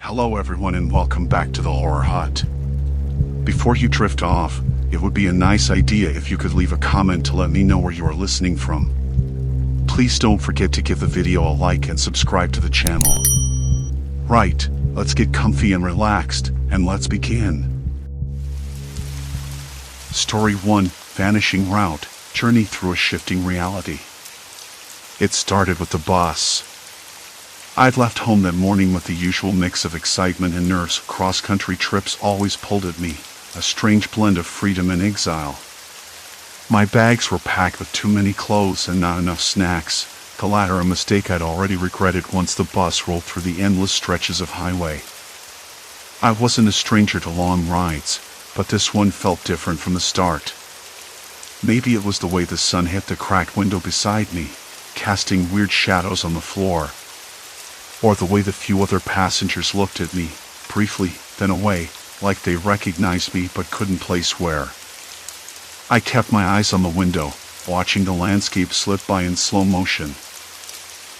Hello everyone and welcome back to the Horror Hut. Before you drift off, it would be a nice idea if you could leave a comment to let me know where you are listening from. Please don't forget to give the video a like and subscribe to the channel. Right, let's get comfy and relaxed, and let's begin. Story 1, Vanishing Route, Journey Through a Shifting Reality. It started with the bus. I'd left home that morning with the usual mix of excitement and nerves. Cross-country trips always pulled at me, a strange blend of freedom and exile. My bags were packed with too many clothes and not enough snacks, the latter a mistake I'd already regretted once the bus rolled through the endless stretches of highway. I wasn't a stranger to long rides, but this one felt different from the start. Maybe it was the way the sun hit the cracked window beside me, casting weird shadows on the floor. Or the way the few other passengers looked at me, briefly, then away, like they recognized me but couldn't place where. I kept my eyes on the window, watching the landscape slip by in slow motion.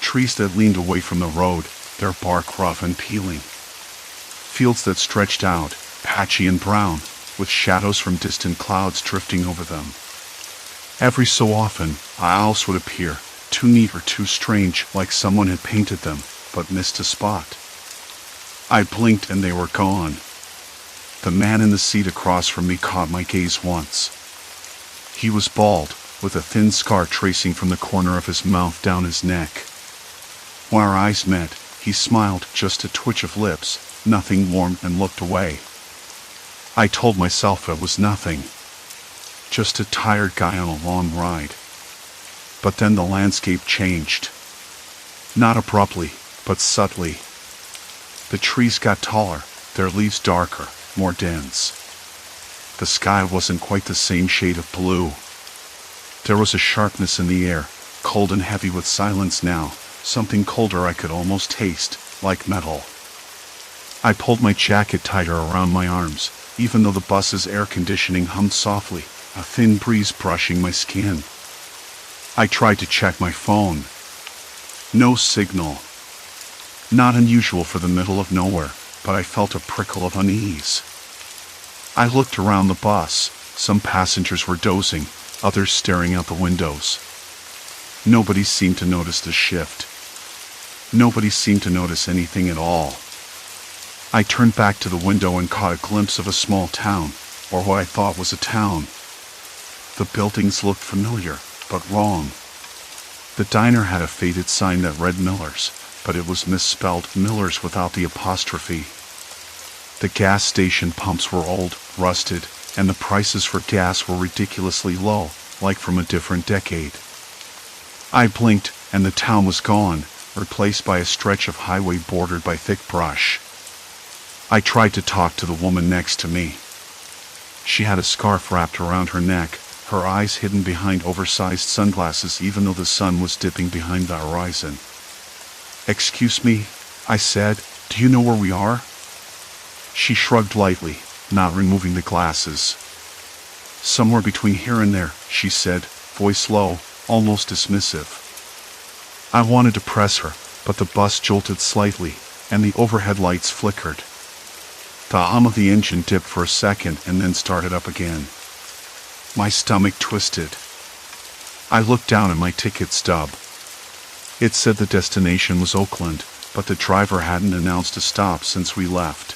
Trees that leaned away from the road, their bark rough and peeling. Fields that stretched out, patchy and brown, with shadows from distant clouds drifting over them. Every so often, aisles would appear, too neat or too strange, like someone had painted them, but missed a spot. I blinked and they were gone. The man in the seat across from me caught my gaze once. He was bald, with a thin scar tracing from the corner of his mouth down his neck. When our eyes met, he smiled, just a twitch of lips, nothing warm, and looked away. I told myself it was nothing. Just a tired guy on a long ride. But then the landscape changed. Not abruptly, but subtly. The trees got taller, their leaves darker, more dense. The sky wasn't quite the same shade of blue. There was a sharpness in the air, cold and heavy with silence now, something colder I could almost taste, like metal. I pulled my jacket tighter around my arms, even though the bus's air conditioning hummed softly, a thin breeze brushing my skin. I tried to check my phone. No signal. Not unusual for the middle of nowhere, but I felt a prickle of unease. I looked around the bus. Some passengers were dozing, others staring out the windows. Nobody seemed to notice the shift. Nobody seemed to notice anything at all. I turned back to the window and caught a glimpse of a small town, or what I thought was a town. The buildings looked familiar, but wrong. The diner had a faded sign that read Miller's, but it was misspelled Miller's without the apostrophe. The gas station pumps were old, rusted, and the prices for gas were ridiculously low, like from a different decade. I blinked, and the town was gone, replaced by a stretch of highway bordered by thick brush. I tried to talk to the woman next to me. She had a scarf wrapped around her neck, her eyes hidden behind oversized sunglasses even though the sun was dipping behind the horizon. "Excuse me," I said, "do you know where we are?" She shrugged lightly, not removing the glasses. "Somewhere between here and there," she said, voice low, almost dismissive. I wanted to press her, but the bus jolted slightly, and the overhead lights flickered. The hum of the engine dipped for a second and then started up again. My stomach twisted. I looked down at my ticket stub. It said the destination was Oakland, but the driver hadn't announced a stop since we left.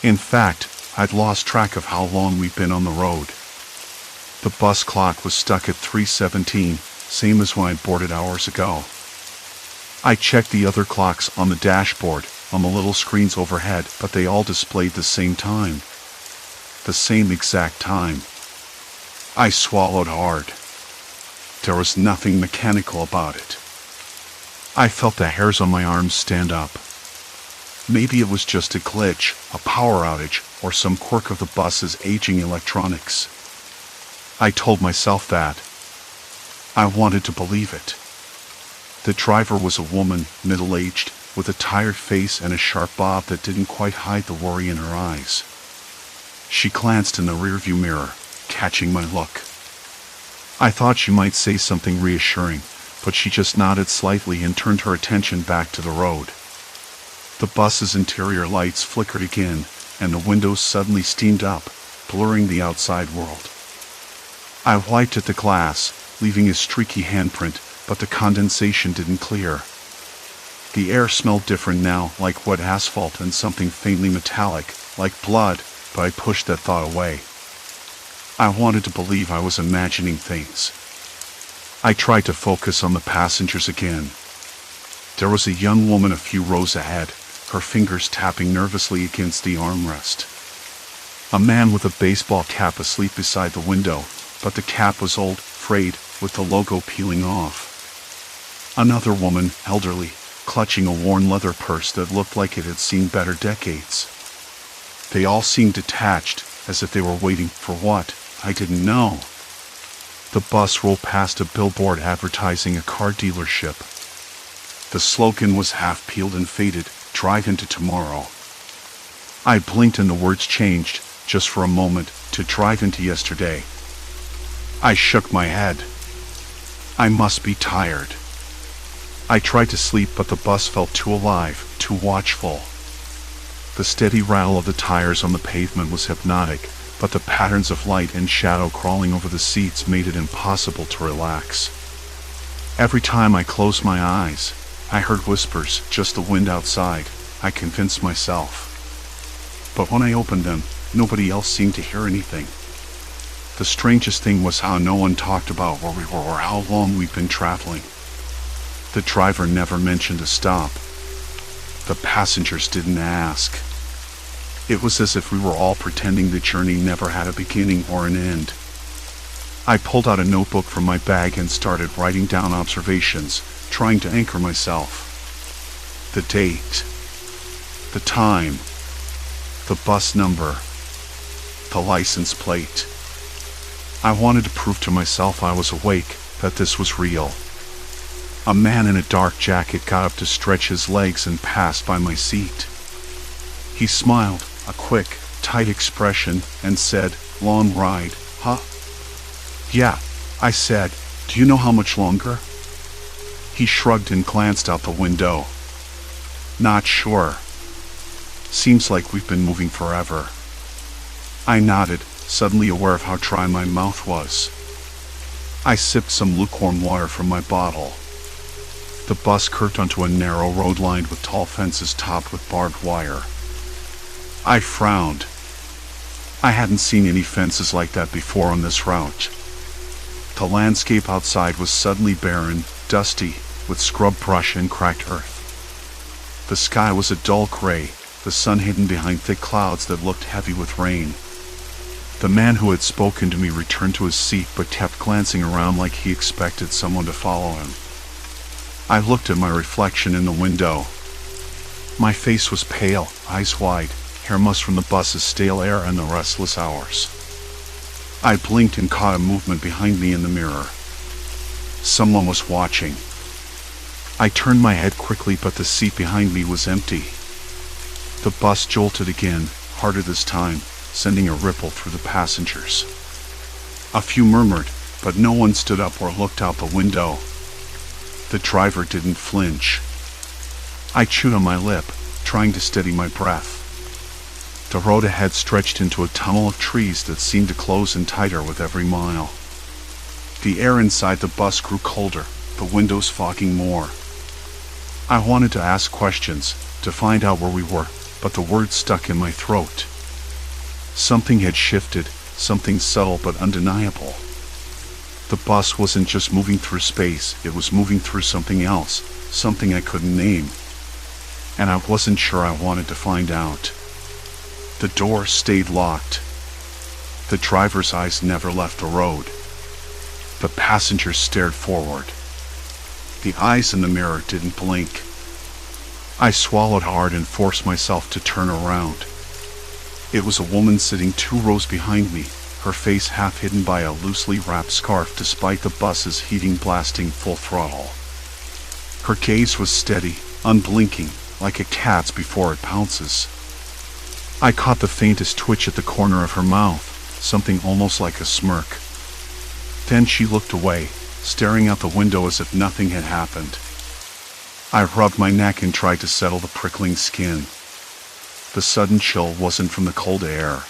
In fact, I'd lost track of how long we'd been on the road. The bus clock was stuck at 3:17, same as when I'd boarded hours ago. I checked the other clocks on the dashboard, on the little screens overhead, but they all displayed the same time. The same exact time. I swallowed hard. There was nothing mechanical about it. I felt the hairs on my arms stand up. Maybe it was just a glitch, a power outage, or some quirk of the bus's aging electronics. I told myself that. I wanted to believe it. The driver was a woman, middle-aged, with a tired face and a sharp bob that didn't quite hide the worry in her eyes. She glanced in the rearview mirror, catching my look. I thought she might say something reassuring, but she just nodded slightly and turned her attention back to the road. The bus's interior lights flickered again, and the windows suddenly steamed up, blurring the outside world. I wiped at the glass, leaving a streaky handprint, but the condensation didn't clear. The air smelled different now, like wet asphalt and something faintly metallic, like blood, but I pushed that thought away. I wanted to believe I was imagining things. I tried to focus on the passengers again. There was a young woman a few rows ahead, her fingers tapping nervously against the armrest. A man with a baseball cap asleep beside the window, but the cap was old, frayed, with the logo peeling off. Another woman, elderly, clutching a worn leather purse that looked like it had seen better decades. They all seemed detached, as if they were waiting for what, I didn't know. The bus rolled past a billboard advertising a car dealership. The slogan was half peeled and faded, "Drive into tomorrow." I blinked and the words changed, just for a moment, to "drive into yesterday." I shook my head. I must be tired. I tried to sleep, but the bus felt too alive, too watchful. The steady rattle of the tires on the pavement was hypnotic, but the patterns of light and shadow crawling over the seats made it impossible to relax. Every time I closed my eyes, I heard whispers, just the wind outside, I convinced myself. But when I opened them, nobody else seemed to hear anything. The strangest thing was how no one talked about where we were or how long we'd been traveling. The driver never mentioned a stop. The passengers didn't ask. It was as if we were all pretending the journey never had a beginning or an end. I pulled out a notebook from my bag and started writing down observations, trying to anchor myself. The date, the time, the bus number, the license plate. I wanted to prove to myself I was awake, that this was real. A man in a dark jacket got up to stretch his legs and passed by my seat. He smiled, a quick, tight expression, and said, "Long ride, huh?" "Yeah," I said. "Do you know how much longer?" He shrugged and glanced out the window. "Not sure. Seems like we've been moving forever." I nodded, suddenly aware of how dry my mouth was. I sipped some lukewarm water from my bottle. The bus curved onto a narrow road lined with tall fences topped with barbed wire. I frowned. I hadn't seen any fences like that before on this route. The landscape outside was suddenly barren, dusty, with scrub brush and cracked earth. The sky was a dull gray, the sun hidden behind thick clouds that looked heavy with rain. The man who had spoken to me returned to his seat but kept glancing around like he expected someone to follow him. I looked at my reflection in the window. My face was pale, eyes wide, hair mussed from the bus's stale air and the restless hours. I blinked and caught a movement behind me in the mirror. Someone was watching. I turned my head quickly, but the seat behind me was empty. The bus jolted again, harder this time, sending a ripple through the passengers. A few murmured, but no one stood up or looked out the window. The driver didn't flinch. I chewed on my lip, trying to steady my breath. The road ahead stretched into a tunnel of trees that seemed to close in tighter with every mile. The air inside the bus grew colder, the windows fogging more. I wanted to ask questions, to find out where we were, but the words stuck in my throat. Something had shifted, something subtle but undeniable. The bus wasn't just moving through space, it was moving through something else, something I couldn't name. And I wasn't sure I wanted to find out. The door stayed locked. The driver's eyes never left the road. The passengers stared forward. The eyes in the mirror didn't blink. I swallowed hard and forced myself to turn around. It was a woman sitting 2 rows behind me, her face half hidden by a loosely wrapped scarf despite the bus's heating blasting full throttle. Her gaze was steady, unblinking, like a cat's before it pounces. I caught the faintest twitch at the corner of her mouth, something almost like a smirk. Then she looked away, staring out the window as if nothing had happened. I rubbed my neck and tried to settle the prickling skin. The sudden chill wasn't from the cold air.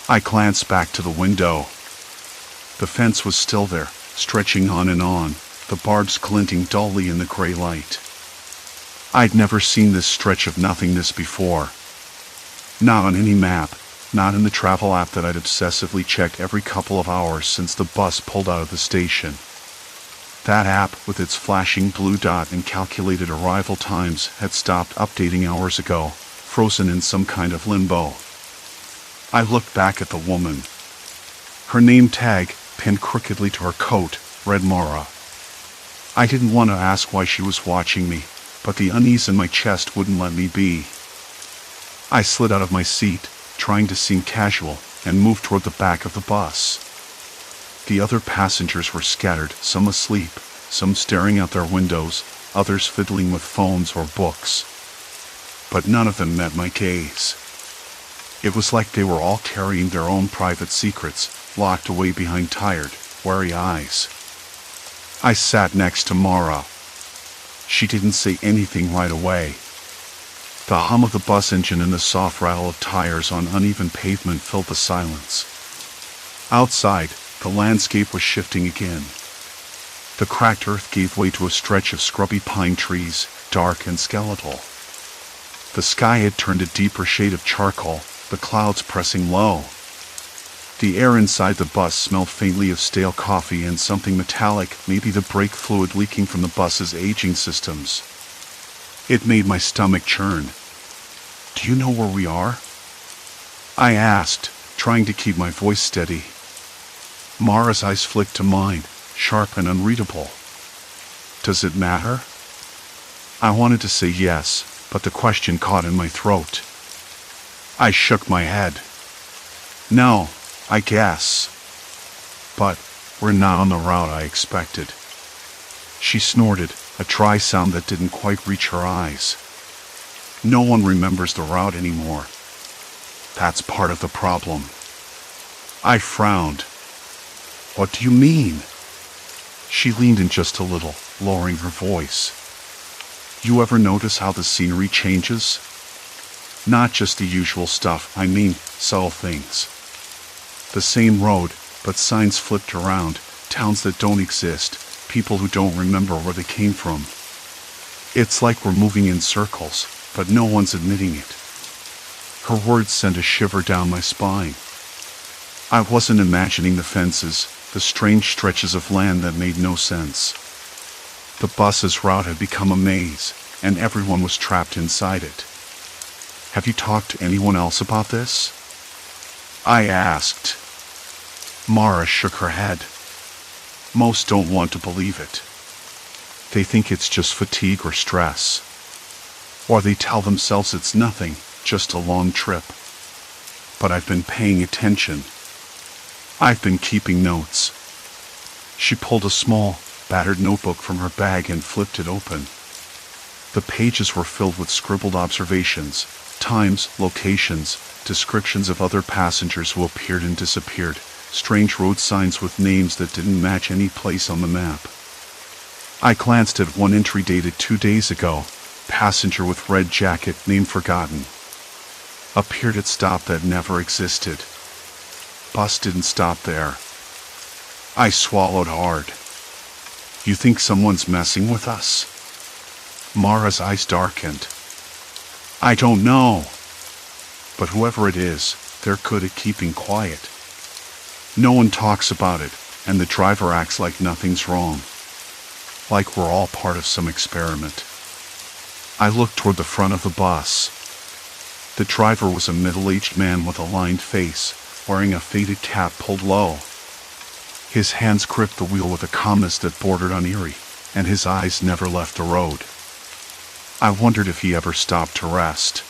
I glanced back to the window. The fence was still there, stretching on and on, the barbs glinting dully in the gray light. I'd never seen this stretch of nothingness before. Not on any map, not in the travel app that I'd obsessively checked every couple of hours since the bus pulled out of the station. That app, with its flashing blue dot and calculated arrival times, had stopped updating hours ago, frozen in some kind of limbo. I looked back at the woman. Her name tag, pinned crookedly to her coat, read Mara. I didn't want to ask why she was watching me, but the unease in my chest wouldn't let me be. I slid out of my seat, trying to seem casual, and moved toward the back of the bus. The other passengers were scattered, some asleep, some staring out their windows, others fiddling with phones or books. But none of them met my gaze. It was like they were all carrying their own private secrets, locked away behind tired, wary eyes. I sat next to Mara. She didn't say anything right away. The hum of the bus engine and the soft rattle of tires on uneven pavement filled the silence. Outside, the landscape was shifting again. The cracked earth gave way to a stretch of scrubby pine trees, dark and skeletal. The sky had turned a deeper shade of charcoal, the clouds pressing low. The air inside the bus smelled faintly of stale coffee and something metallic, maybe the brake fluid leaking from the bus's aging systems. It made my stomach churn. "Do you know where we are?" I asked, trying to keep my voice steady. Mara's eyes flicked to mine, sharp and unreadable. "Does it matter?" I wanted to say yes, but the question caught in my throat. I shook my head. "No, I guess. But we're not on the route I expected." She snorted, a dry sound that didn't quite reach her eyes. "No one remembers the route anymore. That's part of the problem." I frowned. "What do you mean?" She leaned in just a little, lowering her voice. "You ever notice how the scenery changes? Not just the usual stuff, I mean subtle things. The same road, but signs flipped around, towns that don't exist, people who don't remember where they came from. It's like we're moving in circles, but no one's admitting it." Her words sent a shiver down my spine. I wasn't imagining the fences, the strange stretches of land that made no sense. The bus's route had become a maze, and everyone was trapped inside it. "Have you talked to anyone else about this?" I asked. Mara shook her head. "Most don't want to believe it. They think it's just fatigue or stress. Or they tell themselves it's nothing, just a long trip. But I've been paying attention. I've been keeping notes." She pulled a small, battered notebook from her bag and flipped it open. The pages were filled with scribbled observations, times, locations, descriptions of other passengers who appeared and disappeared, strange road signs with names that didn't match any place on the map. I glanced at one entry dated 2 days ago, passenger with red jacket, name forgotten. Appeared at stop that never existed. Bus didn't stop there. I swallowed hard. "You think someone's messing with us?" Mara's eyes darkened. "I don't know. But whoever it is, they're good at keeping quiet. No one talks about it, and the driver acts like nothing's wrong. Like we're all part of some experiment." I looked toward the front of the bus. The driver was a middle-aged man with a lined face, wearing a faded cap pulled low. His hands gripped the wheel with a calmness that bordered on eerie, and his eyes never left the road. I wondered if he ever stopped to rest.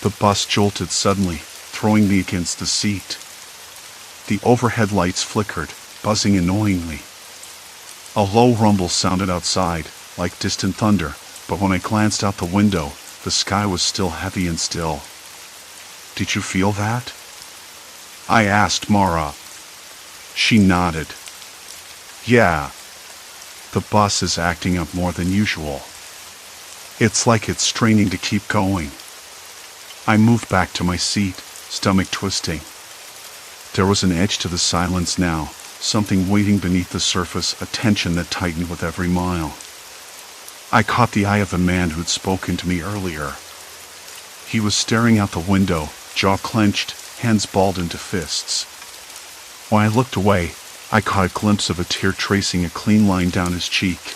The bus jolted suddenly, throwing me against the seat. The overhead lights flickered, buzzing annoyingly. A low rumble sounded outside, like distant thunder, but when I glanced out the window, the sky was still heavy and still. "Did you feel that?" I asked Mara. She nodded. "Yeah. The bus is acting up more than usual." It's like it's straining to keep going. I moved back to my seat, stomach twisting. There was an edge to the silence now, something waiting beneath the surface, a tension that tightened with every mile. I caught the eye of the man who'd spoken to me earlier. He was staring out the window, jaw clenched, hands balled into fists. When I looked away, I caught a glimpse of a tear tracing a clean line down his cheek.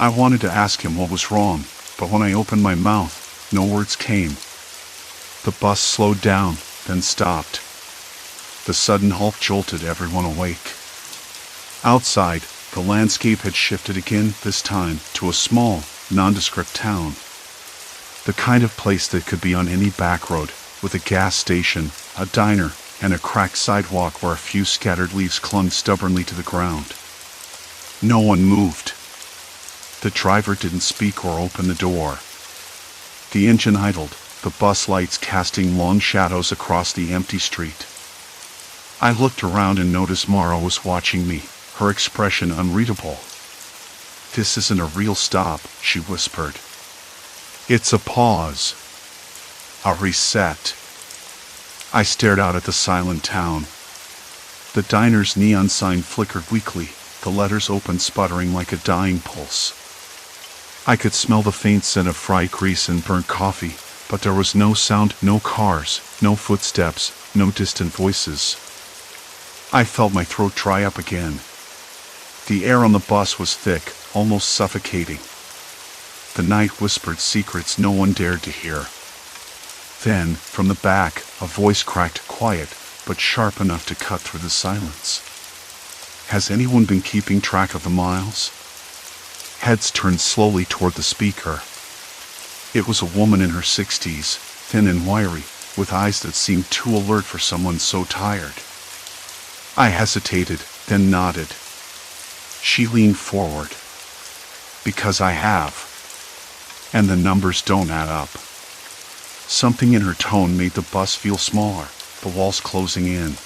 I wanted to ask him what was wrong, but when I opened my mouth, no words came. The bus slowed down, then stopped. The sudden halt jolted everyone awake. Outside, the landscape had shifted again, this time to a small, nondescript town. The kind of place that could be on any back road, with a gas station, a diner, and a cracked sidewalk where a few scattered leaves clung stubbornly to the ground. No one moved. The driver didn't speak or open the door. The engine idled, the bus lights casting long shadows across the empty street. I looked around and noticed Mara was watching me, her expression unreadable. "This isn't a real stop," she whispered. "It's a pause. A reset." I stared out at the silent town. The diner's neon sign flickered weakly, the letters opened sputtering like a dying pulse. I could smell the faint scent of fried grease and burnt coffee, but there was no sound, no cars, no footsteps, no distant voices. I felt my throat dry up again. The air on the bus was thick, almost suffocating. The night whispered secrets no one dared to hear. Then, from the back, a voice cracked, quiet, but sharp enough to cut through the silence. "Has anyone been keeping track of the miles?" Heads turned slowly toward the speaker. It was a woman in her 60s, thin and wiry, with eyes that seemed too alert for someone so tired. I hesitated, then nodded. She leaned forward. "Because I have. And the numbers don't add up." Something in her tone made the bus feel smaller, the walls closing in.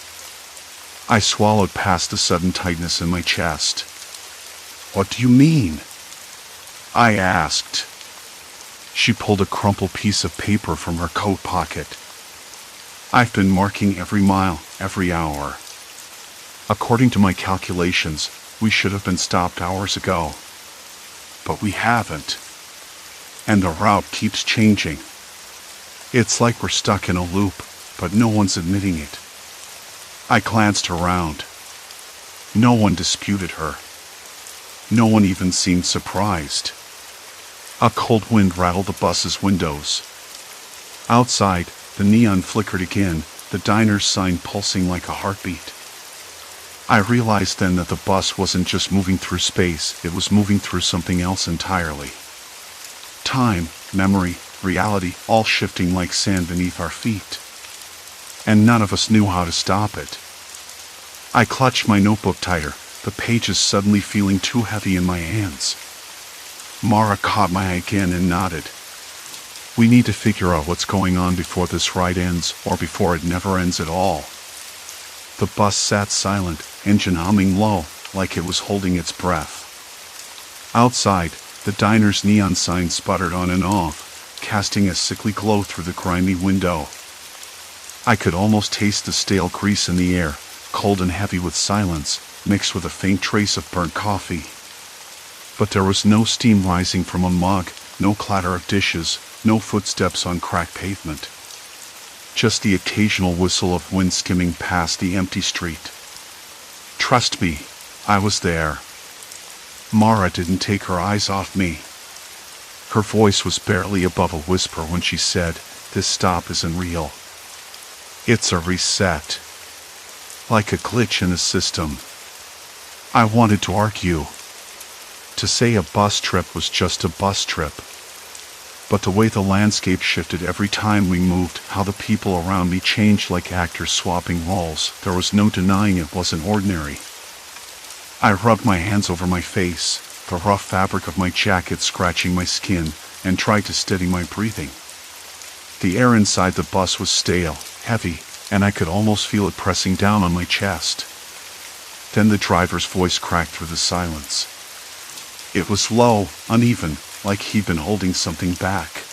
I swallowed past the sudden tightness in my chest. "What do you mean?" I asked. She pulled a crumpled piece of paper from her coat pocket. "I've been marking every mile, every hour. According to my calculations, we should have been stopped hours ago. But we haven't. And the route keeps changing. It's like we're stuck in a loop, but no one's admitting it." I glanced around. No one disputed her. No one even seemed surprised. A cold wind rattled the bus's windows. Outside, the neon flickered again, the diner's sign pulsing like a heartbeat. I realized then that the bus wasn't just moving through space, it was moving through something else entirely. Time, memory, reality, all shifting like sand beneath our feet. And none of us knew how to stop it. I clutched my notebook tighter, the pages suddenly feeling too heavy in my hands. Mara caught my eye again and nodded. "We need to figure out what's going on before this ride ends, or before it never ends at all." The bus sat silent, engine humming low, like it was holding its breath. Outside, the diner's neon sign sputtered on and off, casting a sickly glow through the grimy window. I could almost taste the stale grease in the air, cold and heavy with silence, mixed with a faint trace of burnt coffee. But there was no steam rising from a mug, no clatter of dishes, no footsteps on cracked pavement. Just the occasional whistle of wind skimming past the empty street. Trust me, I was there. Mara didn't take her eyes off me. Her voice was barely above a whisper when she said, "This stop isn't real. It's a reset. Like a glitch in the system." I wanted to argue. To say a bus trip was just a bus trip. But the way the landscape shifted every time we moved, how the people around me changed like actors swapping roles, there was no denying it wasn't ordinary. I rubbed my hands over my face, the rough fabric of my jacket scratching my skin, and tried to steady my breathing. The air inside the bus was stale, heavy, and I could almost feel it pressing down on my chest. Then the driver's voice cracked through the silence. It was low, uneven, like he'd been holding something back.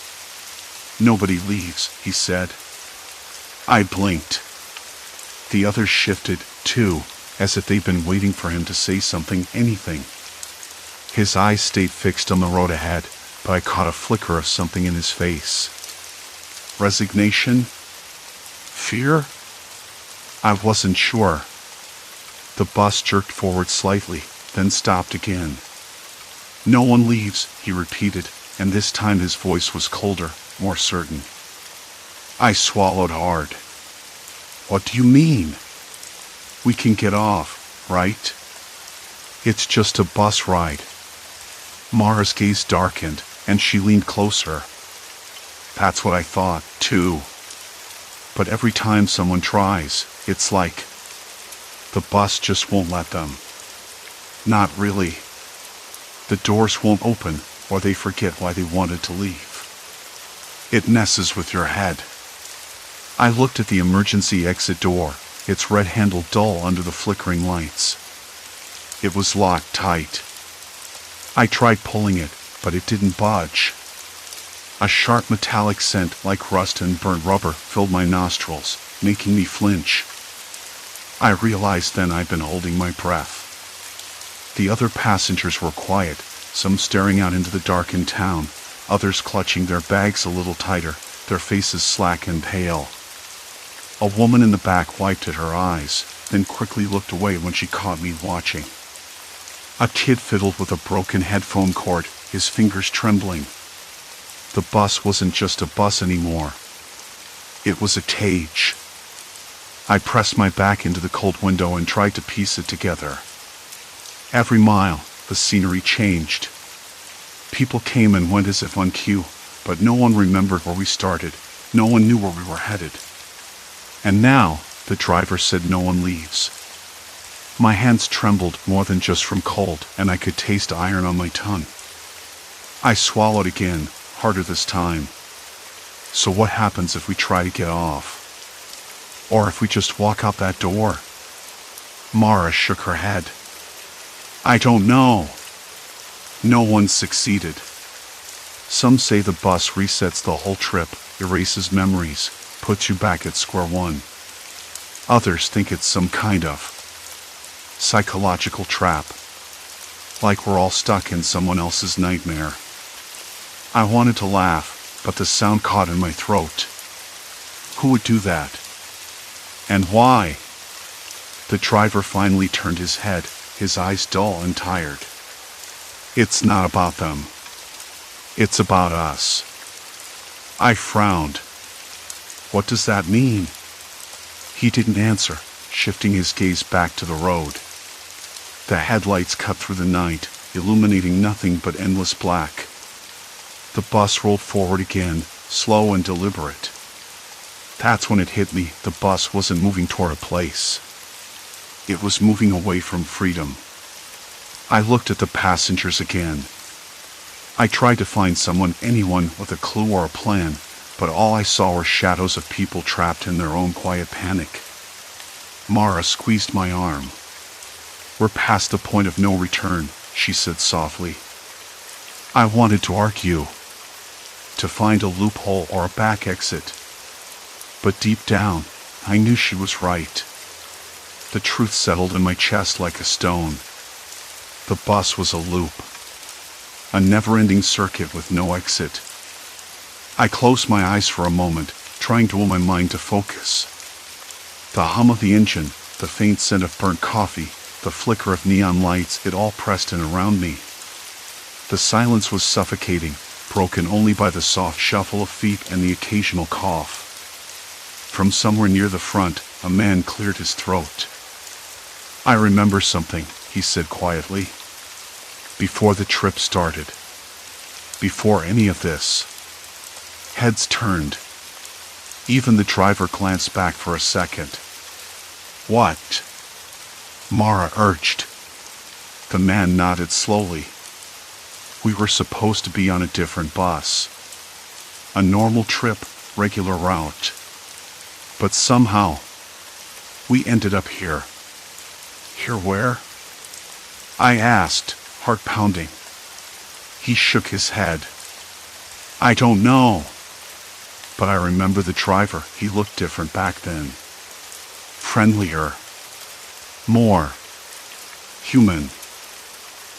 "Nobody leaves," he said. I blinked. The others shifted, too, as if they'd been waiting for him to say something, anything. His eyes stayed fixed on the road ahead, but I caught a flicker of something in his face. Resignation? Fear? I wasn't sure. The bus jerked forward slightly, then stopped again. "No one leaves," he repeated, and this time his voice was colder, more certain. I swallowed hard. "What do you mean?" "We can get off, right? It's just a bus ride." Mara's gaze darkened, and she leaned closer. "That's what I thought, too. But every time someone tries, it's like the bus just won't let them. Not really. The doors won't open, or they forget why they wanted to leave. It messes with your head." I looked at the emergency exit door, its red handle dull under the flickering lights. It was locked tight. I tried pulling it, but it didn't budge. A sharp metallic scent like rust and burnt rubber filled my nostrils, making me flinch. I realized then I'd been holding my breath. The other passengers were quiet, some staring out into the darkened town, others clutching their bags a little tighter, their faces slack and pale. A woman in the back wiped at her eyes, then quickly looked away when she caught me watching. A kid fiddled with a broken headphone cord, his fingers trembling. The bus wasn't just a bus anymore. It was a cage. I pressed my back into the cold window and tried to piece it together. Every mile, the scenery changed. People came and went as if on cue, but no one remembered where we started. No one knew where we were headed. And now, the driver said no one leaves. My hands trembled more than just from cold, and I could taste iron on my tongue. I swallowed again, harder this time. So what happens if we try to get off? Or if we just walk out that door? Mara shook her head. I don't know. No one succeeded. Some say the bus resets the whole trip, erases memories, puts you back at square one. Others think it's some kind of psychological trap, like we're all stuck in someone else's nightmare. I wanted to laugh, but the sound caught in my throat. Who would do that? And why? The driver finally turned his head, his eyes dull and tired. It's not about them. It's about us. I frowned. What does that mean? He didn't answer, shifting his gaze back to the road. The headlights cut through the night, illuminating nothing but endless black. The bus rolled forward again, slow and deliberate. That's when it hit me. The bus wasn't moving toward a place. It was moving away from freedom. I looked at the passengers again. I tried to find someone, anyone with a clue or a plan, but all I saw were shadows of people trapped in their own quiet panic. Mara squeezed my arm. We're past the point of no return, she said softly. I wanted to argue, to find a loophole or a back exit. But deep down, I knew she was right. The truth settled in my chest like a stone. The bus was a loop. A never-ending circuit with no exit. I closed my eyes for a moment, trying to will my mind to focus. The hum of the engine, the faint scent of burnt coffee, the flicker of neon lights, it all pressed in around me. The silence was suffocating, broken only by the soft shuffle of feet and the occasional cough. From somewhere near the front, a man cleared his throat. I remember something, he said quietly. Before the trip started. Before any of this. Heads turned. Even the driver glanced back for a second. What? Mara urged. The man nodded slowly. We were supposed to be on a different bus. A normal trip, regular route. But somehow, we ended up here. Here where? I asked, heart pounding. He shook his head. I don't know. But I remember the driver. He looked different back then. Friendlier. More human.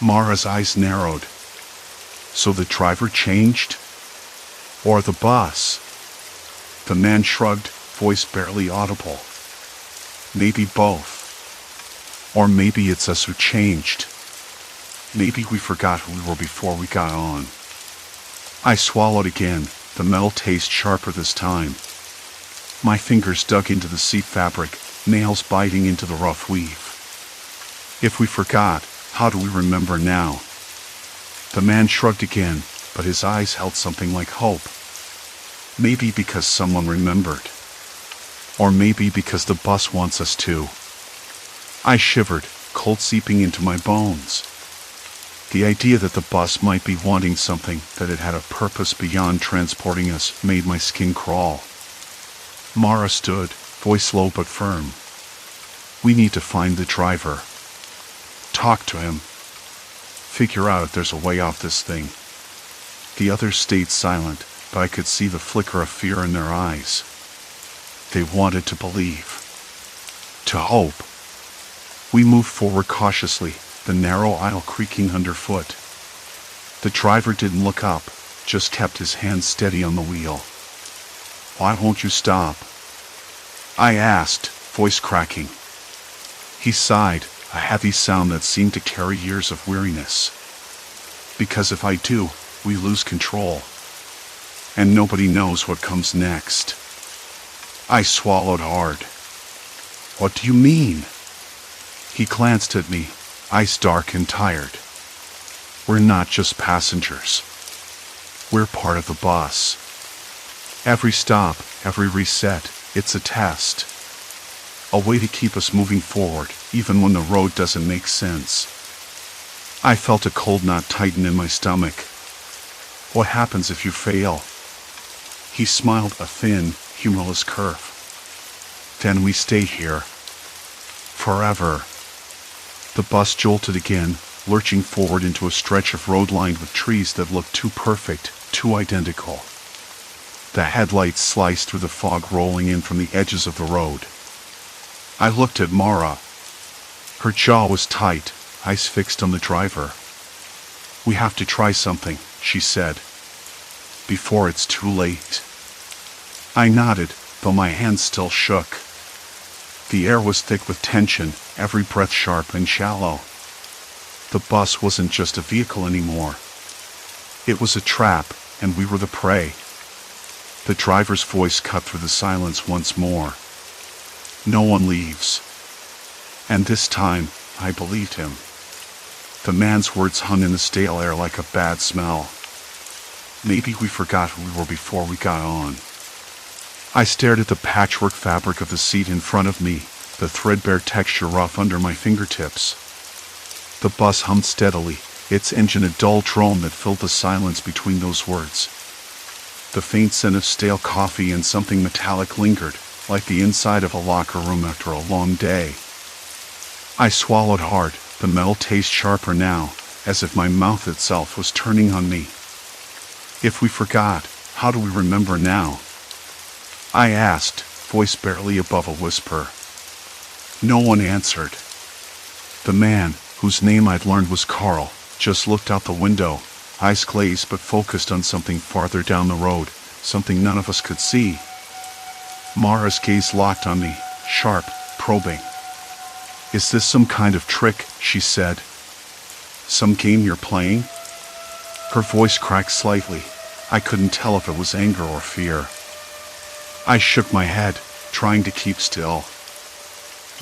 Mara's eyes narrowed. So the driver changed? Or the bus? The man shrugged, voice barely audible. Maybe both. Or maybe it's us who changed. Maybe we forgot who we were before we got on. I swallowed again, the metal taste sharper this time. My fingers dug into the seat fabric, nails biting into the rough weave. If we forgot, how do we remember now? The man shrugged again, but his eyes held something like hope. Maybe because someone remembered. Or maybe because the bus wants us to. I shivered, cold seeping into my bones. The idea that the bus might be wanting something, that it had a purpose beyond transporting us, made my skin crawl. Mara stood, voice low but firm. We need to find the driver. Talk to him. Figure out if there's a way off this thing. The others stayed silent, but I could see the flicker of fear in their eyes. They wanted to believe. To hope. We moved forward cautiously, the narrow aisle creaking underfoot. The driver didn't look up, just kept his hand steady on the wheel. Why won't you stop? I asked, voice cracking. He sighed, a heavy sound that seemed to carry years of weariness. Because if I do, we lose control. And nobody knows what comes next. I swallowed hard. What do you mean? He glanced at me, eyes dark and tired. We're not just passengers. We're part of the bus. Every stop, every reset, it's a test. A way to keep us moving forward, even when the road doesn't make sense. I felt a cold knot tighten in my stomach. What happens if you fail? He smiled, a thin, humorless curve. Then we stay here. Forever. The bus jolted again, lurching forward into a stretch of road lined with trees that looked too perfect, too identical. The headlights sliced through the fog rolling in from the edges of the road. I looked at Mara. Her jaw was tight, eyes fixed on the driver. We have to try something, she said. Before it's too late. I nodded, though my hands still shook. The air was thick with tension, every breath sharp and shallow. The bus wasn't just a vehicle anymore. It was a trap, and we were the prey. The driver's voice cut through the silence once more. No one leaves. And this time, I believed him. The man's words hung in the stale air like a bad smell. Maybe we forgot who we were before we got on. I stared at the patchwork fabric of the seat in front of me, the threadbare texture rough under my fingertips. The bus hummed steadily, its engine a dull drone that filled the silence between those words. The faint scent of stale coffee and something metallic lingered, like the inside of a locker room after a long day. I swallowed hard, the metal taste sharper now, as if my mouth itself was turning on me. If we forgot, how do we remember now? I asked, voice barely above a whisper. No one answered. The man, whose name I'd learned was Carl, just looked out the window, eyes glazed but focused on something farther down the road, something none of us could see. Mara's gaze locked on me, sharp, probing. Is this some kind of trick, she said. Some game you're playing? Her voice cracked slightly. I couldn't tell if it was anger or fear. I shook my head, trying to keep still.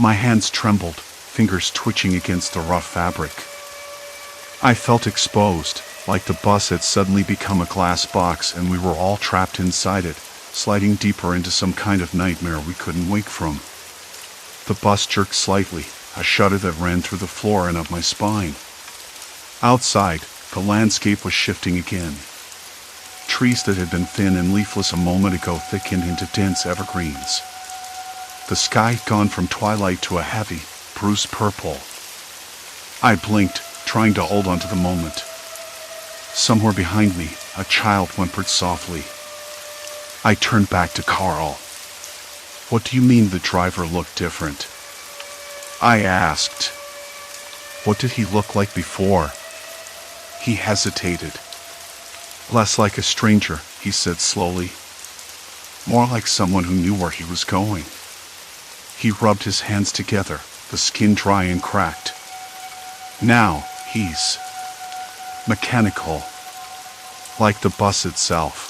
My hands trembled, fingers twitching against the rough fabric. I felt exposed, like the bus had suddenly become a glass box and we were all trapped inside it, sliding deeper into some kind of nightmare we couldn't wake from. The bus jerked slightly, a shudder that ran through the floor and up my spine. Outside, the landscape was shifting again. Trees that had been thin and leafless a moment ago thickened into dense evergreens. The sky had gone from twilight to a heavy, bruised purple. I blinked, trying to hold on to the moment. Somewhere behind me, a child whimpered softly. I turned back to Carl. "What do you mean the driver looked different?" I asked. "What did he look like before?" He hesitated. "Less like a stranger," he said slowly. "More like someone who knew where he was going." He rubbed his hands together, the skin dry and cracked. "Now, he's mechanical. Like the bus itself.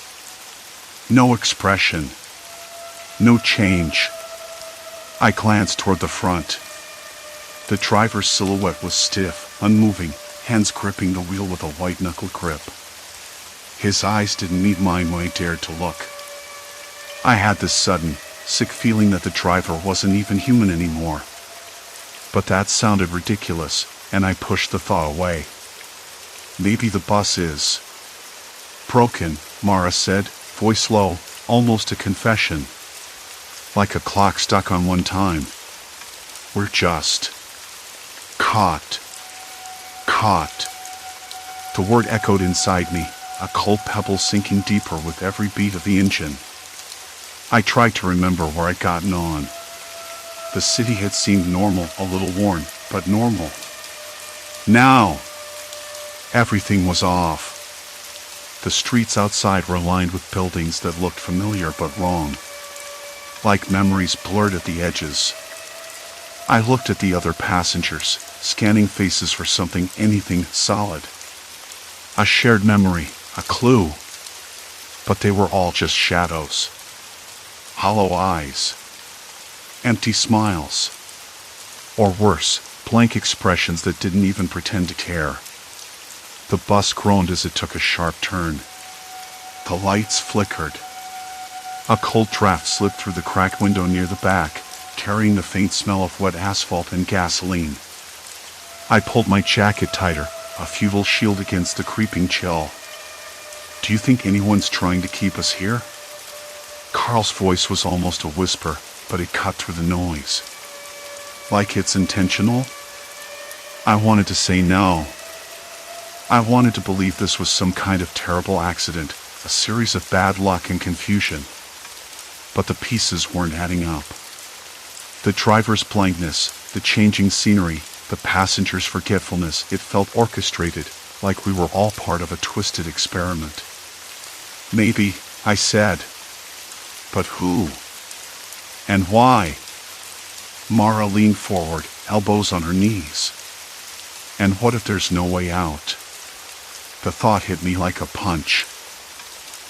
No expression. No change." I glanced toward the front. The driver's silhouette was stiff, unmoving, hands gripping the wheel with a white-knuckle grip. His eyes didn't meet mine when I dared to look. I had this sudden, sick feeling that the driver wasn't even human anymore. But that sounded ridiculous, and I pushed the thought away. Maybe the bus is broken, Mara said, voice low, almost a confession. Like a clock stuck on one time. We're just caught. The word echoed inside me, a cold pebble sinking deeper with every beat of the engine. I tried to remember where I'd gotten on. The city had seemed normal, a little worn, but normal. Now, everything was off. The streets outside were lined with buildings that looked familiar but wrong. Like memories blurred at the edges. I looked at the other passengers, scanning faces for something, anything solid. A shared memory, a clue. But they were all just shadows. Hollow eyes. Empty smiles. Or worse, blank expressions that didn't even pretend to care. The bus groaned as it took a sharp turn. The lights flickered. A cold draft slipped through the cracked window near the back, carrying the faint smell of wet asphalt and gasoline. I pulled my jacket tighter, a futile shield against the creeping chill. "Do you think anyone's trying to keep us here?" Carl's voice was almost a whisper, but it cut through the noise. "Like it's intentional?" I wanted to say no. I wanted to believe this was some kind of terrible accident, a series of bad luck and confusion. But the pieces weren't adding up. The driver's blankness, the changing scenery, the passenger's forgetfulness, it felt orchestrated, like we were all part of a twisted experiment. "Maybe," I said. "But who? And why?" Mara leaned forward, elbows on her knees. "And what if there's no way out?" The thought hit me like a punch.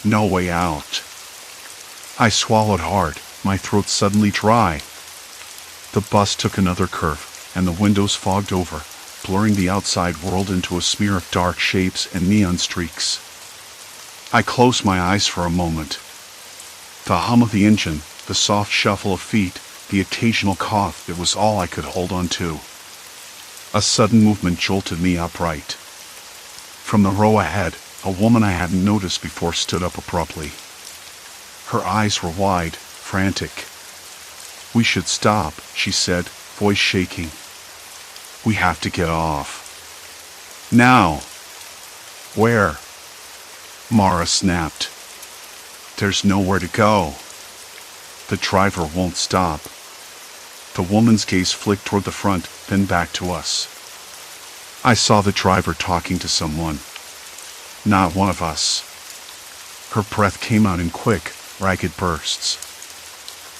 No way out. I swallowed hard, my throat suddenly dry. The bus took another curve, and the windows fogged over, blurring the outside world into a smear of dark shapes and neon streaks. I closed my eyes for a moment. The hum of the engine, the soft shuffle of feet, the occasional cough, it was all I could hold on to. A sudden movement jolted me upright. From the row ahead, a woman I hadn't noticed before stood up abruptly. Her eyes were wide, frantic. "We should stop," she said, voice shaking. "We have to get off. Now." "Where?" Mara snapped. "There's nowhere to go. The driver won't stop." The woman's gaze flicked toward the front, then back to us. I saw the driver talking to someone. Not one of us. Her breath came out in quick, ragged bursts.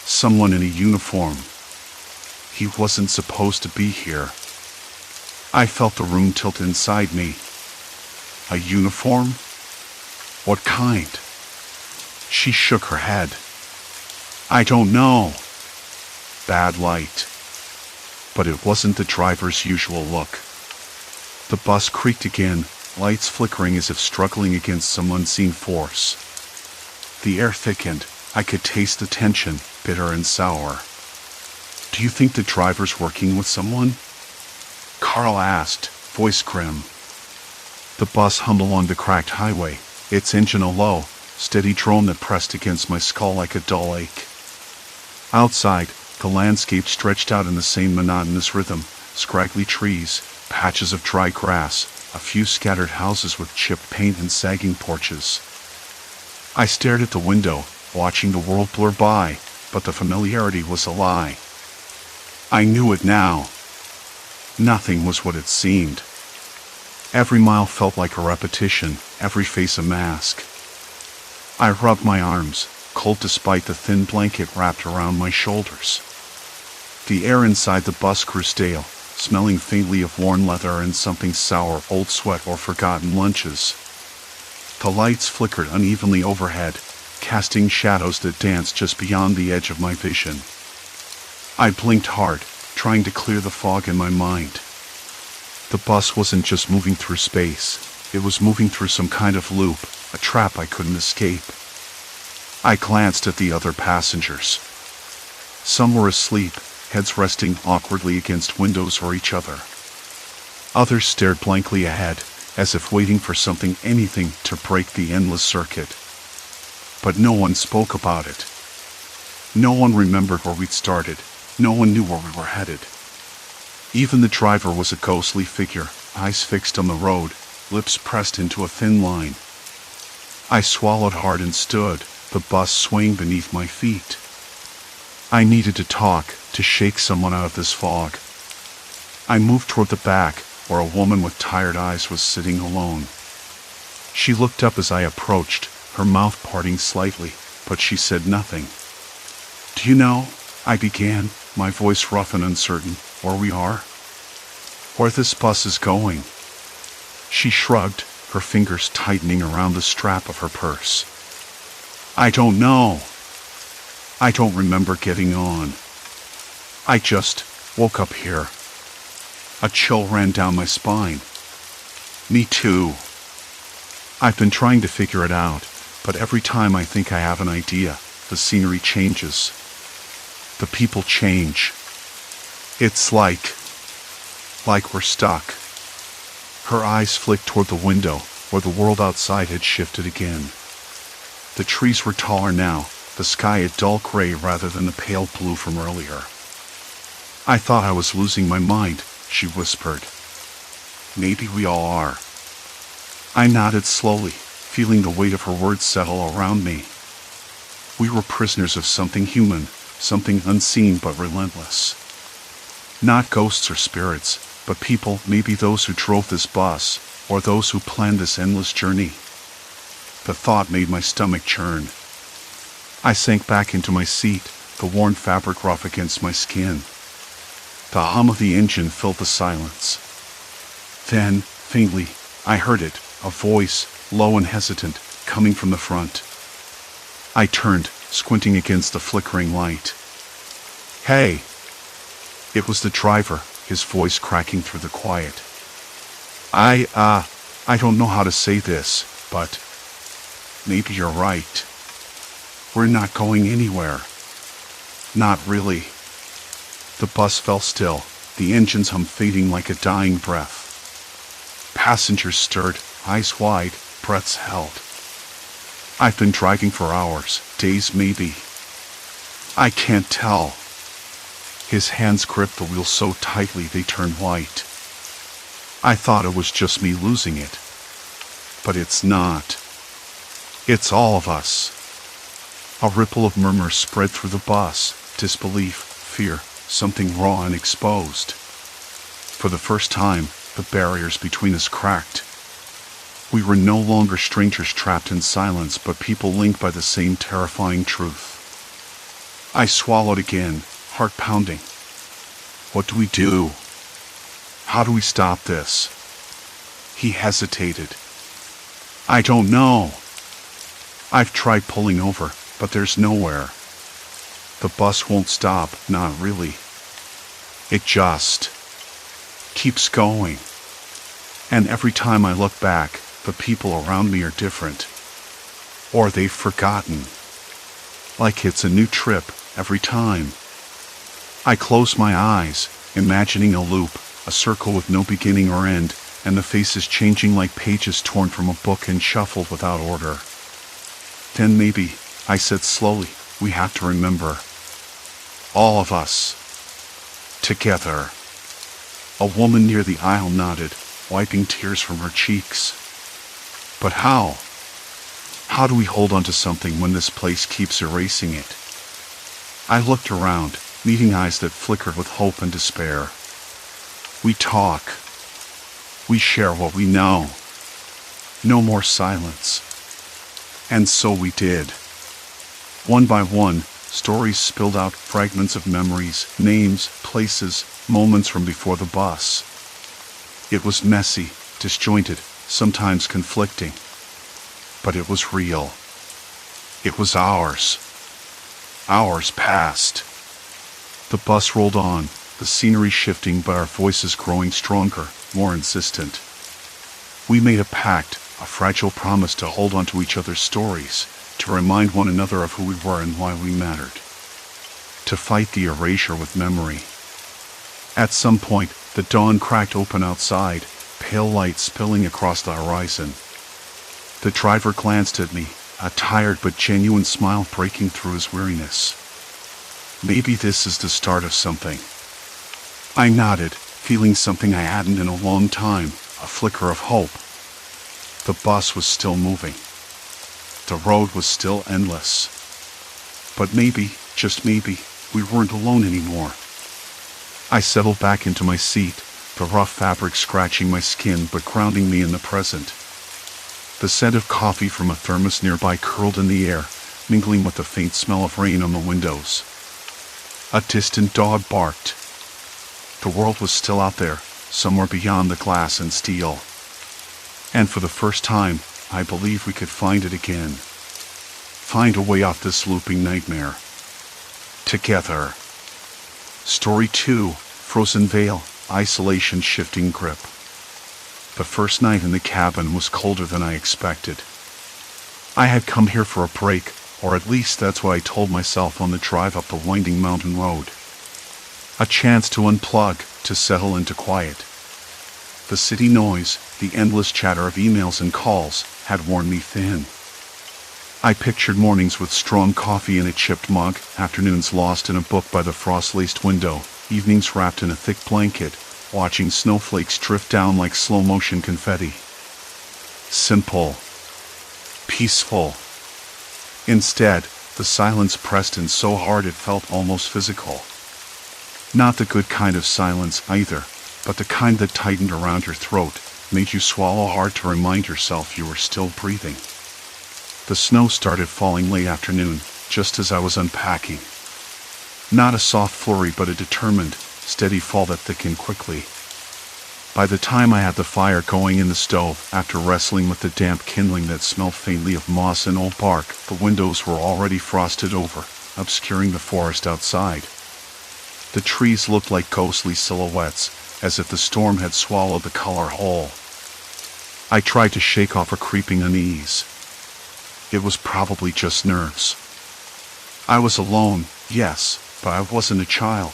Someone in a uniform. He wasn't supposed to be here. I felt the room tilt inside me. A uniform? What kind? She shook her head. "I don't know." Bad light. But it wasn't the driver's usual look. The bus creaked again, lights flickering as if struggling against some unseen force. The air thickened. I could taste the tension, bitter and sour. "Do you think the driver's working with someone?" Carl asked, voice grim. The bus hummed along the cracked highway, its engine a low, steady drone that pressed against my skull like a dull ache. Outside, the landscape stretched out in the same monotonous rhythm, scraggly trees, patches of dry grass, a few scattered houses with chipped paint and sagging porches. I stared at the window, watching the world blur by, but the familiarity was a lie. I knew it now. Nothing was what it seemed. Every mile felt like a repetition, every face a mask. I rubbed my arms, cold despite the thin blanket wrapped around my shoulders. The air inside the bus grew stale, smelling faintly of worn leather and something sour, old sweat or forgotten lunches. The lights flickered unevenly overhead, casting shadows that danced just beyond the edge of my vision. I blinked hard, trying to clear the fog in my mind. The bus wasn't just moving through space, it was moving through some kind of loop, a trap I couldn't escape. I glanced at the other passengers. Some were asleep, heads resting awkwardly against windows or each other. Others stared blankly ahead, as if waiting for something, anything, to break the endless circuit. But no one spoke about it. No one remembered where we'd started. No one knew where we were headed. Even the driver was a ghostly figure, eyes fixed on the road, lips pressed into a thin line. I swallowed hard and stood, the bus swaying beneath my feet. I needed to talk, to shake someone out of this fog. I moved toward the back, where a woman with tired eyes was sitting alone. She looked up as I approached, her mouth parting slightly, but she said nothing. "Do you know," I began, my voice rough and uncertain, "where we are? Where this bus is going?" She shrugged, her fingers tightening around the strap of her purse. "I don't know. I don't remember getting on. I just woke up here." A chill ran down my spine. Me too. I've been trying to figure it out, but every time I think I have an idea, the scenery changes. The people change. It's like we're stuck. Her eyes flicked toward the window, where the world outside had shifted again. The trees were taller now, the sky a dull gray rather than the pale blue from earlier. "I thought I was losing my mind," she whispered. "Maybe we all are." I nodded slowly, feeling the weight of her words settle around me. We were prisoners of something human, something unseen but relentless. Not ghosts or spirits, but people, maybe those who drove this bus, or those who planned this endless journey. The thought made my stomach churn. I sank back into my seat, the worn fabric rough against my skin. The hum of the engine filled the silence. Then, faintly, I heard it, a voice, low and hesitant, coming from the front. I turned, squinting against the flickering light. "Hey!" It was the driver, his voice cracking through the quiet. I don't know how to say this, but maybe you're right. We're not going anywhere. Not really." The bus fell still, the engine's hum fading like a dying breath. Passengers stirred, eyes wide, breaths held. "I've been driving for hours, days maybe. I can't tell." His hands gripped the wheel so tightly they turned white. I thought it was just me losing it. But it's not. It's all of us. A ripple of murmurs spread through the bus, disbelief, fear, something raw and exposed. For the first time, the barriers between us cracked. We were no longer strangers trapped in silence, but people linked by the same terrifying truth. I swallowed again, heart pounding. What do we do? How do we stop this? He hesitated. "I don't know. I've tried pulling over, but there's nowhere. The bus won't stop, not really. It just keeps going. And every time I look back, the people around me are different. Or they've forgotten. Like it's a new trip every time." I closed my eyes, imagining a loop, a circle with no beginning or end, and the faces changing like pages torn from a book and shuffled without order. "Then maybe," I said slowly, "we have to remember. All of us. Together." A woman near the aisle nodded, wiping tears from her cheeks. But how? How do we hold on to something when this place keeps erasing it? I looked around, meeting eyes that flickered with hope and despair. We talk. We share what we know. No more silence. And so we did. One by one, stories spilled out, fragments of memories, names, places, moments from before the bus. It was messy, disjointed, sometimes conflicting. But it was real. It was ours. Hours passed. The bus rolled on, the scenery shifting but our voices growing stronger, more insistent. We made a pact, a fragile promise to hold on to each other's stories, to remind one another of who we were and why we mattered. To fight the erasure with memory. At some point, the dawn cracked open outside, pale light spilling across the horizon. The driver glanced at me, a tired but genuine smile breaking through his weariness. Maybe this is the start of something. I nodded, feeling something I hadn't in a long time, a flicker of hope. The bus was still moving. The road was still endless. But maybe, just maybe, we weren't alone anymore. I settled back into my seat, the rough fabric scratching my skin but grounding me in the present. The scent of coffee from a thermos nearby curled in the air, mingling with the faint smell of rain on the windows. A distant dog barked. The world was still out there, somewhere beyond the glass and steel. And for the first time, I believe we could find it again. Find a way off this looping nightmare. Together. Story 2, Frozen Veil, Isolation Shifting Grip. The first night in the cabin was colder than I expected. I had come here for a break, or at least that's what I told myself on the drive up the winding mountain road. A chance to unplug, to settle into quiet. The city noise, the endless chatter of emails and calls, had worn me thin. I pictured mornings with strong coffee in a chipped mug, afternoons lost in a book by the frost-laced window, evenings wrapped in a thick blanket, watching snowflakes drift down like slow-motion confetti. Simple. Peaceful. Instead, the silence pressed in so hard it felt almost physical. Not the good kind of silence either, but the kind that tightened around your throat, made you swallow hard to remind yourself you were still breathing. The snow started falling late afternoon, just as I was unpacking. Not a soft flurry but a determined, steady fall that thickened quickly. By the time I had the fire going in the stove, after wrestling with the damp kindling that smelled faintly of moss and old bark, the windows were already frosted over, obscuring the forest outside. The trees looked like ghostly silhouettes, as if the storm had swallowed the color whole. I tried to shake off a creeping unease. It was probably just nerves. I was alone, yes, but I wasn't a child.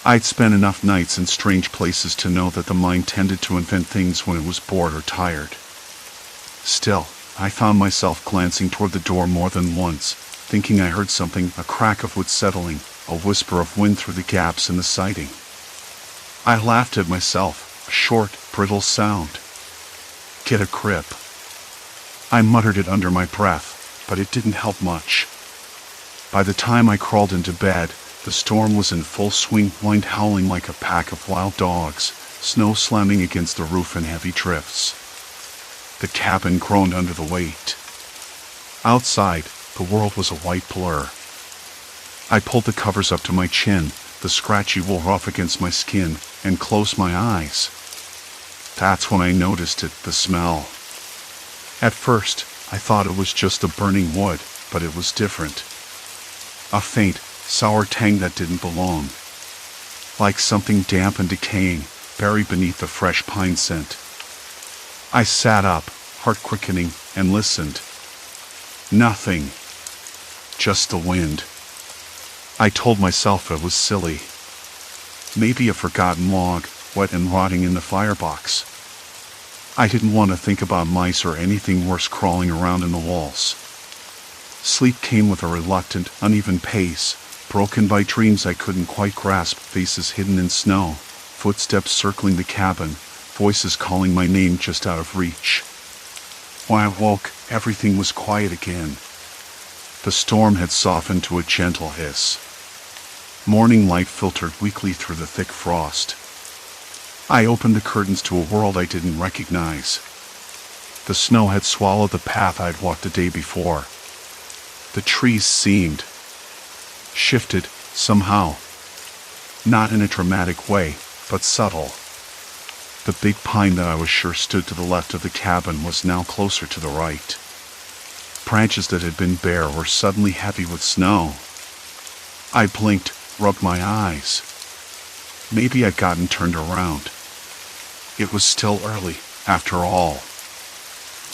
I'd spent enough nights in strange places to know that the mind tended to invent things when it was bored or tired. Still, I found myself glancing toward the door more than once, thinking I heard something, a crack of wood settling, a whisper of wind through the gaps in the siding. I laughed at myself, a short, brittle sound. Get a grip. I muttered it under my breath, but it didn't help much. By the time I crawled into bed, the storm was in full swing, wind howling like a pack of wild dogs, snow slamming against the roof in heavy drifts. The cabin groaned under the weight. Outside, the world was a white blur. I pulled the covers up to my chin, the scratchy wool rough against my skin, and closed my eyes. That's when I noticed it, the smell. At first, I thought it was just the burning wood, but it was different. A faint, sour tang that didn't belong. Like something damp and decaying, buried beneath the fresh pine scent. I sat up, heart quickening, and listened. Nothing. Just the wind. I told myself it was silly. Maybe a forgotten log, wet and rotting in the firebox. I didn't want to think about mice or anything worse crawling around in the walls. Sleep came with a reluctant, uneven pace, broken by dreams I couldn't quite grasp, faces hidden in snow, footsteps circling the cabin, voices calling my name just out of reach. When I woke, everything was quiet again. The storm had softened to a gentle hiss. Morning light filtered weakly through the thick frost. I opened the curtains to a world I didn't recognize. The snow had swallowed the path I'd walked the day before. The trees seemed shifted somehow. Not in a dramatic way, but subtle. The big pine that I was sure stood to the left of the cabin was now closer to the right. Branches that had been bare were suddenly heavy with snow. I blinked, rubbed my eyes. Maybe I'd gotten turned around. It was still early, after all.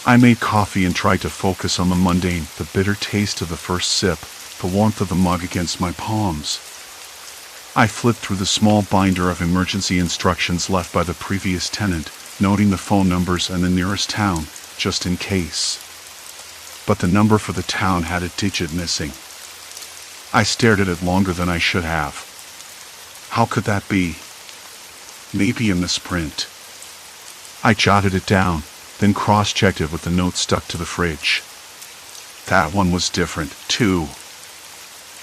I made coffee and tried to focus on the mundane, the bitter taste of the first sip, the warmth of the mug against my palms. I flipped through the small binder of emergency instructions left by the previous tenant, noting the phone numbers and the nearest town, just in case. But the number for the town had a digit missing. I stared at it longer than I should have. How could that be? Maybe a misprint. I jotted it down, then cross-checked it with the note stuck to the fridge. That one was different, too.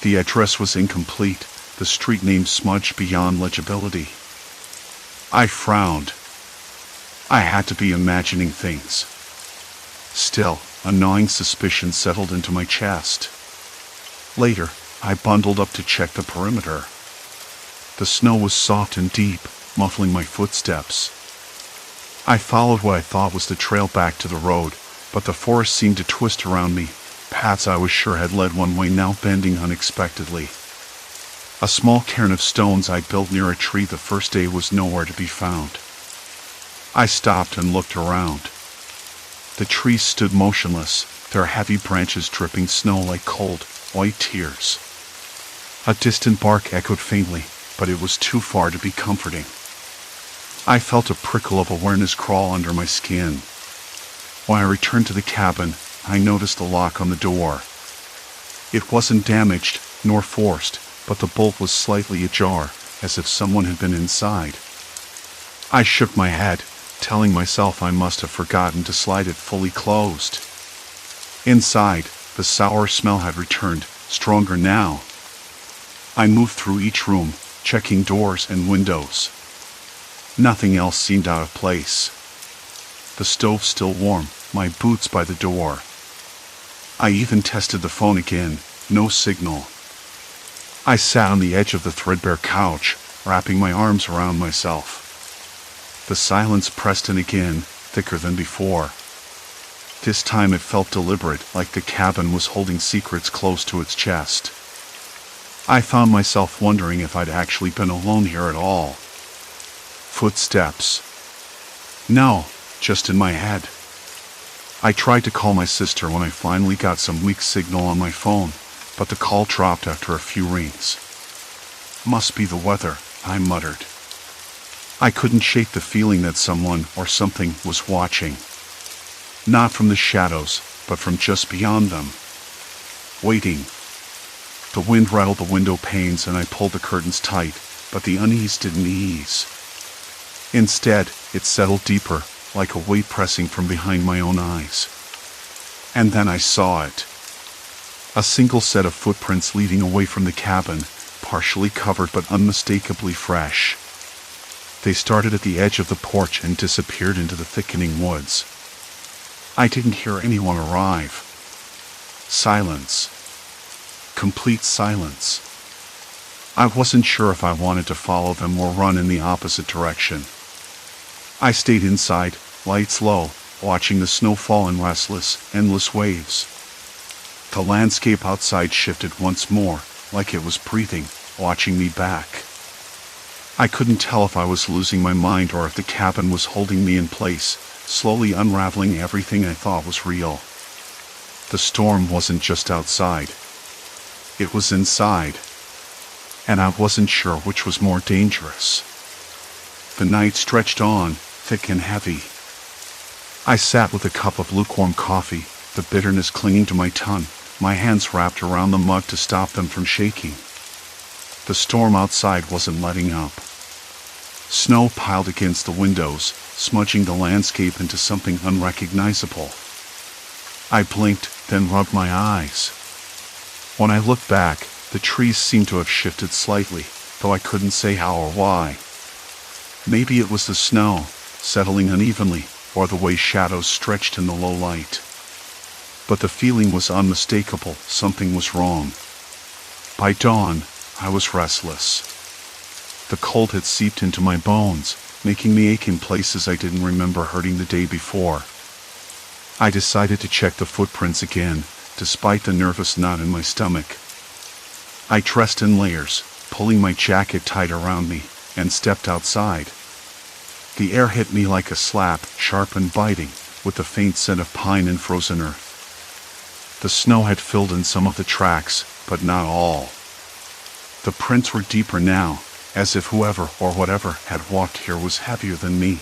The address was incomplete, the street name smudged beyond legibility. I frowned. I had to be imagining things. Still, a gnawing suspicion settled into my chest. Later, I bundled up to check the perimeter. The snow was soft and deep, muffling my footsteps. I followed what I thought was the trail back to the road, but the forest seemed to twist around me, paths I was sure had led one way now bending unexpectedly. A small cairn of stones I built near a tree the first day was nowhere to be found. I stopped and looked around. The trees stood motionless, their heavy branches dripping snow like cold, white tears. A distant bark echoed faintly, but it was too far to be comforting. I felt a prickle of awareness crawl under my skin. When I returned to the cabin, I noticed the lock on the door. It wasn't damaged, nor forced, but the bolt was slightly ajar, as if someone had been inside. I shook my head, telling myself I must have forgotten to slide it fully closed. Inside, the sour smell had returned, stronger now. I moved through each room, checking doors and windows. Nothing else seemed out of place. The stove still warm, my boots by the door. I even tested the phone again, no signal. I sat on the edge of the threadbare couch, wrapping my arms around myself. The silence pressed in again, thicker than before. This time it felt deliberate, like the cabin was holding secrets close to its chest. I found myself wondering if I'd actually been alone here at all. Footsteps. No, just in my head. I tried to call my sister when I finally got some weak signal on my phone, but the call dropped after a few rings. Must be the weather, I muttered. I couldn't shake the feeling that someone or something was watching. Not from the shadows, but from just beyond them. Waiting. The wind rattled the window panes and I pulled the curtains tight, but the unease didn't ease. Instead, it settled deeper, like a weight pressing from behind my own eyes. And then I saw it. A single set of footprints leading away from the cabin, partially covered but unmistakably fresh. They started at the edge of the porch and disappeared into the thickening woods. I didn't hear anyone arrive. Silence. Complete silence. I wasn't sure if I wanted to follow them or run in the opposite direction. I stayed inside, lights low, watching the snow fall in restless, endless waves. The landscape outside shifted once more, like it was breathing, watching me back. I couldn't tell if I was losing my mind or if the cabin was holding me in place, slowly unraveling everything I thought was real. The storm wasn't just outside. It was inside. And I wasn't sure which was more dangerous. The night stretched on, thick and heavy. I sat with a cup of lukewarm coffee, the bitterness clinging to my tongue, my hands wrapped around the mug to stop them from shaking. The storm outside wasn't letting up. Snow piled against the windows, smudging the landscape into something unrecognizable. I blinked, then rubbed my eyes. When I looked back, the trees seemed to have shifted slightly, though I couldn't say how or why. Maybe it was the snow, settling unevenly, or the way shadows stretched in the low light. But the feeling was unmistakable, something was wrong. By dawn, I was restless. The cold had seeped into my bones, making me ache in places I didn't remember hurting the day before. I decided to check the footprints again, despite the nervous knot in my stomach. I dressed in layers, pulling my jacket tight around me, and stepped outside. The air hit me like a slap, sharp and biting, with the faint scent of pine and frozen earth. The snow had filled in some of the tracks, but not all. The prints were deeper now, as if whoever or whatever had walked here was heavier than me.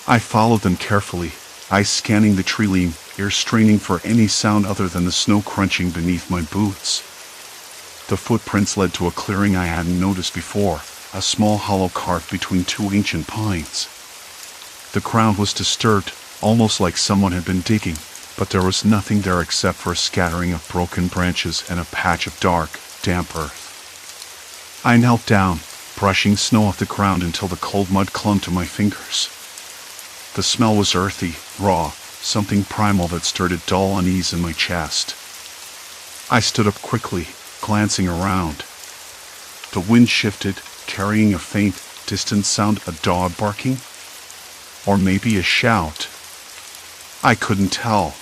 I followed them carefully, eyes scanning the tree line, ears straining for any sound other than the snow crunching beneath my boots. The footprints led to a clearing I hadn't noticed before, a small hollow carved between two ancient pines. The ground was disturbed, almost like someone had been digging, but there was nothing there except for a scattering of broken branches and a patch of dark, damp earth. I knelt down, brushing snow off the ground until the cold mud clung to my fingers. The smell was earthy, raw, something primal that stirred a dull unease in my chest. I stood up quickly, glancing around. The wind shifted, carrying a faint, distant sound, a dog barking? Or maybe a shout? I couldn't tell.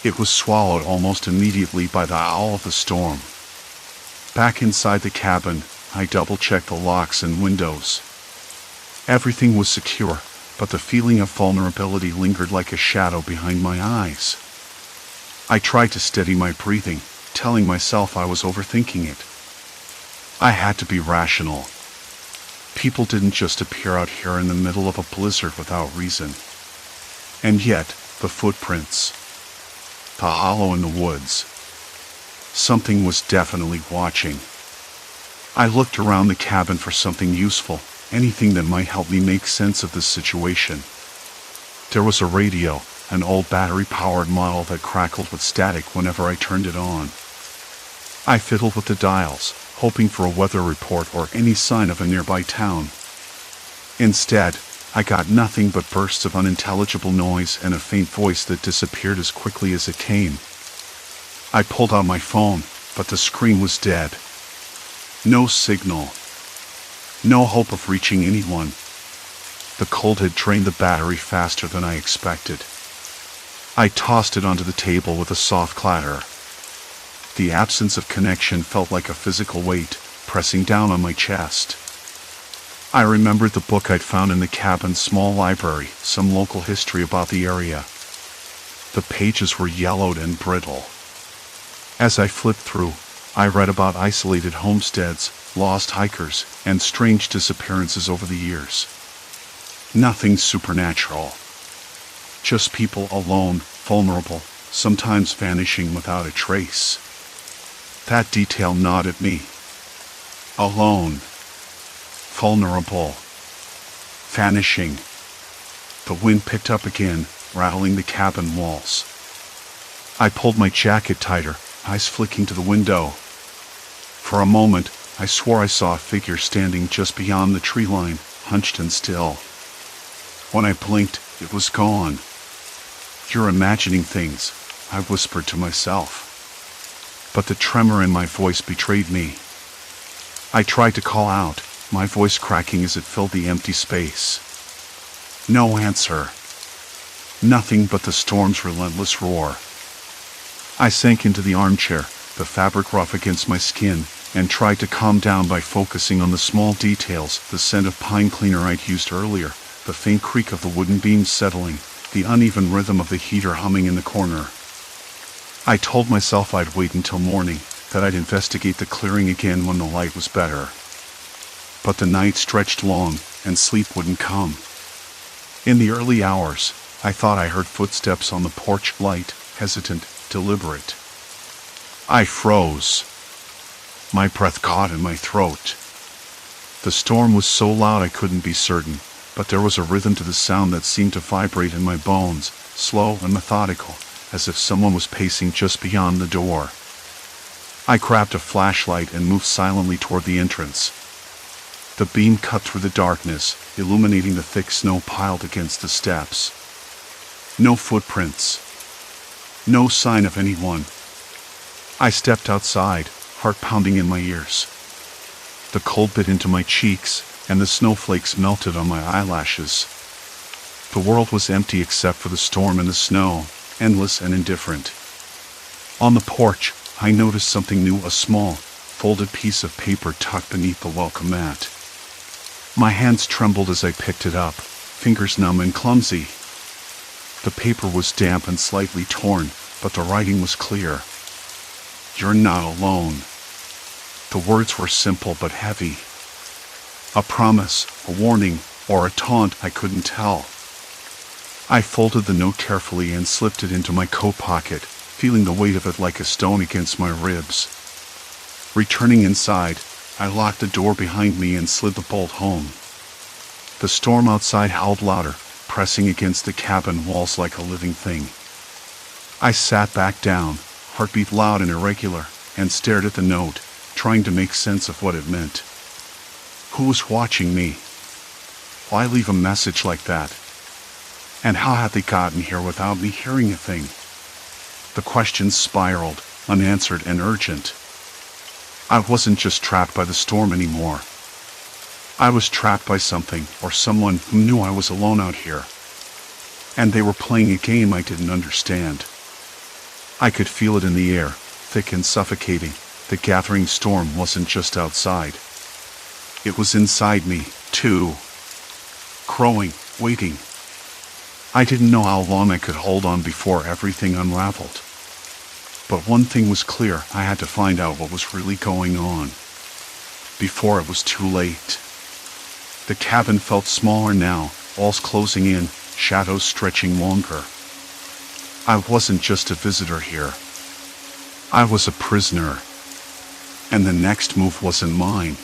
It was swallowed almost immediately by the howl of the storm. Back inside the cabin, I double-checked the locks and windows. Everything was secure, but the feeling of vulnerability lingered like a shadow behind my eyes. I tried to steady my breathing, telling myself I was overthinking it. I had to be rational. People didn't just appear out here in the middle of a blizzard without reason. And yet, the footprints. The hollow in the woods. Something was definitely watching. I looked around the cabin for something useful, anything that might help me make sense of this situation. There was a radio, an old battery-powered model that crackled with static whenever I turned it on. I fiddled with the dials, hoping for a weather report or any sign of a nearby town. Instead, I got nothing but bursts of unintelligible noise and a faint voice that disappeared as quickly as it came. I pulled out my phone, but the screen was dead. No signal. No hope of reaching anyone. The cold had drained the battery faster than I expected. I tossed it onto the table with a soft clatter. The absence of connection felt like a physical weight, pressing down on my chest. I remembered the book I'd found in the cabin's small library, some local history about the area. The pages were yellowed and brittle. As I flipped through, I read about isolated homesteads, lost hikers, and strange disappearances over the years. Nothing supernatural. Just people alone, vulnerable, sometimes vanishing without a trace. That detail gnawed at me. Alone. Vulnerable. Vanishing. The wind picked up again, rattling the cabin walls. I pulled my jacket tighter, eyes flicking to the window. For a moment, I swore I saw a figure standing just beyond the tree line, hunched and still. When I blinked, it was gone. "You're imagining things," I whispered to myself. But the tremor in my voice betrayed me. I tried to call out, my voice cracking as it filled the empty space. No answer. Nothing but the storm's relentless roar. I sank into the armchair, the fabric rough against my skin, and tried to calm down by focusing on the small details, the scent of pine cleaner I'd used earlier, the faint creak of the wooden beams settling, the uneven rhythm of the heater humming in the corner. I told myself I'd wait until morning, that I'd investigate the clearing again when the light was better. But the night stretched long, and sleep wouldn't come. In the early hours, I thought I heard footsteps on the porch, light, hesitant, deliberate. I froze. My breath caught in my throat. The storm was so loud I couldn't be certain, but there was a rhythm to the sound that seemed to vibrate in my bones, slow and methodical, as if someone was pacing just beyond the door. I grabbed a flashlight and moved silently toward the entrance. The beam cut through the darkness, illuminating the thick snow piled against the steps. No footprints. No sign of anyone. I stepped outside, heart pounding in my ears. The cold bit into my cheeks, and the snowflakes melted on my eyelashes. The world was empty except for the storm and the snow, endless and indifferent. On the porch, I noticed something new, a small, folded piece of paper tucked beneath the welcome mat. My hands trembled as I picked it up, fingers numb and clumsy. The paper was damp and slightly torn, but the writing was clear. "You're not alone." The words were simple but heavy. A promise, a warning, or a taunt, I couldn't tell. I folded the note carefully and slipped it into my coat pocket, feeling the weight of it like a stone against my ribs. Returning inside, I locked the door behind me and slid the bolt home. The storm outside howled louder, pressing against the cabin walls like a living thing. I sat back down, heartbeat loud and irregular, and stared at the note, trying to make sense of what it meant. Who was watching me? Why leave a message like that? And how had they gotten here without me hearing a thing? The questions spiraled, unanswered and urgent. I wasn't just trapped by the storm anymore. I was trapped by something or someone who knew I was alone out here. And they were playing a game I didn't understand. I could feel it in the air, thick and suffocating. The gathering storm wasn't just outside. It was inside me, too. Crowing, waiting. I didn't know how long I could hold on before everything unraveled. But one thing was clear, I had to find out what was really going on. Before it was too late. The cabin felt smaller now, walls closing in, shadows stretching longer. I wasn't just a visitor here. I was a prisoner. And the next move wasn't mine.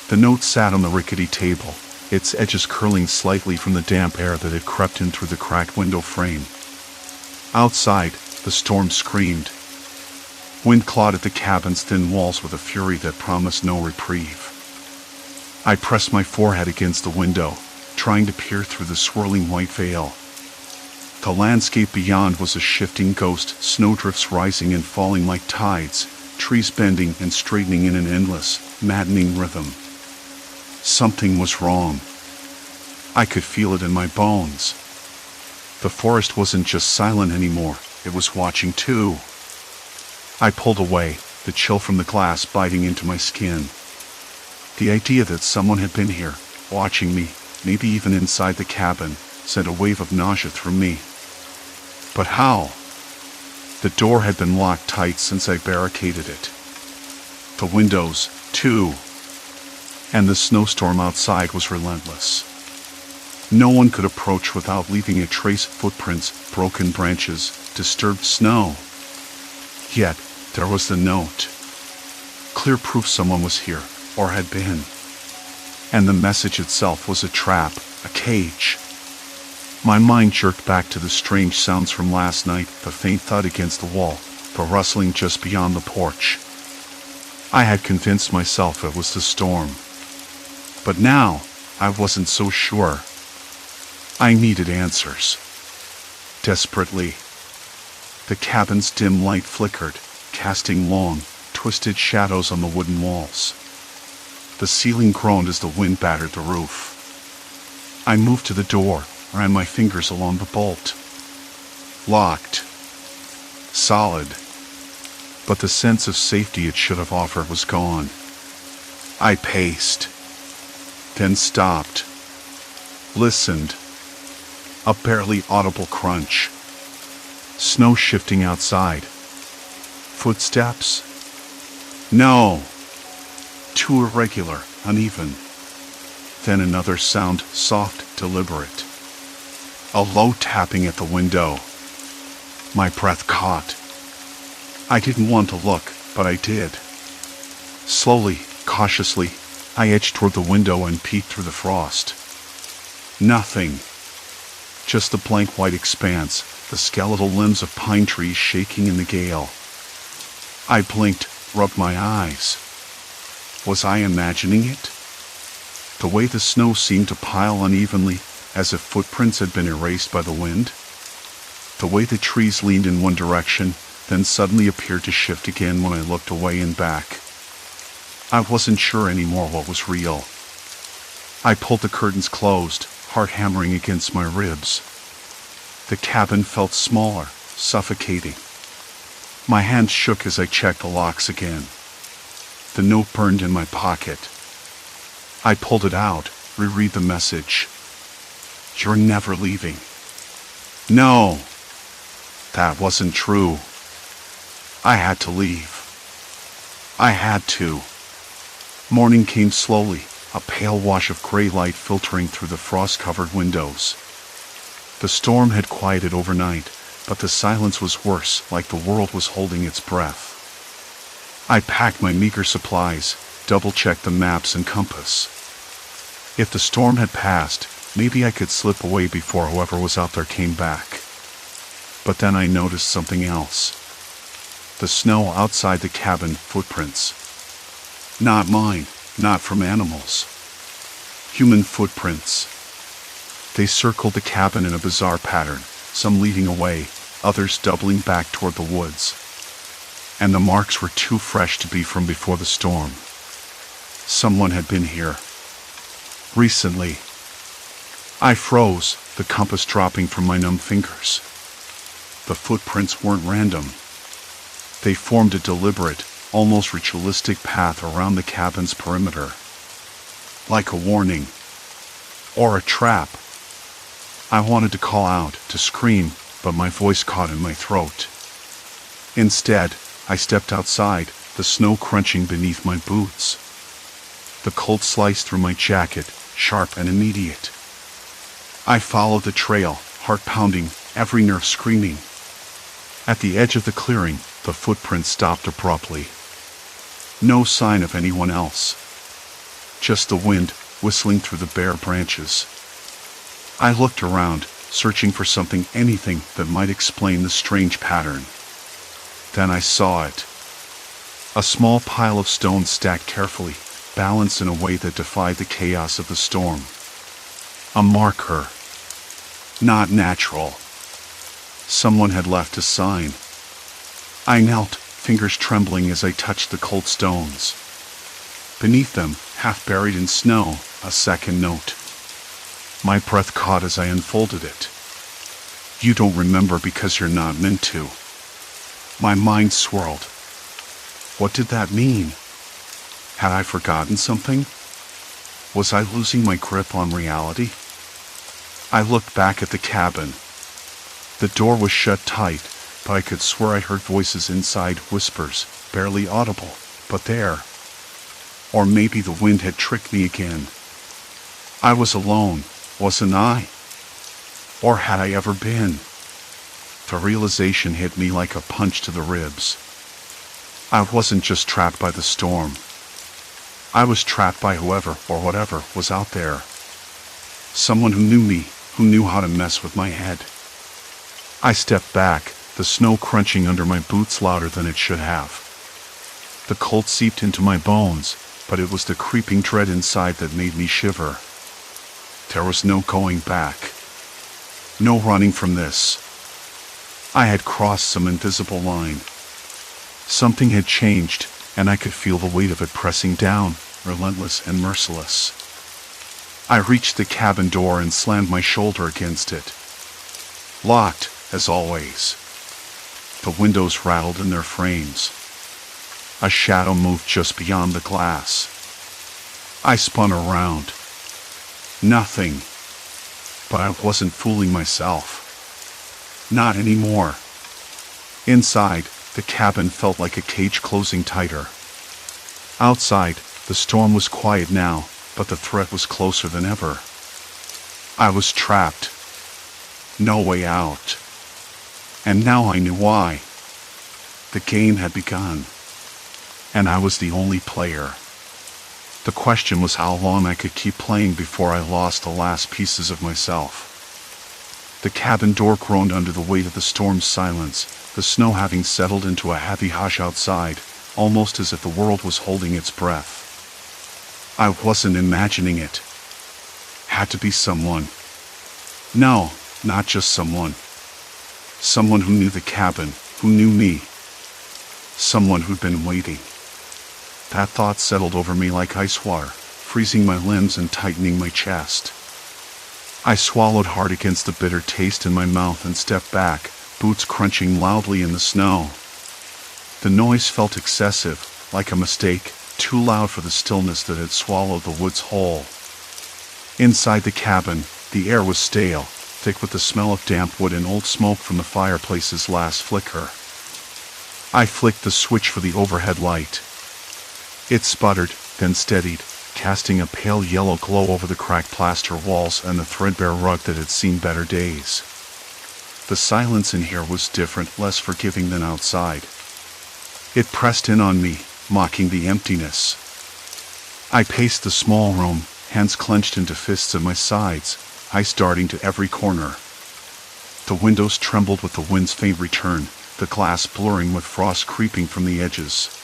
The note sat on the rickety table, its edges curling slightly from the damp air that had crept in through the cracked window frame. Outside, the storm screamed. Wind clawed at the cabin's thin walls with a fury that promised no reprieve. I pressed my forehead against the window, trying to peer through the swirling white veil. The landscape beyond was a shifting ghost, snowdrifts rising and falling like tides, trees bending and straightening in an endless, maddening rhythm. Something was wrong. I could feel it in my bones. The forest wasn't just silent anymore, it was watching too. I pulled away, the chill from the glass biting into my skin. The idea that someone had been here, watching me, maybe even inside the cabin, sent a wave of nausea through me. But how? The door had been locked tight since I barricaded it. The windows, too. And the snowstorm outside was relentless. No one could approach without leaving a trace, footprints, broken branches, disturbed snow. Yet, there was the note. Clear proof someone was here, or had been. And the message itself was a trap, a cage. My mind jerked back to the strange sounds from last night, the faint thud against the wall, the rustling just beyond the porch. I had convinced myself it was the storm. But now, I wasn't so sure. I needed answers. Desperately. The cabin's dim light flickered, casting long, twisted shadows on the wooden walls. The ceiling groaned as the wind battered the roof. I moved to the door, ran my fingers along the bolt. Locked. Solid. But the sense of safety it should have offered was gone. I paced. Then stopped. Listened. A barely audible crunch. Snow shifting outside. Footsteps? No. Too irregular, uneven. Then another sound, soft, deliberate. A low tapping at the window. My breath caught. I didn't want to look, but I did. Slowly, cautiously, I edged toward the window and peeked through the frost. Nothing. Just the blank white expanse, the skeletal limbs of pine trees shaking in the gale. I blinked, rubbed my eyes. Was I imagining it? The way the snow seemed to pile unevenly, as if footprints had been erased by the wind. The way the trees leaned in one direction, then suddenly appeared to shift again when I looked away and back. I wasn't sure anymore what was real. I pulled the curtains closed, heart hammering against my ribs. The cabin felt smaller, suffocating. My hands shook as I checked the locks again. The note burned in my pocket. I pulled it out, reread the message. "You're never leaving." No, that wasn't true. I had to leave. I had to. Morning came slowly, a pale wash of gray light filtering through the frost-covered windows. The storm had quieted overnight, but the silence was worse, like the world was holding its breath. I packed my meager supplies, double-checked the maps and compass. If the storm had passed, maybe I could slip away before whoever was out there came back. But then I noticed something else. The snow outside the cabin, footprints. Not mine, not from animals. Human footprints. They circled the cabin in a bizarre pattern, some leading away, others doubling back toward the woods. And the marks were too fresh to be from before the storm. Someone had been here. Recently. I froze, the compass dropping from my numb fingers. The footprints weren't random. They formed a deliberate, almost ritualistic path around the cabin's perimeter. Like a warning. Or a trap. I wanted to call out, to scream, but my voice caught in my throat. Instead, I stepped outside, the snow crunching beneath my boots. The cold sliced through my jacket, sharp and immediate. I followed the trail, heart pounding, every nerve screaming. At the edge of the clearing, the footprints stopped abruptly. No sign of anyone else. Just the wind, whistling through the bare branches. I looked around, searching for something, anything that might explain the strange pattern. Then I saw it. A small pile of stones stacked carefully, balanced in a way that defied the chaos of the storm. A marker. Not natural. Someone had left a sign. I knelt, fingers trembling as I touched the cold stones. Beneath them, half buried in snow, a second note. My breath caught as I unfolded it. "You don't remember because you're not meant to." My mind swirled. What did that mean? Had I forgotten something? Was I losing my grip on reality? I looked back at the cabin. The door was shut tight, but I could swear I heard voices inside, whispers, barely audible, but there. Or maybe the wind had tricked me again. I was alone, wasn't I? Or had I ever been? The realization hit me like a punch to the ribs. I wasn't just trapped by the storm. I was trapped by whoever or whatever was out there. Someone who knew me, who knew how to mess with my head. I stepped back, the snow crunching under my boots louder than it should have. The cold seeped into my bones, but it was the creeping dread inside that made me shiver. There was no going back. No running from this. I had crossed some invisible line. Something had changed, and I could feel the weight of it pressing down, relentless and merciless. I reached the cabin door and slammed my shoulder against it. Locked, as always. The windows rattled in their frames. A shadow moved just beyond the glass. I spun around. Nothing. But I wasn't fooling myself. Not anymore. Inside, the cabin felt like a cage closing tighter. Outside, the storm was quiet now, but the threat was closer than ever. I was trapped. No way out. And now I knew why. The game had begun. And I was the only player. The question was how long I could keep playing before I lost the last pieces of myself. The cabin door groaned under the weight of the storm's silence, the snow having settled into a heavy hush outside, almost as if the world was holding its breath. I wasn't imagining it. Had to be someone. No, not just someone. Someone who knew the cabin, who knew me. Someone who'd been waiting. That thought settled over me like ice water, freezing my limbs and tightening my chest. I swallowed hard against the bitter taste in my mouth and stepped back, boots crunching loudly in the snow. The noise felt excessive, like a mistake, too loud for the stillness that had swallowed the woods whole. Inside the cabin, the air was stale, thick with the smell of damp wood and old smoke from the fireplace's last flicker. I flicked the switch for the overhead light. It sputtered, then steadied, casting a pale yellow glow over the cracked plaster walls and the threadbare rug that had seen better days. The silence in here was different, less forgiving than outside. It pressed in on me, mocking the emptiness. I paced the small room, hands clenched into fists at my sides, ice darting to every corner. The windows trembled with the wind's faint return, the glass blurring with frost creeping from the edges.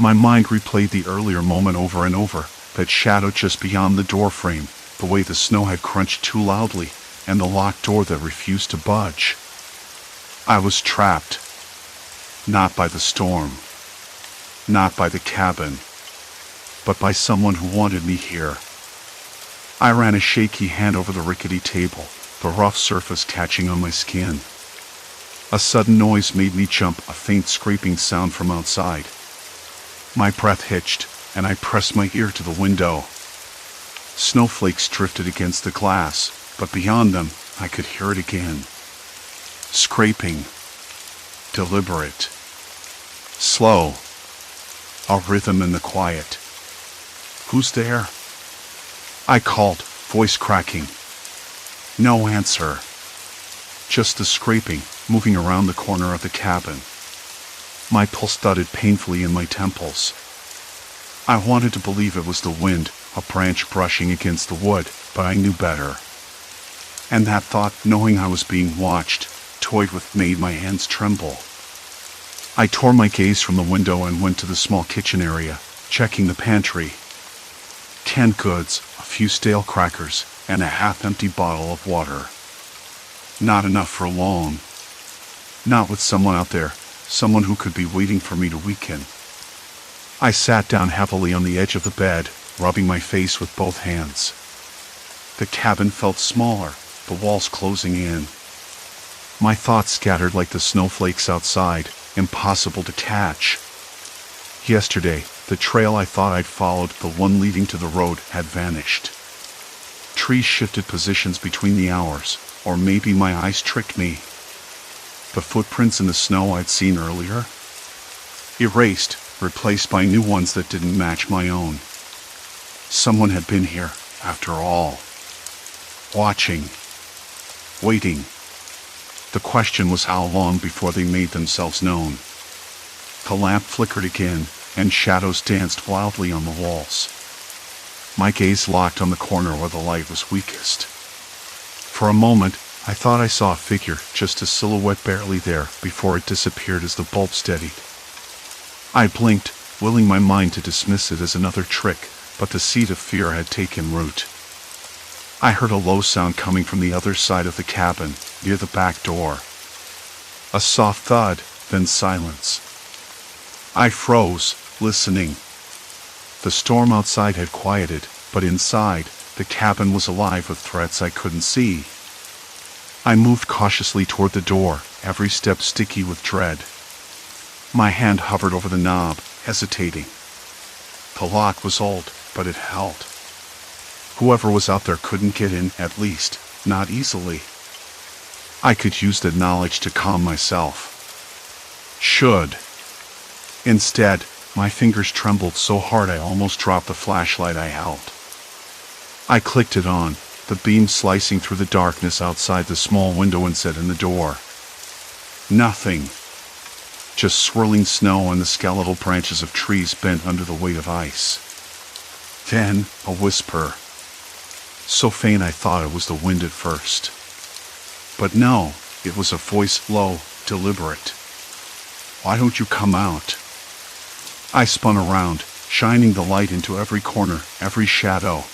My mind replayed the earlier moment over and over, that shadow just beyond the doorframe, the way the snow had crunched too loudly, and the locked door that refused to budge. I was trapped. Not by the storm. Not by the cabin. But by someone who wanted me here. I ran a shaky hand over the rickety table, the rough surface catching on my skin. A sudden noise made me jump, a faint scraping sound from outside. My breath hitched, and I pressed my ear to the window. Snowflakes drifted against the glass, but beyond them, I could hear it again. Scraping. Deliberate. Slow. A rhythm in the quiet. Who's there? I called, voice cracking. No answer. Just the scraping, moving around the corner of the cabin. My pulse thudded painfully in my temples. I wanted to believe it was the wind, a branch brushing against the wood, but I knew better. And that thought, knowing I was being watched, toyed with made my hands tremble. I tore my gaze from the window and went to the small kitchen area, checking the pantry. Canned goods, a few stale crackers, and a half-empty bottle of water. Not enough for long. Not with someone out there, someone who could be waiting for me to weaken. I sat down heavily on the edge of the bed, rubbing my face with both hands. The cabin felt smaller, the walls closing in. My thoughts scattered like the snowflakes outside, impossible to catch. Yesterday, the trail I thought I'd followed, the one leading to the road, had vanished. Trees shifted positions between the hours, or maybe my eyes tricked me. The footprints in the snow I'd seen earlier? Erased, replaced by new ones that didn't match my own. Someone had been here, after all. Watching. Waiting. The question was how long before they made themselves known. The lamp flickered again, and shadows danced wildly on the walls. My gaze locked on the corner where the light was weakest. For a moment, I thought I saw a figure, just a silhouette barely there, before it disappeared as the bulb steadied. I blinked, willing my mind to dismiss it as another trick, but the seed of fear had taken root. I heard a low sound coming from the other side of the cabin, near the back door. A soft thud, then silence. I froze, listening. The storm outside had quieted, but inside, the cabin was alive with threats I couldn't see. I moved cautiously toward the door, every step sticky with dread. My hand hovered over the knob, hesitating. The lock was old, but it held. Whoever was out there couldn't get in, at least, not easily. I could use that knowledge to calm myself. Should. Instead, my fingers trembled so hard I almost dropped the flashlight I held. I clicked it on, the beam slicing through the darkness outside the small window and set in the door. Nothing. Just swirling snow and the skeletal branches of trees bent under the weight of ice. Then, a whisper. So faint I thought it was the wind at first. But no, it was a voice, low, deliberate. "Why don't you come out?" I spun around, shining the light into every corner, every shadow.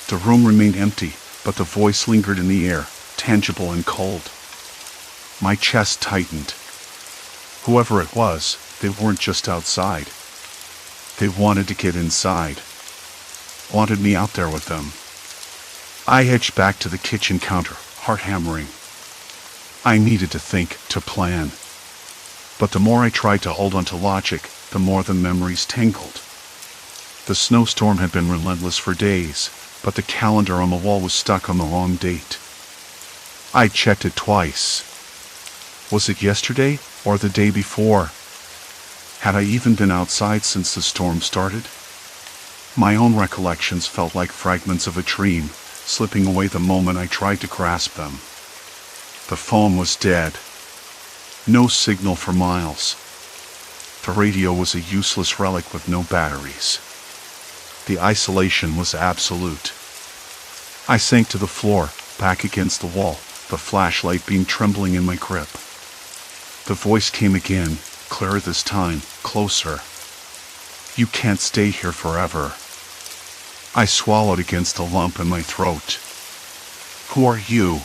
The room remained empty, but the voice lingered in the air, tangible and cold. My chest tightened. Whoever it was, they weren't just outside. They wanted to get inside. Wanted me out there with them. I edged back to the kitchen counter, heart hammering. I needed to think, to plan. But the more I tried to hold on to logic, the more the memories tangled. The snowstorm had been relentless for days, but the calendar on the wall was stuck on the wrong date. I checked it twice. Was it yesterday or the day before? Had I even been outside since the storm started? My own recollections felt like fragments of a dream, slipping away the moment I tried to grasp them. The phone was dead. No signal for miles. The radio was a useless relic with no batteries. The isolation was absolute. I sank to the floor, back against the wall, the flashlight beam trembling in my grip. The voice came again, clearer this time, closer. "You can't stay here forever." I swallowed against a lump in my throat. "Who are you?"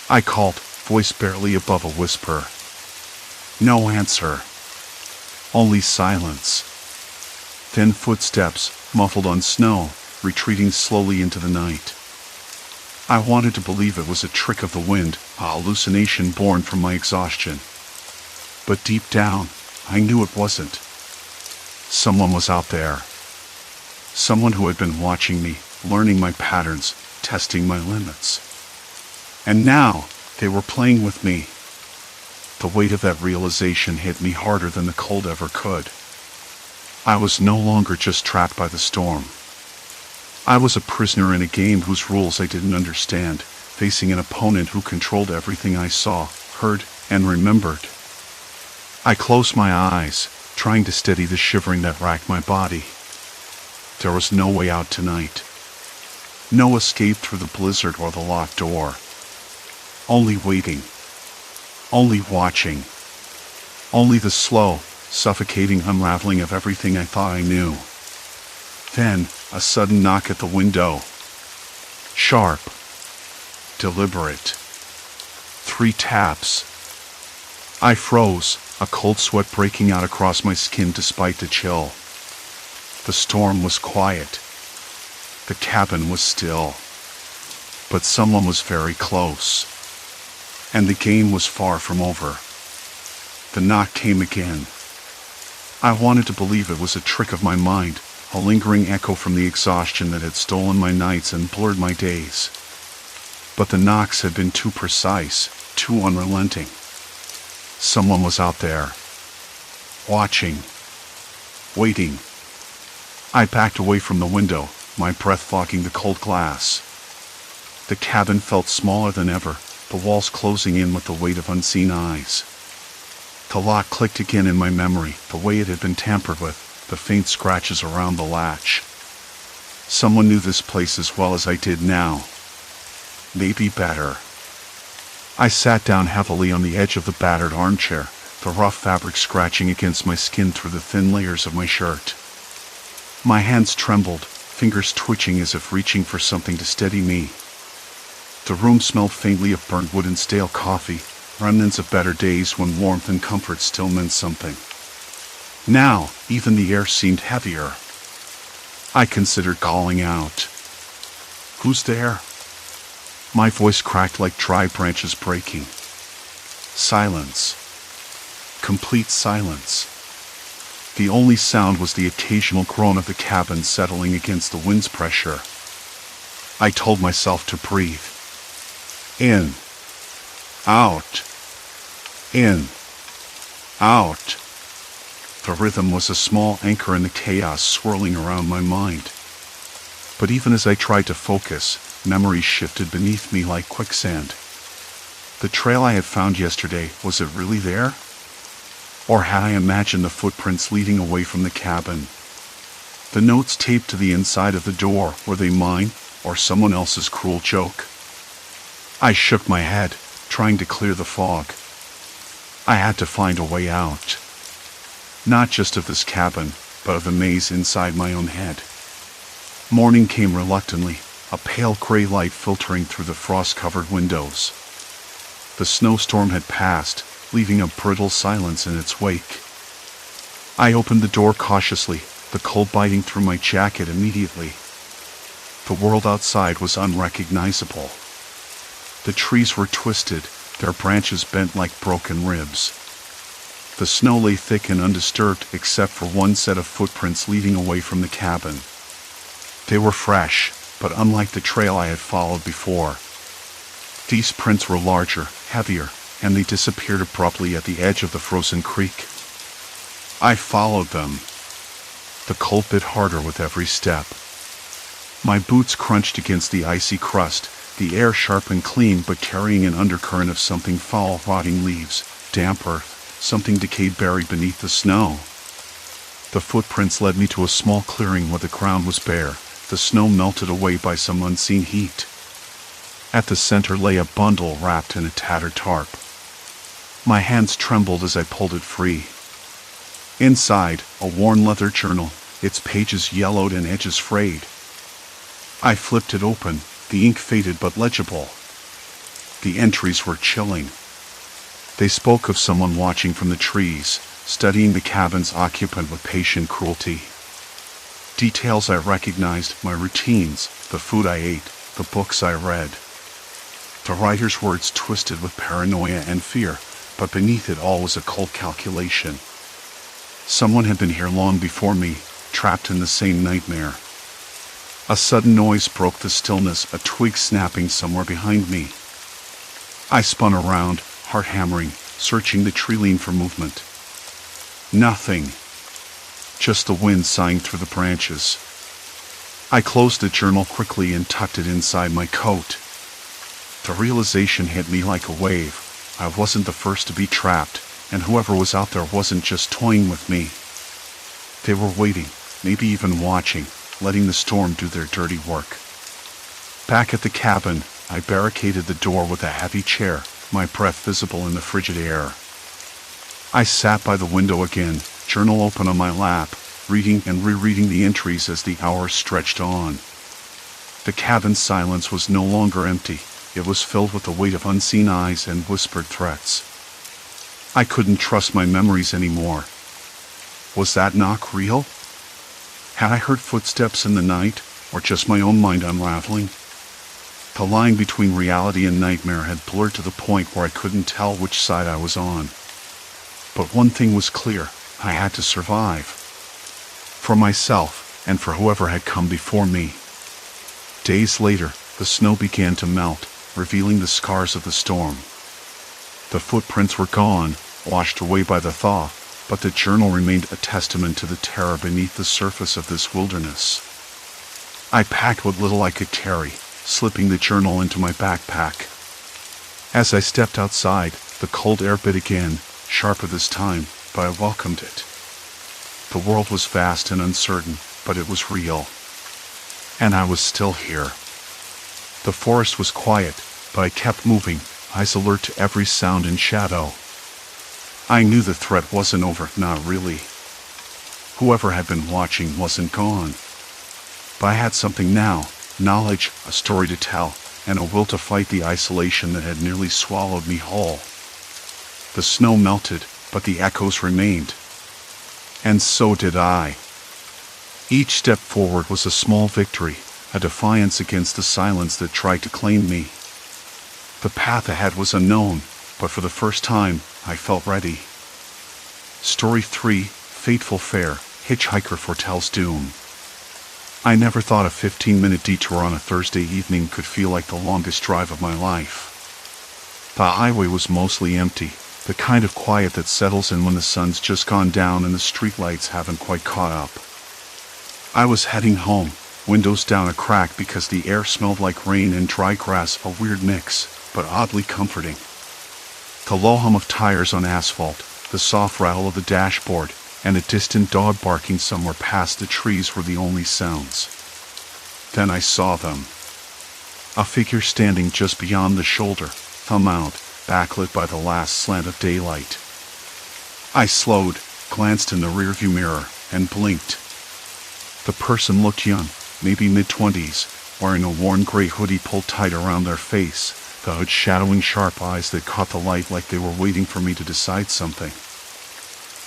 I called, voice barely above a whisper. No answer. Only silence. Then footsteps, muffled on snow, retreating slowly into the night. I wanted to believe it was a trick of the wind, a hallucination born from my exhaustion. But deep down, I knew it wasn't. Someone was out there. Someone who had been watching me, learning my patterns, testing my limits. And now, they were playing with me. The weight of that realization hit me harder than the cold ever could. I was no longer just trapped by the storm. I was a prisoner in a game whose rules I didn't understand, facing an opponent who controlled everything I saw, heard, and remembered. I closed my eyes, trying to steady the shivering that racked my body. There was no way out tonight. No escape through the blizzard or the locked door. Only waiting. Only watching. Only the slow, suffocating unraveling of everything I thought I knew. Then, a sudden knock at the window. Sharp. Deliberate. 3 taps. I froze, a cold sweat breaking out across my skin despite the chill. The storm was quiet. The cabin was still. But someone was very close. And the game was far from over. The knock came again. I wanted to believe it was a trick of my mind, a lingering echo from the exhaustion that had stolen my nights and blurred my days. But the knocks had been too precise, too unrelenting. Someone was out there. Watching. Waiting. I backed away from the window, my breath fogging the cold glass. The cabin felt smaller than ever, the walls closing in with the weight of unseen eyes. The lock clicked again in my memory, the way it had been tampered with, the faint scratches around the latch. Someone knew this place as well as I did now. Maybe better. I sat down heavily on the edge of the battered armchair, the rough fabric scratching against my skin through the thin layers of my shirt. My hands trembled, fingers twitching as if reaching for something to steady me. The room smelled faintly of burnt wood and stale coffee, remnants of better days when warmth and comfort still meant something. Now, even the air seemed heavier. I considered calling out. "Who's there?" My voice cracked like dry branches breaking. Silence. Complete silence. The only sound was the occasional groan of the cabin settling against the wind's pressure. I told myself to breathe. In. Out. In. Out. The rhythm was a small anchor in the chaos swirling around my mind. But even as I tried to focus, memories shifted beneath me like quicksand. The trail I had found yesterday, was it really there? Or had I imagined the footprints leading away from the cabin? The notes taped to the inside of the door, were they mine, or someone else's cruel joke? I shook my head, trying to clear the fog. I had to find a way out. Not just of this cabin, but of the maze inside my own head. Morning came reluctantly, a pale gray light filtering through the frost-covered windows. The snowstorm had passed, leaving a brittle silence in its wake. I opened the door cautiously, the cold biting through my jacket immediately. The world outside was unrecognizable. The trees were twisted, their branches bent like broken ribs. The snow lay thick and undisturbed except for one set of footprints leading away from the cabin. They were fresh, but unlike the trail I had followed before. These prints were larger, heavier, and they disappeared abruptly at the edge of the frozen creek. I followed them. The cold bit harder with every step. My boots crunched against the icy crust, the air sharp and clean but carrying an undercurrent of something foul, rotting leaves, damp earth, something decayed buried beneath the snow. The footprints led me to a small clearing where the ground was bare, the snow melted away by some unseen heat. At the center lay a bundle wrapped in a tattered tarp. My hands trembled as I pulled it free. Inside, a worn leather journal, its pages yellowed and edges frayed. I flipped it open, the ink faded but legible. The entries were chilling. They spoke of someone watching from the trees, studying the cabin's occupant with patient cruelty. Details I recognized, my routines, the food I ate, the books I read. The writer's words twisted with paranoia and fear, but beneath it all was a cold calculation. Someone had been here long before me, trapped in the same nightmare. A sudden noise broke the stillness, a twig snapping somewhere behind me. I spun around, heart hammering, searching the tree-line for movement. Nothing. Just the wind sighing through the branches. I closed the journal quickly and tucked it inside my coat. The realization hit me like a wave. I wasn't the first to be trapped, and whoever was out there wasn't just toying with me. They were waiting, maybe even watching, letting the storm do their dirty work. Back at the cabin, I barricaded the door with a heavy chair, my breath visible in the frigid air. I sat by the window again, journal open on my lap, reading and rereading the entries as the hours stretched on. The cabin's silence was no longer empty. It was filled with the weight of unseen eyes and whispered threats. I couldn't trust my memories anymore. Was that knock real? Had I heard footsteps in the night, or just my own mind unraveling? The line between reality and nightmare had blurred to the point where I couldn't tell which side I was on. But one thing was clear, I had to survive. For myself, and for whoever had come before me. Days later, the snow began to melt, revealing the scars of the storm. The footprints were gone, washed away by the thaw, but the journal remained a testament to the terror beneath the surface of this wilderness. I packed what little I could carry, slipping the journal into my backpack. As I stepped outside, the cold air bit again, sharper this time, but I welcomed it. The world was vast and uncertain, but it was real. And I was still here. The forest was quiet, but I kept moving, eyes alert to every sound and shadow. I knew the threat wasn't over, not really. Whoever had been watching wasn't gone. But I had something now, knowledge, a story to tell, and a will to fight the isolation that had nearly swallowed me whole. The snow melted, but the echoes remained. And so did I. Each step forward was a small victory, a defiance against the silence that tried to claim me. The path ahead was unknown, but for the first time, I felt ready. Story 3, Fateful Fare, Hitchhiker Foretells Doom. I never thought a 15-minute detour on a Thursday evening could feel like the longest drive of my life. The highway was mostly empty, the kind of quiet that settles in when the sun's just gone down and the streetlights haven't quite caught up. I was heading home, windows down a crack because the air smelled like rain and dry grass, a weird mix, but oddly comforting. The low hum of tires on asphalt, the soft rattle of the dashboard, and a distant dog barking somewhere past the trees were the only sounds. Then I saw them. A figure standing just beyond the shoulder, thumb out, backlit by the last slant of daylight. I slowed, glanced in the rearview mirror, and blinked. The person looked young, maybe mid-20s, wearing a worn gray hoodie pulled tight around their face, the hood shadowing sharp eyes that caught the light like they were waiting for me to decide something.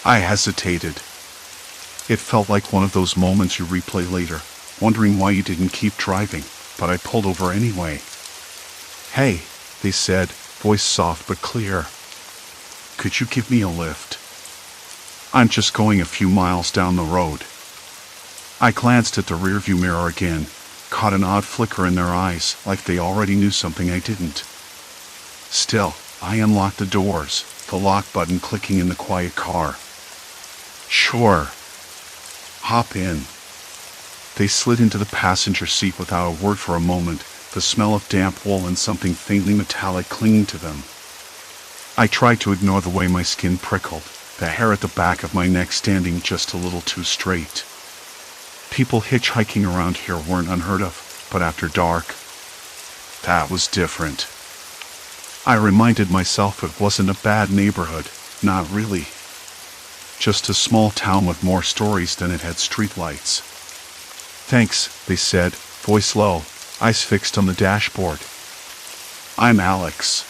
I hesitated. It felt like one of those moments you replay later, wondering why you didn't keep driving, but I pulled over anyway. "Hey," they said, voice soft but clear. "Could you give me a lift? I'm just going a few miles down the road." I glanced at the rearview mirror again, caught an odd flicker in their eyes, like they already knew something I didn't. Still, I unlocked the doors, the lock button clicking in the quiet car. "Sure. Hop in." They slid into the passenger seat without a word for a moment, the smell of damp wool and something faintly metallic clinging to them. I tried to ignore the way my skin prickled, the hair at the back of my neck standing just a little too straight. People hitchhiking around here weren't unheard of, but after dark, that was different. I reminded myself it wasn't a bad neighborhood, not really. Just a small town with more stories than it had streetlights. "Thanks," they said, voice low, eyes fixed on the dashboard. "I'm Alex."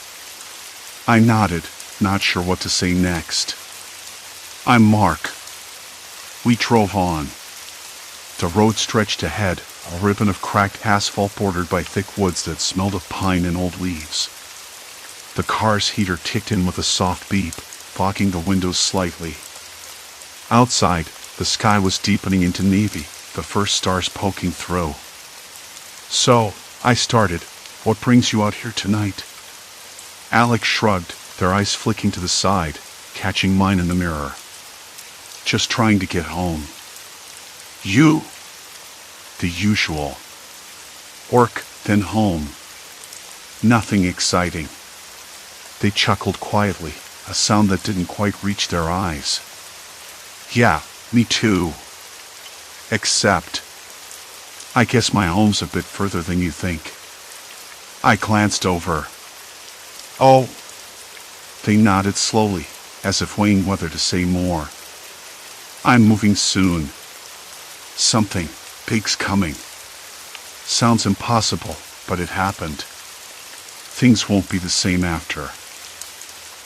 I nodded, not sure what to say next. "I'm Mark." We drove on. The road stretched ahead, a ribbon of cracked asphalt bordered by thick woods that smelled of pine and old leaves. The car's heater ticked in with a soft beep, fogging the windows slightly. Outside, the sky was deepening into navy, the first stars poking through. "So," I started, "what brings you out here tonight?" Alex shrugged, their eyes flicking to the side, catching mine in the mirror. "Just trying to get home." "You?" "The usual. Work, then home. Nothing exciting." They chuckled quietly, a sound that didn't quite reach their eyes. "Yeah, me too. Except, I guess my home's a bit further than you think." I glanced over. "Oh." They nodded slowly, as if weighing whether to say more. "I'm moving soon. Something big's coming. Sounds impossible, but it happened. Things won't be the same after."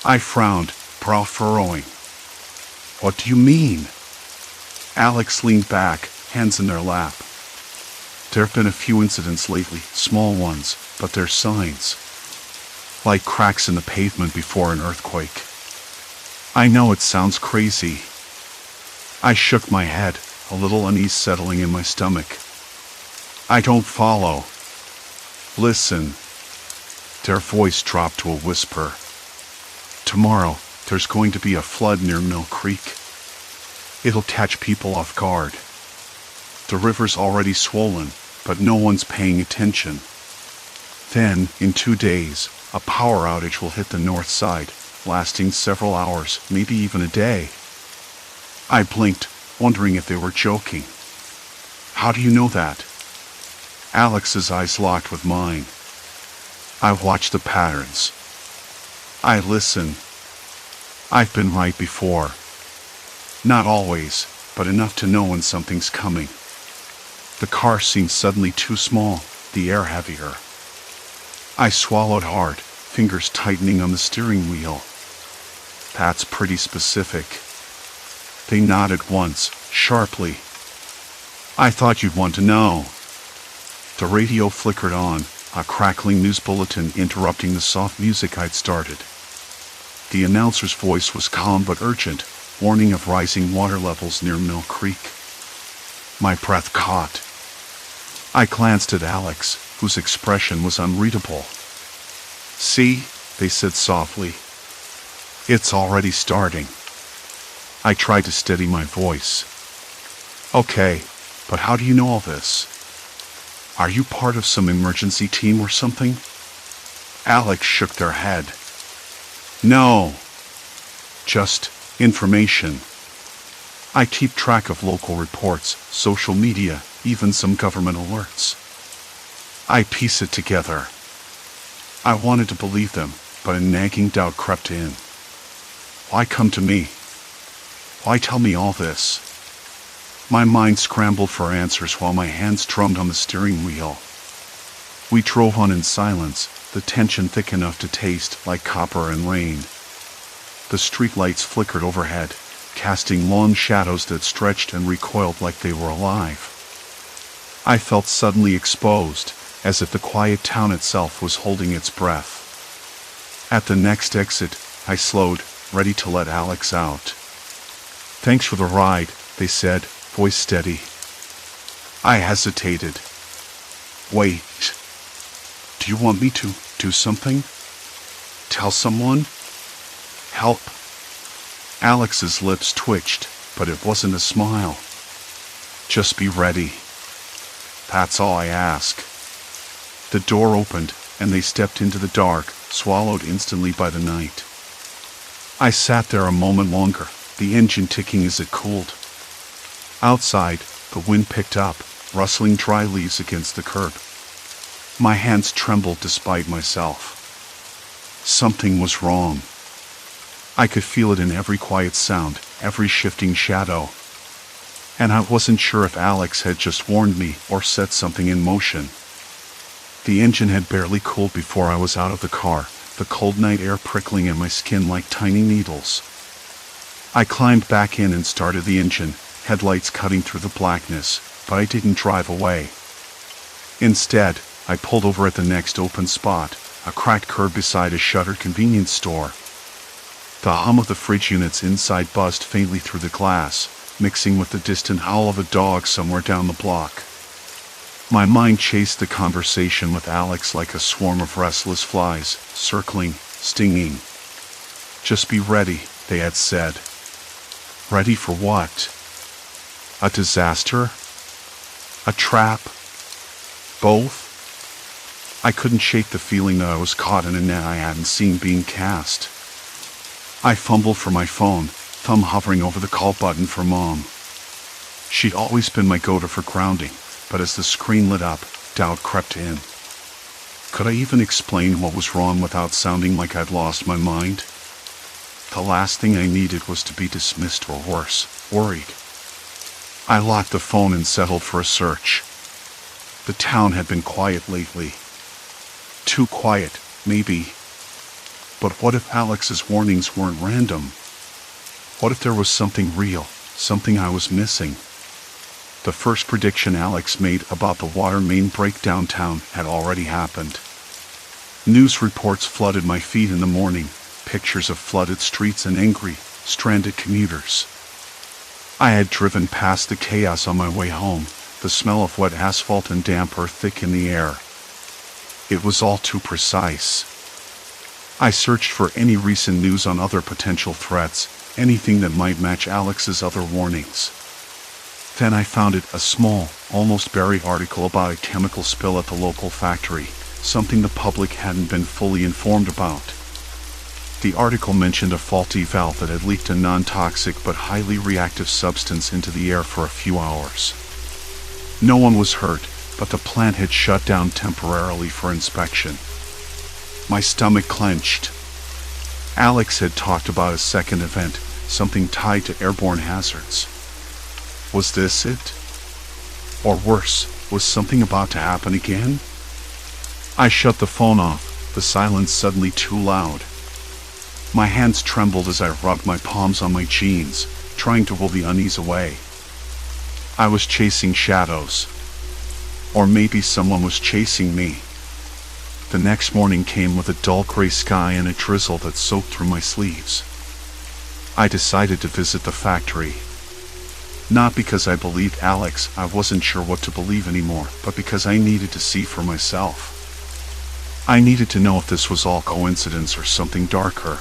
I frowned, brow furrowing. "What do you mean?" Alex leaned back, hands in their lap. "There have been a few incidents lately, small ones, but they're signs. Like cracks in the pavement before an earthquake." I know it sounds crazy. I shook my head, a little unease settling in my stomach. "I don't follow. Listen." Their voice dropped to a whisper. "Tomorrow, there's going to be a flood near Mill Creek. It'll catch people off guard. The river's already swollen, but no one's paying attention. Then, in 2 days, a power outage will hit the north side, lasting several hours, maybe even a day." I blinked, wondering if they were joking. "How do you know that?" Alex's eyes locked with mine. "I watch the patterns. I listen. I've been right before. Not always, but enough to know when something's coming." The car seemed suddenly too small, the air heavier. I swallowed hard, fingers tightening on the steering wheel. "That's pretty specific." They nodded once, sharply. "I thought you'd want to know." The radio flickered on, a crackling news bulletin interrupting the soft music I'd started. The announcer's voice was calm but urgent, warning of rising water levels near Mill Creek. My breath caught. I glanced at Alex, whose expression was unreadable. "See," they said softly. "It's already starting." I tried to steady my voice. "Okay, but how do you know all this? Are you part of some emergency team or something?" Alex shook their head. "No. Just information." I keep track of local reports, social media, even some government alerts. I piece it together. I wanted to believe them, but a nagging doubt crept in. Why come to me? Why tell me all this? My mind scrambled for answers while my hands drummed on the steering wheel. We drove on in silence, the tension thick enough to taste like copper and rain. The streetlights flickered overhead, casting long shadows that stretched and recoiled like they were alive. I felt suddenly exposed, as if the quiet town itself was holding its breath. At the next exit, I slowed, ready to let Alex out. "Thanks for the ride," they said, voice steady. I hesitated. "Wait. Do you want me to do something? Tell someone? Help?" Alex's lips twitched, but it wasn't a smile. "Just be ready. That's all I ask." The door opened, and they stepped into the dark, swallowed instantly by the night. I sat there a moment longer, the engine ticking as it cooled. Outside, the wind picked up, rustling dry leaves against the curb. My hands trembled despite myself. Something was wrong. I could feel it in every quiet sound, every shifting shadow. And I wasn't sure if Alex had just warned me or set something in motion. The engine had barely cooled before I was out of the car, the cold night air prickling at my skin like tiny needles. I climbed back in and started the engine, headlights cutting through the blackness, but I didn't drive away. Instead, I pulled over at the next open spot, a cracked curb beside a shuttered convenience store. The hum of the fridge units inside buzzed faintly through the glass, mixing with the distant howl of a dog somewhere down the block. My mind chased the conversation with Alex like a swarm of restless flies, circling, stinging. "Just be ready," they had said. Ready for what? A disaster? A trap? Both? I couldn't shake the feeling that I was caught in a net I hadn't seen being cast. I fumbled for my phone, thumb hovering over the call button for Mom. She'd always been my go-to for grounding, but as the screen lit up, doubt crept in. Could I even explain what was wrong without sounding like I'd lost my mind? The last thing I needed was to be dismissed or worse, worried. I locked the phone and settled for a search. The town had been quiet lately. Too quiet, maybe. But what if Alex's warnings weren't random? What if there was something real, something I was missing? The first prediction Alex made about the water main break downtown had already happened. News reports flooded my feed in the morning, pictures of flooded streets and angry, stranded commuters. I had driven past the chaos on my way home, the smell of wet asphalt and damp earth thick in the air. It was all too precise. I searched for any recent news on other potential threats, anything that might match Alex's other warnings. Then I found it, a small, almost buried article about a chemical spill at the local factory, something the public hadn't been fully informed about. The article mentioned a faulty valve that had leaked a non-toxic but highly reactive substance into the air for a few hours. No one was hurt, but the plant had shut down temporarily for inspection. My stomach clenched. Alex had talked about a second event, something tied to airborne hazards. Was this it? Or worse, was something about to happen again? I shut the phone off, the silence suddenly too loud. My hands trembled as I rubbed my palms on my jeans, trying to will the unease away. I was chasing shadows. Or maybe someone was chasing me. The next morning came with a dull gray sky and a drizzle that soaked through my sleeves. I decided to visit the factory. Not because I believed Alex, I wasn't sure what to believe anymore, but because I needed to see for myself. I needed to know if this was all coincidence or something darker.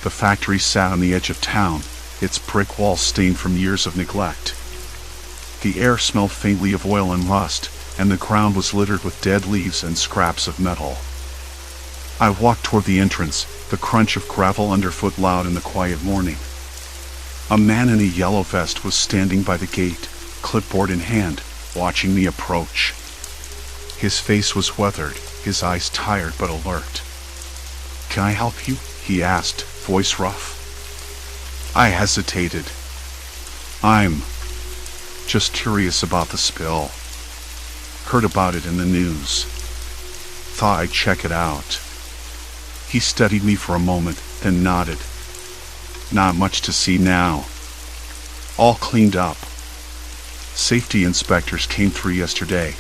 The factory sat on the edge of town, its brick walls stained from years of neglect. The air smelled faintly of oil and rust, and the ground was littered with dead leaves and scraps of metal. I walked toward the entrance, the crunch of gravel underfoot loud in the quiet morning. A man in a yellow vest was standing by the gate, clipboard in hand, watching me approach. His face was weathered, his eyes tired but alert. "Can I help you?" he asked, voice rough. I hesitated. "I'm just curious about the spill. Heard about it in the news. Thought I'd check it out." He studied me for a moment, then nodded. "Not much to see now. All cleaned up. Safety inspectors came through yesterday."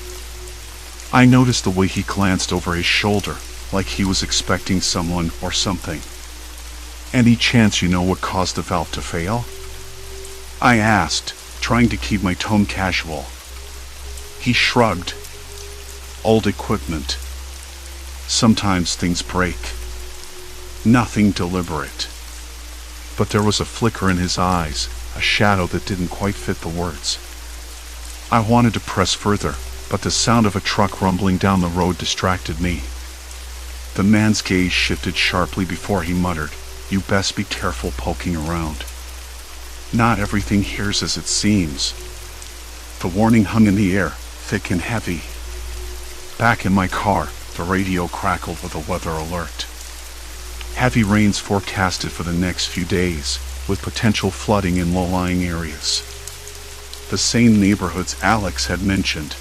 I noticed the way he glanced over his shoulder, like he was expecting someone or something. "Any chance you know what caused the valve to fail?" I asked, trying to keep my tone casual. He shrugged. "Old equipment. Sometimes things break. Nothing deliberate." But there was a flicker in his eyes, a shadow that didn't quite fit the words. I wanted to press further, but the sound of a truck rumbling down the road distracted me. The man's gaze shifted sharply before he muttered, "You best be careful poking around. Not everything here's as it seems." The warning hung in the air, thick and heavy. Back in my car, the radio crackled with a weather alert. Heavy rains forecasted for the next few days, with potential flooding in low-lying areas. The same neighborhoods Alex had mentioned.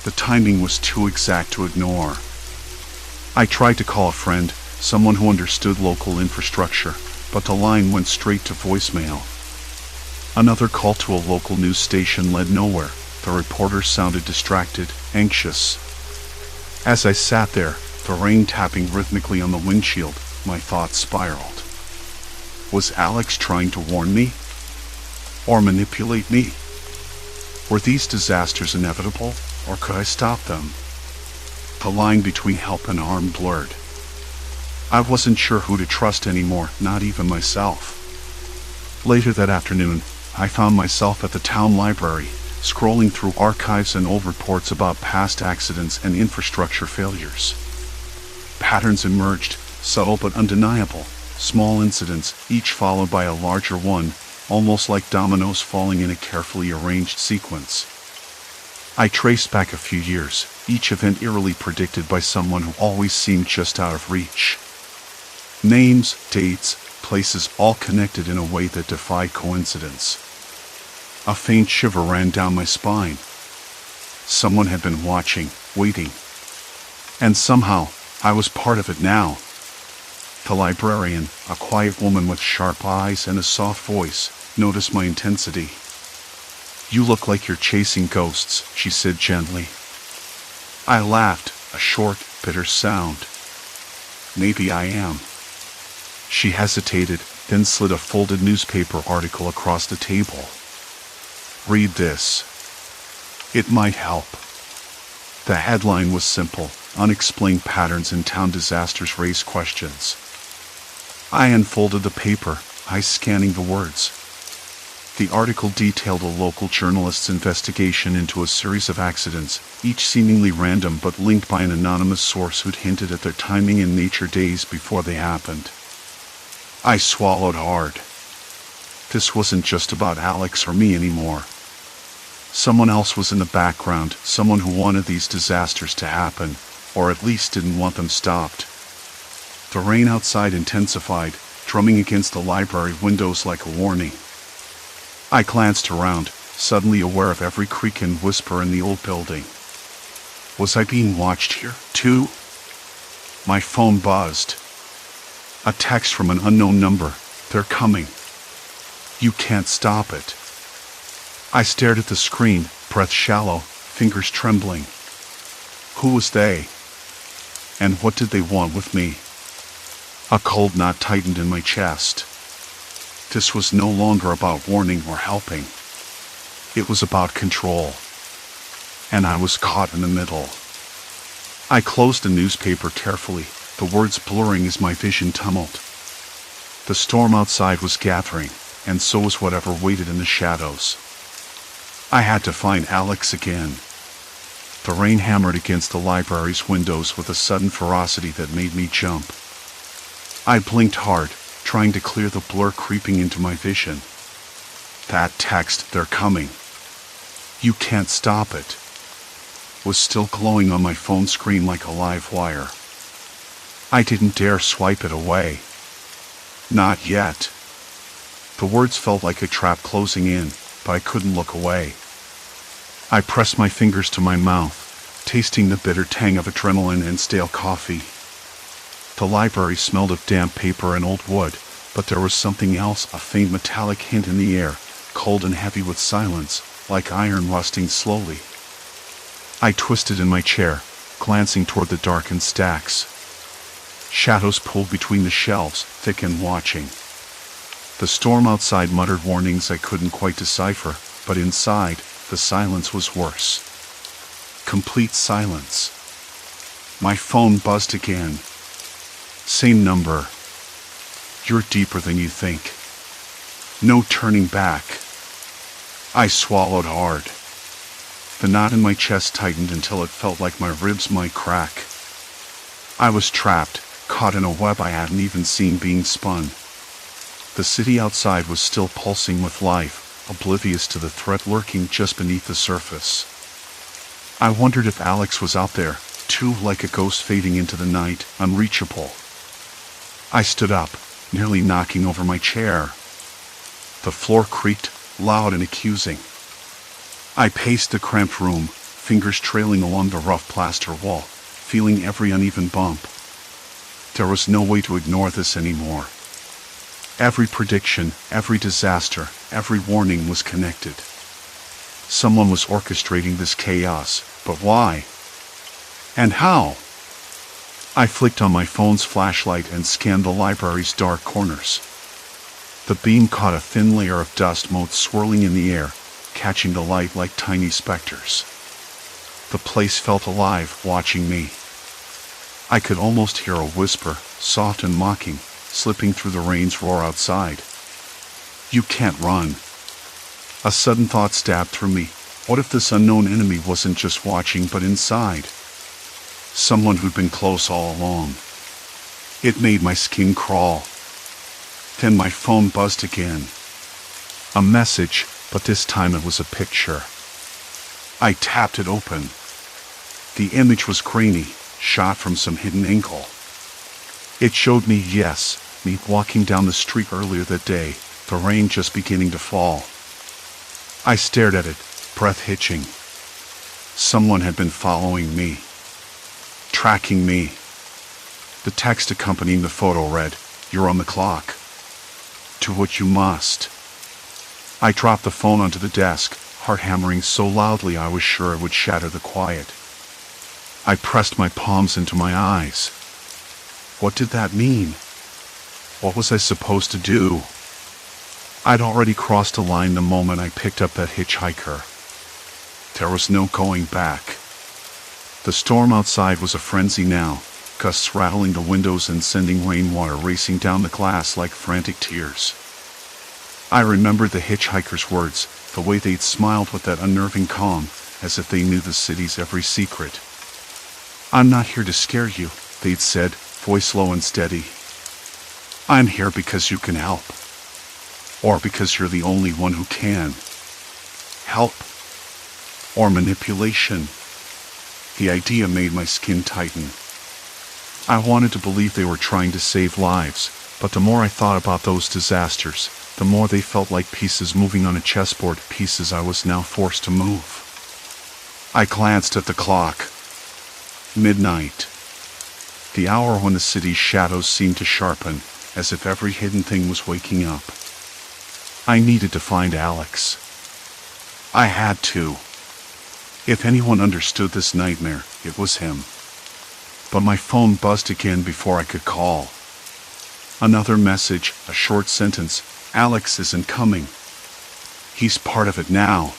The timing was too exact to ignore. I tried to call a friend, someone who understood local infrastructure, but the line went straight to voicemail. Another call to a local news station led nowhere. The reporter sounded distracted, anxious. As I sat there, the rain tapping rhythmically on the windshield, my thoughts spiraled. Was Alex trying to warn me? Or manipulate me? Were these disasters inevitable, or could I stop them? The line between help and harm blurred. I wasn't sure who to trust anymore, not even myself. Later that afternoon, I found myself at the town library, scrolling through archives and old reports about past accidents and infrastructure failures. Patterns emerged, subtle but undeniable, small incidents, each followed by a larger one, almost like dominoes falling in a carefully arranged sequence. I traced back a few years, each event eerily predicted by someone who always seemed just out of reach. Names, dates, places all connected in a way that defied coincidence. A faint shiver ran down my spine. Someone had been watching, waiting. And somehow, I was part of it now. The librarian, a quiet woman with sharp eyes and a soft voice, noticed my intensity. "You look like you're chasing ghosts," she said gently. I laughed, a short, bitter sound. "Maybe I am." She hesitated, then slid a folded newspaper article across the table. "Read this. It might help." The headline was simple: "Unexplained patterns in town disasters raise questions." I unfolded the paper, eyes scanning the words. The article detailed a local journalist's investigation into a series of accidents, each seemingly random but linked by an anonymous source who'd hinted at their timing and nature days before they happened. I swallowed hard. This wasn't just about Alex or me anymore. Someone else was in the background, someone who wanted these disasters to happen, or at least didn't want them stopped. The rain outside intensified, drumming against the library windows like a warning. I glanced around, suddenly aware of every creak and whisper in the old building. Was I being watched here, too? My phone buzzed. A text from an unknown number. "They're coming. You can't stop it." I stared at the screen, breath shallow, fingers trembling. Who was they? And what did they want with me? A cold knot tightened in my chest. This was no longer about warning or helping. It was about control. And I was caught in the middle. I closed the newspaper carefully, the words blurring as my vision tumbled. The storm outside was gathering, and so was whatever waited in the shadows. I had to find Alex again. The rain hammered against the library's windows with a sudden ferocity that made me jump. I blinked hard, trying to clear the blur creeping into my vision. That text, "They're coming. You can't stop it," was still glowing on my phone screen like a live wire. I didn't dare swipe it away. Not yet. The words felt like a trap closing in, but I couldn't look away. I pressed my fingers to my mouth, tasting the bitter tang of adrenaline and stale coffee. The library smelled of damp paper and old wood, but there was something else, a faint metallic hint in the air, cold and heavy with silence, like iron rusting slowly. I twisted in my chair, glancing toward the darkened stacks. Shadows pulled between the shelves, thick and watching. The storm outside muttered warnings I couldn't quite decipher, but inside, the silence was worse. Complete silence. My phone buzzed again. Same number. "You're deeper than you think. No turning back." I swallowed hard. The knot in my chest tightened until it felt like my ribs might crack. I was trapped, caught in a web I hadn't even seen being spun. The city outside was still pulsing with life, oblivious to the threat lurking just beneath the surface. I wondered if Alex was out there, too, like a ghost fading into the night, unreachable. I stood up, nearly knocking over my chair. The floor creaked, loud and accusing. I paced the cramped room, fingers trailing along the rough plaster wall, feeling every uneven bump. There was no way to ignore this anymore. Every prediction, every disaster, every warning was connected. Someone was orchestrating this chaos, but why? And how? I flicked on my phone's flashlight and scanned the library's dark corners. The beam caught a thin layer of dust motes swirling in the air, catching the light like tiny specters. The place felt alive, watching me. I could almost hear a whisper, soft and mocking, slipping through the rain's roar outside. "You can't run." A sudden thought stabbed through me. What if this unknown enemy wasn't just watching but inside? Someone who'd been close all along. It made my skin crawl. Then my phone buzzed again. A message, but this time it was a picture. I tapped it open. The image was grainy, shot from some hidden angle. It showed me, yes, me walking down the street earlier that day, the rain just beginning to fall. I stared at it, breath hitching. Someone had been following me. Tracking me. The text accompanying the photo read, "You're on the clock. Do what you must." I dropped the phone onto the desk, heart hammering so loudly I was sure it would shatter the quiet. I pressed my palms into my eyes. What did that mean? What was I supposed to do? I'd already crossed a line the moment I picked up that hitchhiker. There was no going back. The storm outside was a frenzy now, gusts rattling the windows and sending rainwater racing down the glass like frantic tears. I remembered the hitchhiker's words, the way they'd smiled with that unnerving calm, as if they knew the city's every secret. "I'm not here to scare you," they'd said, voice low and steady. "I'm here because you can help. Or because you're the only one who can. Help. Or manipulation." The idea made my skin tighten. I wanted to believe they were trying to save lives, but the more I thought about those disasters, the more they felt like pieces moving on a chessboard, pieces I was now forced to move. I glanced at the clock. Midnight. The hour when the city's shadows seemed to sharpen, as if every hidden thing was waking up. I needed to find Alex. I had to. If anyone understood this nightmare, it was him. But my phone buzzed again before I could call. Another message, a short sentence. "Alex isn't coming. He's part of it now."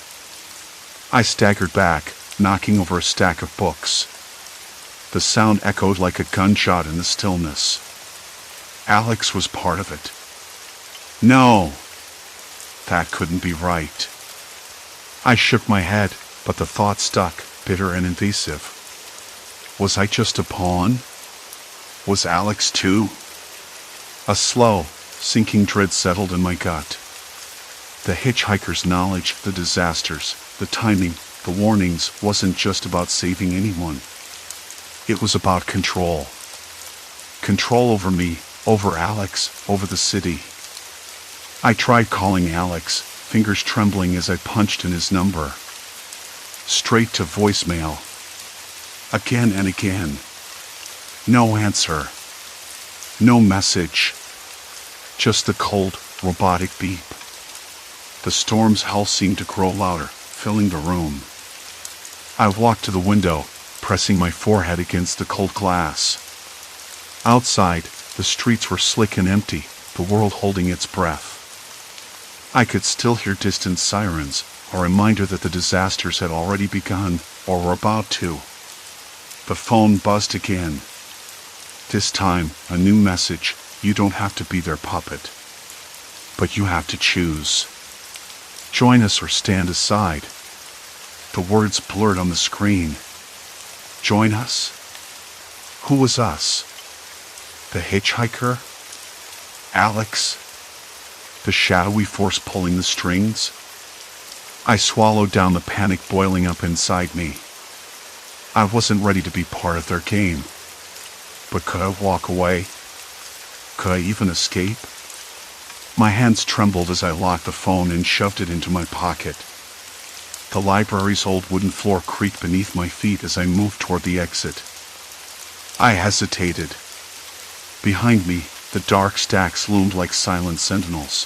I staggered back, knocking over a stack of books. The sound echoed like a gunshot in the stillness. Alex was part of it. No, that couldn't be right. I shook my head, but the thought stuck, bitter and invasive. Was I just a pawn? Was Alex too? A slow, sinking dread settled in my gut. The hitchhiker's knowledge, the disasters, the timing, the warnings wasn't just about saving anyone. It was about control. Control over me, over Alex, over the city. I tried calling Alex, fingers trembling as I punched in his number. Straight to voicemail. Again and again. No answer. No message. Just the cold, robotic beep. The storm's howl seemed to grow louder, filling the room. I walked to the window, pressing my forehead against the cold glass. Outside, the streets were slick and empty, the world holding its breath. I could still hear distant sirens, a reminder that the disasters had already begun, or were about to. The phone buzzed again. This time, a new message: you don't have to be their puppet. But you have to choose. Join us or stand aside. The words blurred on the screen. Join us? Who was us? The hitchhiker? Alex? The shadowy force pulling the strings? I swallowed down the panic boiling up inside me. I wasn't ready to be part of their game. But could I walk away? Could I even escape? My hands trembled as I locked the phone and shoved it into my pocket. The library's old wooden floor creaked beneath my feet as I moved toward the exit. I hesitated. Behind me, the dark stacks loomed like silent sentinels.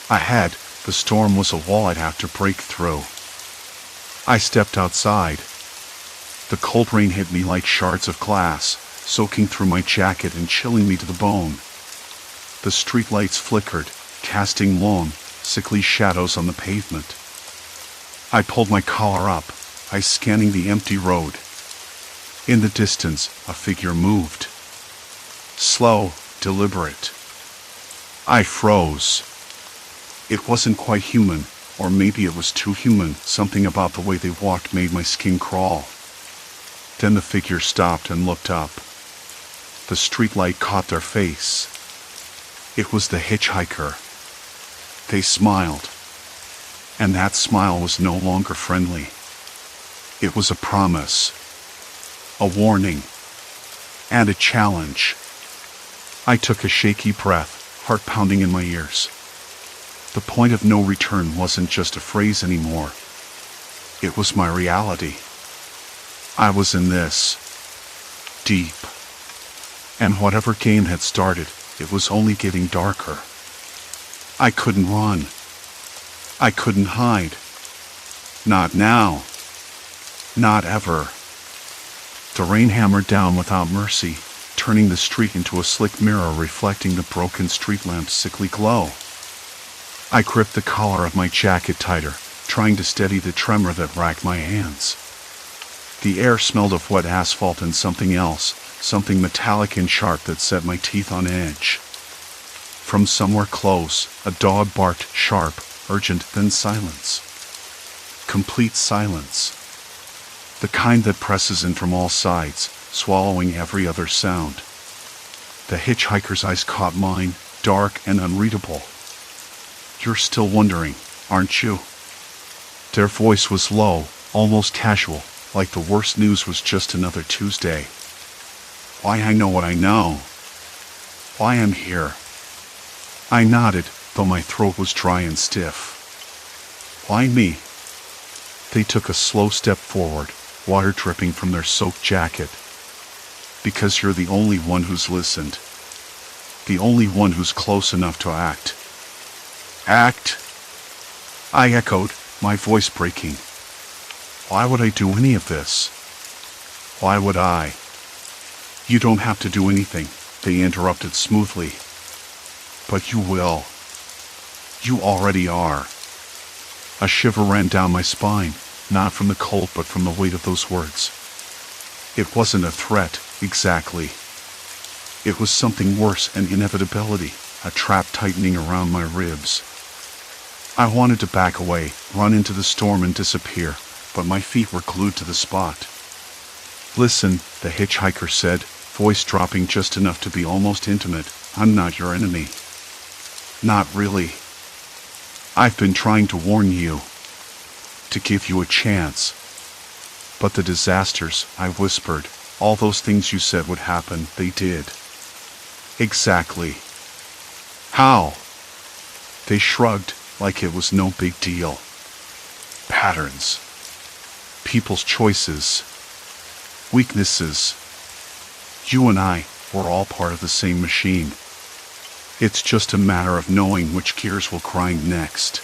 Ahead, the storm was a wall I'd have to break through. I stepped outside. The cold rain hit me like shards of glass, soaking through my jacket and chilling me to the bone. The streetlights flickered, casting long, sickly shadows on the pavement. I pulled my collar up, eyes scanning the empty road. In the distance, a figure moved. Slow, deliberate. I froze. It wasn't quite human, or maybe it was too human. Something about the way they walked made my skin crawl. Then the figure stopped and looked up. The streetlight caught their face. It was the hitchhiker. They smiled. And that smile was no longer friendly. It was a promise, a warning, and a challenge. I took a shaky breath, heart pounding in my ears. The point of no return wasn't just a phrase anymore. It was my reality. I was in this, deep. And whatever game had started, it was only getting darker. I couldn't run. I couldn't hide. Not now. Not ever. The rain hammered down without mercy, turning the street into a slick mirror reflecting the broken street lamp's sickly glow. I gripped the collar of my jacket tighter, trying to steady the tremor that racked my hands. The air smelled of wet asphalt and something else, something metallic and sharp that set my teeth on edge. From somewhere close, a dog barked, sharp, urgent, then silence. Complete silence. The kind that presses in from all sides, swallowing every other sound. The hitchhiker's eyes caught mine, dark and unreadable. You're still wondering, aren't you? Their voice was low, almost casual, like the worst news was just another Tuesday. Why, I know what I know. Why I'm here. I nodded, though my throat was dry and stiff. Why me? They took a slow step forward, water dripping from their soaked jacket. Because you're the only one who's listened. The only one who's close enough to act. Act? I echoed, my voice breaking. Why would I do any of this? Why would I? You don't have to do anything, they interrupted smoothly. But you will. You already are. A shiver ran down my spine, not from the cold but from the weight of those words. It wasn't a threat, exactly. It was something worse, an inevitability, a trap tightening around my ribs. I wanted to back away, run into the storm and disappear, but my feet were glued to the spot. Listen, the hitchhiker said, voice dropping just enough to be almost intimate, I'm not your enemy. Not really. I've been trying to warn you, to give you a chance. But the disasters, I whispered, all those things you said would happen, they did. Exactly. How? They shrugged, like it was no big deal. Patterns. People's choices. Weaknesses. You and I were all part of the same machine. It's just a matter of knowing which gears will grind next.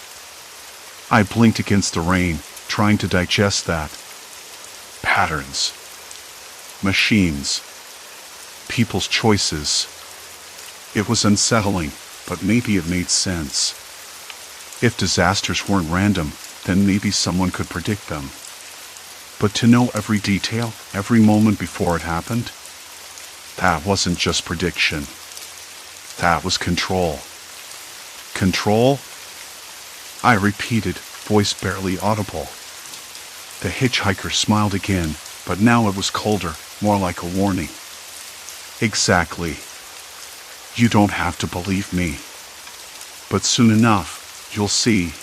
I blinked against the rain, trying to digest that. Patterns. Machines. People's choices. It was unsettling, but maybe it made sense. If disasters weren't random, then maybe someone could predict them. But to know every detail, every moment before it happened, that wasn't just prediction. That was control. Control? I repeated, voice barely audible. The hitchhiker smiled again, but now it was colder, more like a warning. Exactly. You don't have to believe me. But soon enough, you'll see.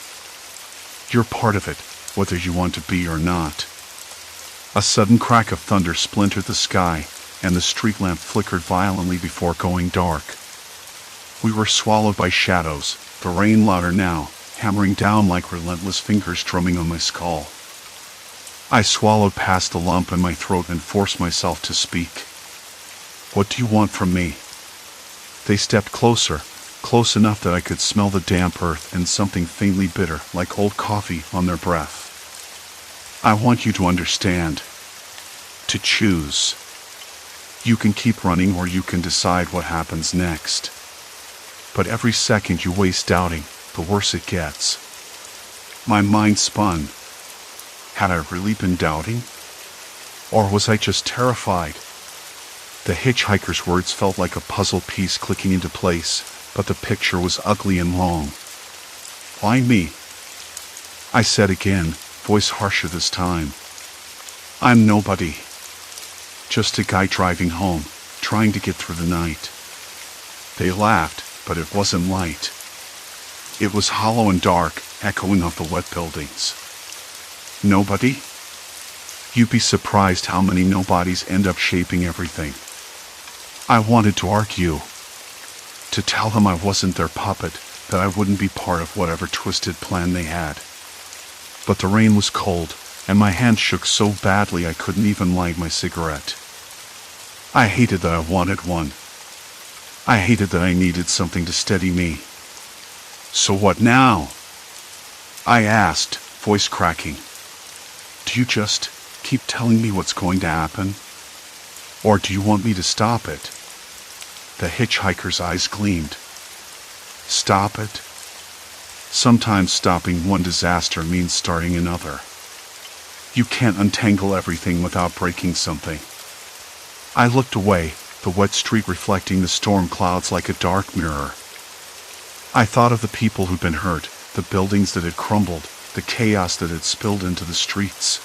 You're part of it, whether you want to be or not. A sudden crack of thunder splintered the sky, and the street lamp flickered violently before going dark. We were swallowed by shadows, the rain louder now, hammering down like relentless fingers drumming on my skull. I swallowed past the lump in my throat and forced myself to speak. What do you want from me? They stepped closer, close enough that I could smell the damp earth and something faintly bitter, like old coffee, on their breath. I want you to understand. To choose. You can keep running or you can decide what happens next. But every second you waste doubting, the worse it gets. My mind spun. Had I really been doubting? Or was I just terrified? The hitchhiker's words felt like a puzzle piece clicking into place, but the picture was ugly and long. Why me? I said again, voice harsher this time. I'm nobody. Just a guy driving home, trying to get through the night. They laughed, but it wasn't light. It was hollow and dark, echoing off the wet buildings. Nobody? You'd be surprised how many nobodies end up shaping everything. I wanted to argue. To tell them I wasn't their puppet, that I wouldn't be part of whatever twisted plan they had. But the rain was cold, and my hand shook so badly I couldn't even light my cigarette. I hated that I wanted one. I hated that I needed something to steady me. So what now? I asked, voice cracking. Do you just keep telling me what's going to happen? Or do you want me to stop it? The hitchhiker's eyes gleamed. Stop it? Sometimes stopping one disaster means starting another. You can't untangle everything without breaking something. I looked away, the wet street reflecting the storm clouds like a dark mirror. I thought of the people who'd been hurt, the buildings that had crumbled, the chaos that had spilled into the streets.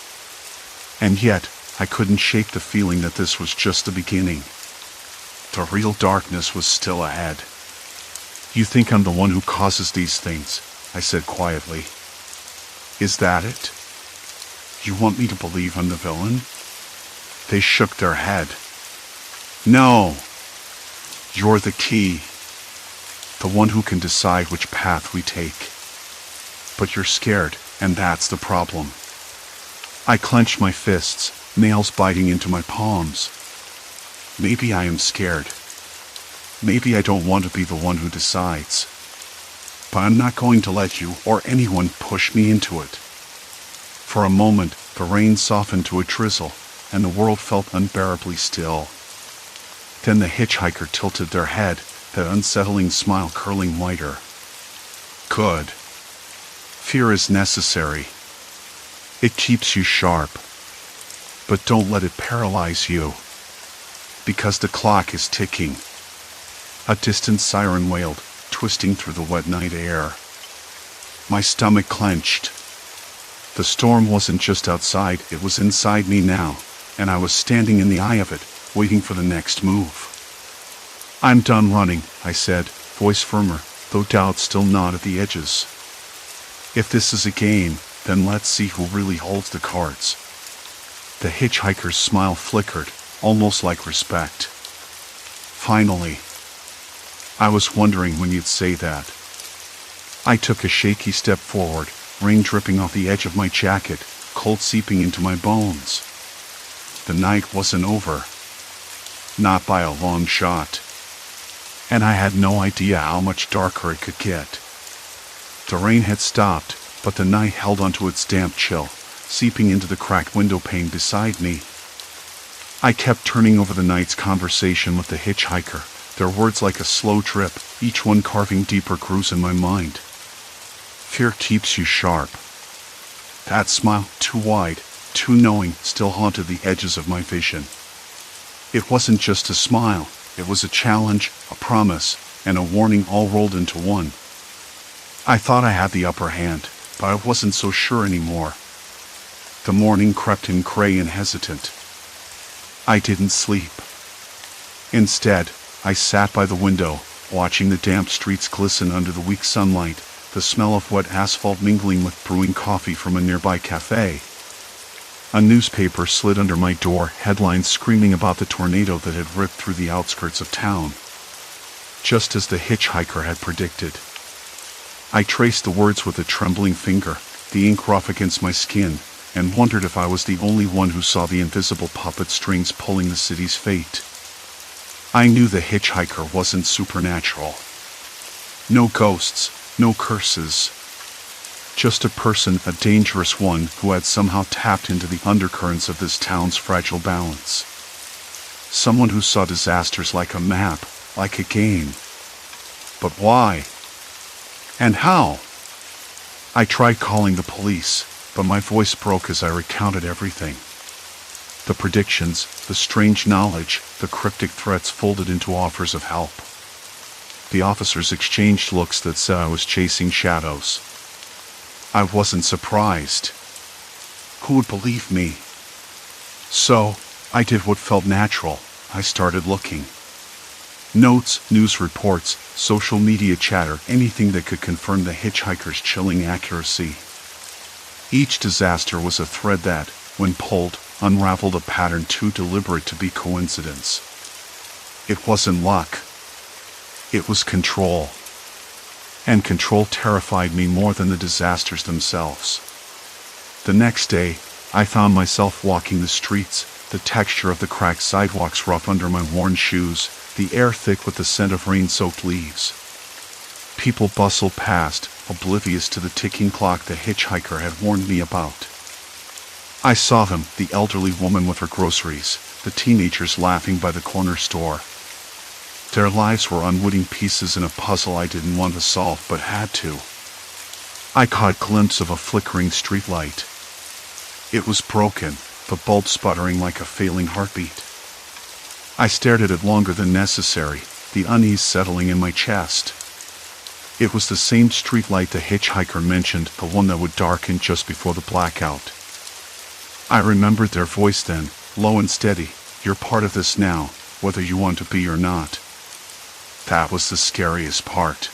And yet, I couldn't shake the feeling that this was just the beginning. The real darkness was still ahead. You think I'm the one who causes these things, I said quietly. Is that it? You want me to believe I'm the villain? They shook their head. No. You're the key. The one who can decide which path we take. But you're scared, and that's the problem. I clenched my fists, nails biting into my palms. Maybe I am scared. Maybe I don't want to be the one who decides. But I'm not going to let you or anyone push me into it. For a moment, the rain softened to a drizzle, and the world felt unbearably still. Then the hitchhiker tilted their head, that unsettling smile curling whiter. Good. Fear is necessary. It keeps you sharp. But don't let it paralyze you. Because the clock is ticking. A distant siren wailed, twisting through the wet night air. My stomach clenched. The storm wasn't just outside, it was inside me now, and I was standing in the eye of it, waiting for the next move. I'm done running, I said, voice firmer, though doubt still gnawed at the edges. If this is a game, then let's see who really holds the cards. The hitchhiker's smile flickered, almost like respect. Finally. I was wondering when you'd say that. I took a shaky step forward, rain dripping off the edge of my jacket, cold seeping into my bones. The night wasn't over. Not by a long shot. And I had no idea how much darker it could get. The rain had stopped, but the night held onto its damp chill, seeping into the cracked window pane beside me. I kept turning over the night's conversation with the hitchhiker, their words like a slow drip, each one carving deeper grooves in my mind. Fear keeps you sharp. That smile, too wide, too knowing, still haunted the edges of my vision. It wasn't just a smile, it was a challenge, a promise, and a warning all rolled into one. I thought I had the upper hand, but I wasn't so sure anymore. The morning crept in gray and hesitant. I didn't sleep. Instead, I sat by the window, watching the damp streets glisten under the weak sunlight, the smell of wet asphalt mingling with brewing coffee from a nearby cafe. A newspaper slid under my door, headlines screaming about the tornado that had ripped through the outskirts of town. Just as the hitchhiker had predicted. I traced the words with a trembling finger, the ink rough against my skin, and wondered if I was the only one who saw the invisible puppet strings pulling the city's fate. I knew the hitchhiker wasn't supernatural. No ghosts, no curses. Just a person, a dangerous one, who had somehow tapped into the undercurrents of this town's fragile balance. Someone who saw disasters like a map, like a game. But why? And how? I tried calling the police, but my voice broke as I recounted everything. The predictions, the strange knowledge, the cryptic threats folded into offers of help. The officers exchanged looks that said I was chasing shadows. I wasn't surprised. Who would believe me? So, I did what felt natural. I started looking. Notes, news reports, social media chatter, anything that could confirm the hitchhiker's chilling accuracy. Each disaster was a thread that, when pulled, unraveled a pattern too deliberate to be coincidence. It wasn't luck. It was control. And control terrified me more than the disasters themselves. The next day, I found myself walking the streets, the texture of the cracked sidewalks rough under my worn shoes, the air thick with the scent of rain-soaked leaves. People bustled past, oblivious to the ticking clock the hitchhiker had warned me about. I saw them, the elderly woman with her groceries, the teenagers laughing by the corner store. Their lives were unwitting pieces in a puzzle I didn't want to solve but had to. I caught a glimpse of a flickering streetlight. It was broken, the bulb sputtering like a failing heartbeat. I stared at it longer than necessary, the unease settling in my chest. It was the same streetlight the hitchhiker mentioned, the one that would darken just before the blackout. I remembered their voice then, low and steady. You're part of this now, whether you want to be or not. That was the scariest part.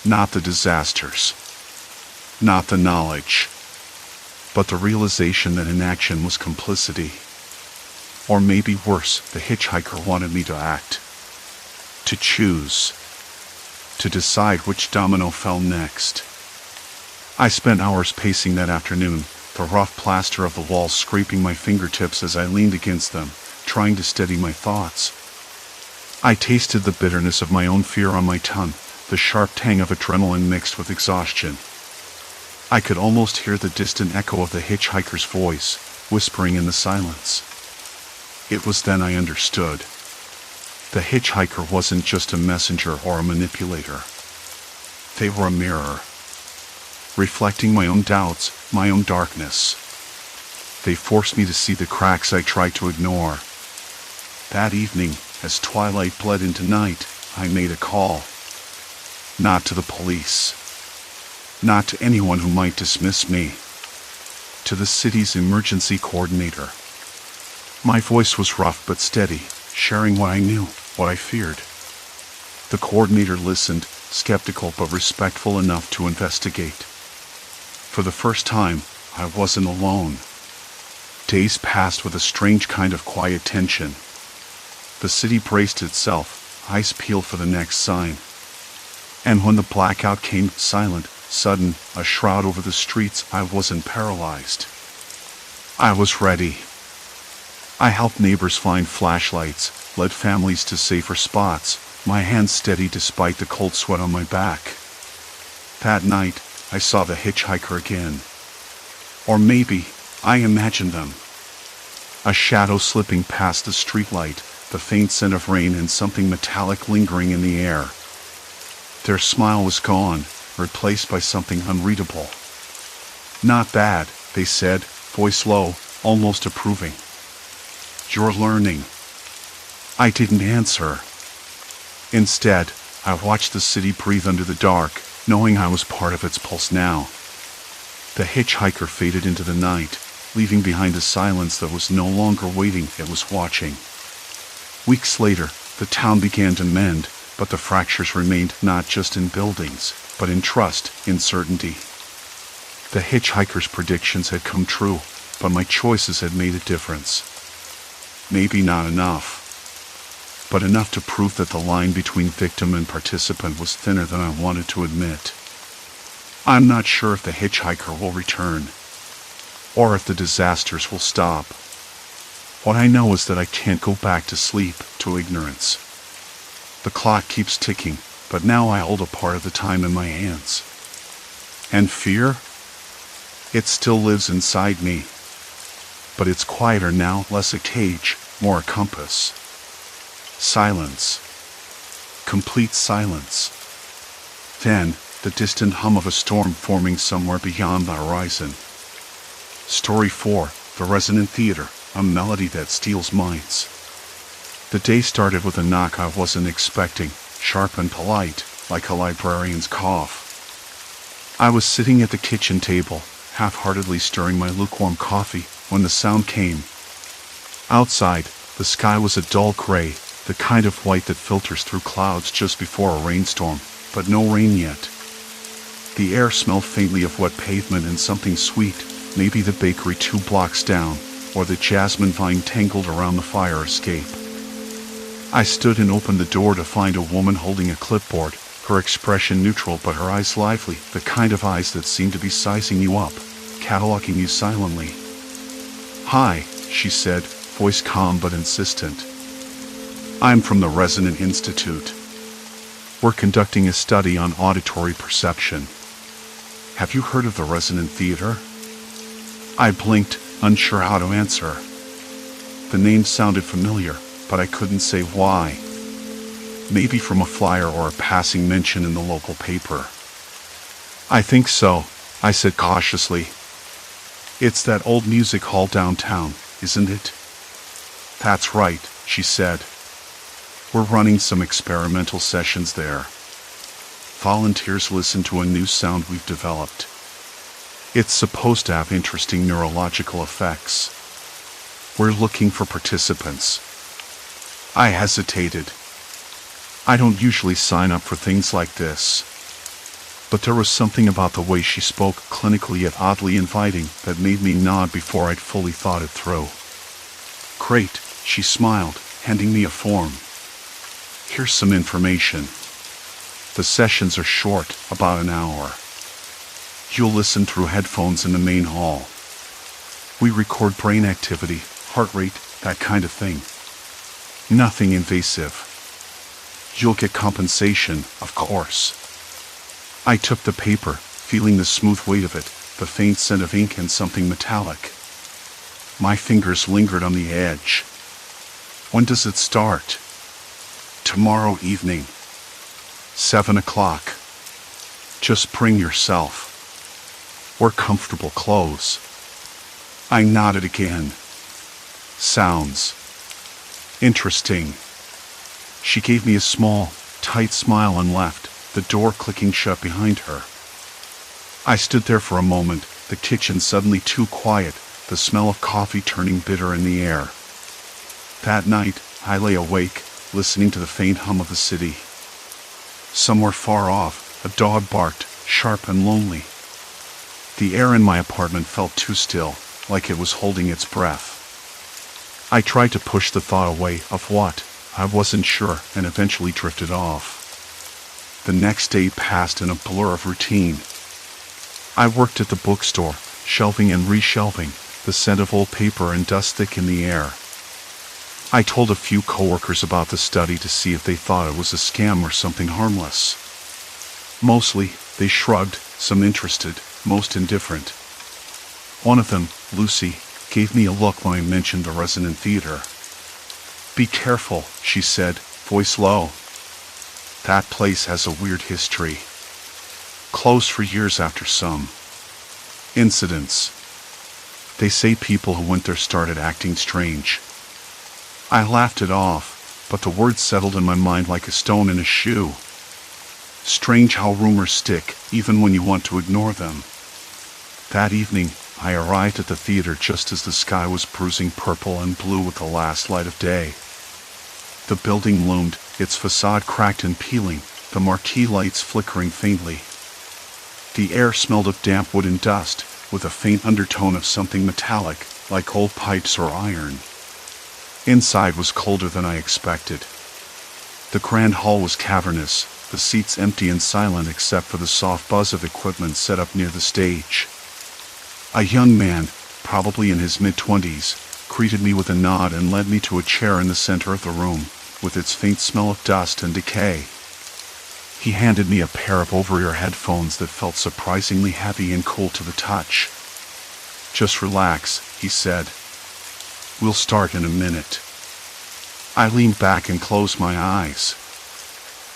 Not the disasters. Not the knowledge. But the realization that inaction was complicity. Or maybe worse, the hitchhiker wanted me to act. To choose. To decide which domino fell next. I spent hours pacing that afternoon, the rough plaster of the walls scraping my fingertips as I leaned against them, trying to steady my thoughts. I tasted the bitterness of my own fear on my tongue, the sharp tang of adrenaline mixed with exhaustion. I could almost hear the distant echo of the hitchhiker's voice, whispering in the silence. It was then I understood. The hitchhiker wasn't just a messenger or a manipulator. They were a mirror, reflecting my own doubts, my own darkness. They forced me to see the cracks I tried to ignore. That evening, as twilight bled into night, I made a call. Not to the police. Not to anyone who might dismiss me. To the city's emergency coordinator. My voice was rough but steady, sharing what I knew, what I feared. The coordinator listened, skeptical but respectful enough to investigate. For the first time, I wasn't alone. Days passed with a strange kind of quiet tension. The city braced itself, eyes peeled for the next sign. And when the blackout came, silent, sudden, a shroud over the streets, I wasn't paralyzed. I was ready. I helped neighbors find flashlights, led families to safer spots, my hands steady despite the cold sweat on my back. That night, I saw the hitchhiker again. Or maybe, I imagined them. A shadow slipping past the streetlight, the faint scent of rain and something metallic lingering in the air. Their smile was gone, replaced by something unreadable. "Not bad," they said, voice low, almost approving. "You're learning." I didn't answer. Instead, I watched the city breathe under the dark, knowing I was part of its pulse now. The hitchhiker faded into the night, leaving behind a silence that was no longer waiting, it was watching. Weeks later, the town began to mend, but the fractures remained not just in buildings, but in trust, in certainty. The hitchhiker's predictions had come true, but my choices had made a difference. Maybe not enough, but enough to prove that the line between victim and participant was thinner than I wanted to admit. I'm not sure if the hitchhiker will return, or if the disasters will stop. What I know is that I can't go back to sleep, to ignorance. The clock keeps ticking, but now I hold a part of the time in my hands. And fear? It still lives inside me. But it's quieter now, less a cage, more a compass. Silence. Complete silence. Then, the distant hum of a storm forming somewhere beyond the horizon. Story 4, The Resonant Theater, a melody that steals minds. The day started with a knock I wasn't expecting, sharp and polite, like a librarian's cough. I was sitting at the kitchen table, half-heartedly stirring my lukewarm coffee, when the sound came. Outside, the sky was a dull gray, the kind of white that filters through clouds just before a rainstorm, but no rain yet. The air smelled faintly of wet pavement and something sweet, maybe the bakery 2 blocks down, or the jasmine vine tangled around the fire escape. I stood and opened the door to find a woman holding a clipboard, her expression neutral but her eyes lively, the kind of eyes that seemed to be sizing you up, cataloging you silently. "Hi," she said, voice calm but insistent. "I'm from the Resonant Institute. We're conducting a study on auditory perception. Have you heard of the Resonant Theater?" I blinked, unsure how to answer. The name sounded familiar, but I couldn't say why. Maybe from a flyer or a passing mention in the local paper. "I think so," I said cautiously. "It's that old music hall downtown, isn't it?" "That's right," she said. "We're running some experimental sessions there. Volunteers listen to a new sound we've developed. It's supposed to have interesting neurological effects. We're looking for participants." I hesitated. I don't usually sign up for things like this. But there was something about the way she spoke, clinically yet oddly inviting, that made me nod before I'd fully thought it through. "Great," she smiled, handing me a form. "Here's some information. The sessions are short, about an hour. You'll listen through headphones in the main hall. We record brain activity, heart rate, that kind of thing. Nothing invasive. You'll get compensation, of course." I took the paper, feeling the smooth weight of it, the faint scent of ink and something metallic. My fingers lingered on the edge. "When does it start?" "Tomorrow evening. 7 o'clock. Just bring yourself. Wear comfortable clothes." I nodded again. "Sounds interesting." She gave me a small, tight smile and left, the door clicking shut behind her. I stood there for a moment, the kitchen suddenly too quiet, the smell of coffee turning bitter in the air. That night, I lay awake, listening to the faint hum of the city. Somewhere far off, a dog barked, sharp and lonely. The air in my apartment felt too still, like it was holding its breath. I tried to push the thought away of what, I wasn't sure, and eventually drifted off. The next day passed in a blur of routine. I worked at the bookstore, shelving and reshelving, the scent of old paper and dust thick in the air. I told a few coworkers about the study to see if they thought it was a scam or something harmless. Mostly, they shrugged, some interested, most indifferent. One of them, Lucy, gave me a look when I mentioned the Resonant theater. "Be careful," she said, voice low. "That place has a weird history. Closed for years after some incidents. They say people who went there started acting strange." I laughed it off, but the words settled in my mind like a stone in a shoe. Strange how rumors stick, even when you want to ignore them. That evening, I arrived at the theater just as the sky was bruising purple and blue with the last light of day. The building loomed, its facade cracked and peeling, the marquee lights flickering faintly. The air smelled of damp wood and dust, with a faint undertone of something metallic, like old pipes or iron. Inside was colder than I expected. The grand hall was cavernous, the seats empty and silent except for the soft buzz of equipment set up near the stage. A young man, probably in his mid-20s, greeted me with a nod and led me to a chair in the center of the room, with its faint smell of dust and decay. He handed me a pair of over-ear headphones that felt surprisingly heavy and cool to the touch. "Just relax," he said. "We'll start in a minute." I leaned back and closed my eyes.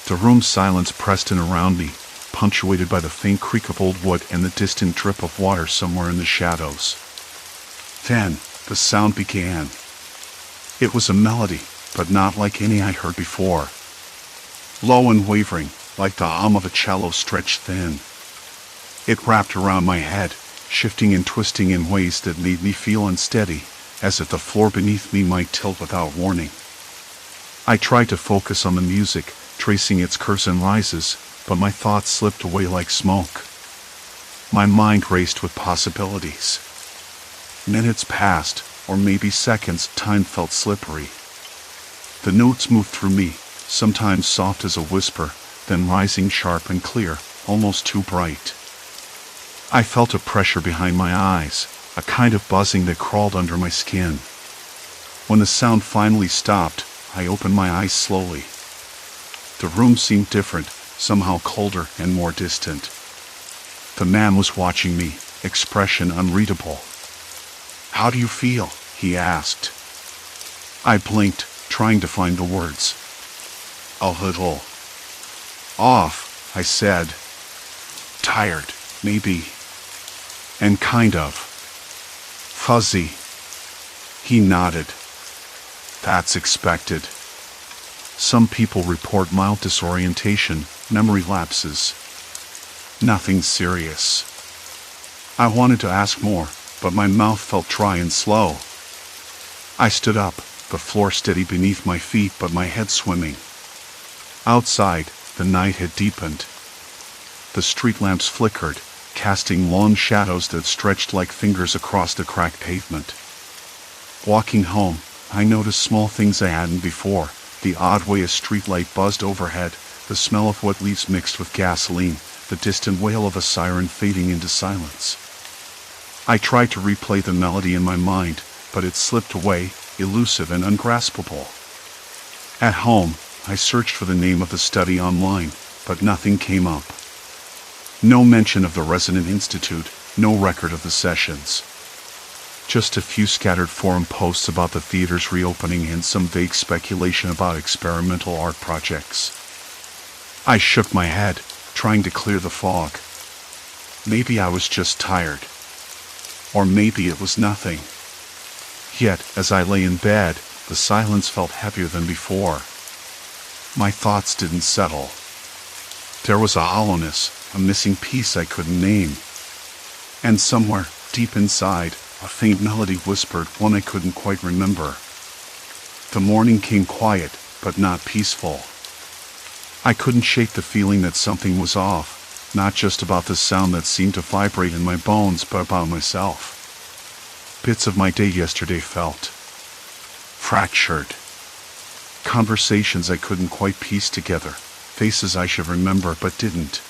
The room's silence pressed in around me, punctuated by the faint creak of old wood and the distant drip of water somewhere in the shadows. Then, the sound began. It was a melody, but not like any I'd heard before. Low and wavering, like the hum of a cello stretched thin. It wrapped around my head, shifting and twisting in ways that made me feel unsteady, as if the floor beneath me might tilt without warning. I tried to focus on the music, tracing its curves and rises, but my thoughts slipped away like smoke. My mind raced with possibilities. Minutes passed, or maybe seconds. Time felt slippery. The notes moved through me, sometimes soft as a whisper, then rising sharp and clear, almost too bright. I felt a pressure behind my eyes, a kind of buzzing that crawled under my skin. When the sound finally stopped, I opened my eyes slowly. The room seemed different, somehow colder and more distant. The man was watching me, expression unreadable. "How do you feel?" he asked. I blinked, trying to find the words. "A little off," I said. "Tired, maybe. And kind of fuzzy." He nodded. "That's expected. Some people report mild disorientation, memory lapses. Nothing serious." I wanted to ask more, but my mouth felt dry and slow. I stood up, the floor steady beneath my feet but my head swimming. Outside, the night had deepened. The street lamps flickered, casting long shadows that stretched like fingers across the cracked pavement. Walking home, I noticed small things I hadn't before, the odd way a streetlight buzzed overhead, the smell of wet leaves mixed with gasoline, the distant wail of a siren fading into silence. I tried to replay the melody in my mind, but it slipped away, elusive and ungraspable. At home, I searched for the name of the study online, but nothing came up. No mention of the Resonant Institute, no record of the sessions. Just a few scattered forum posts about the theater's reopening and some vague speculation about experimental art projects. I shook my head, trying to clear the fog. Maybe I was just tired. Or maybe it was nothing. Yet, as I lay in bed, the silence felt heavier than before. My thoughts didn't settle. There was a hollowness, a missing piece I couldn't name. And somewhere, deep inside, a faint melody whispered, one I couldn't quite remember. The morning came quiet, but not peaceful. I couldn't shake the feeling that something was off, not just about the sound that seemed to vibrate in my bones, but about myself. Bits of my day yesterday felt fractured. Conversations I couldn't quite piece together, faces I should remember but didn't.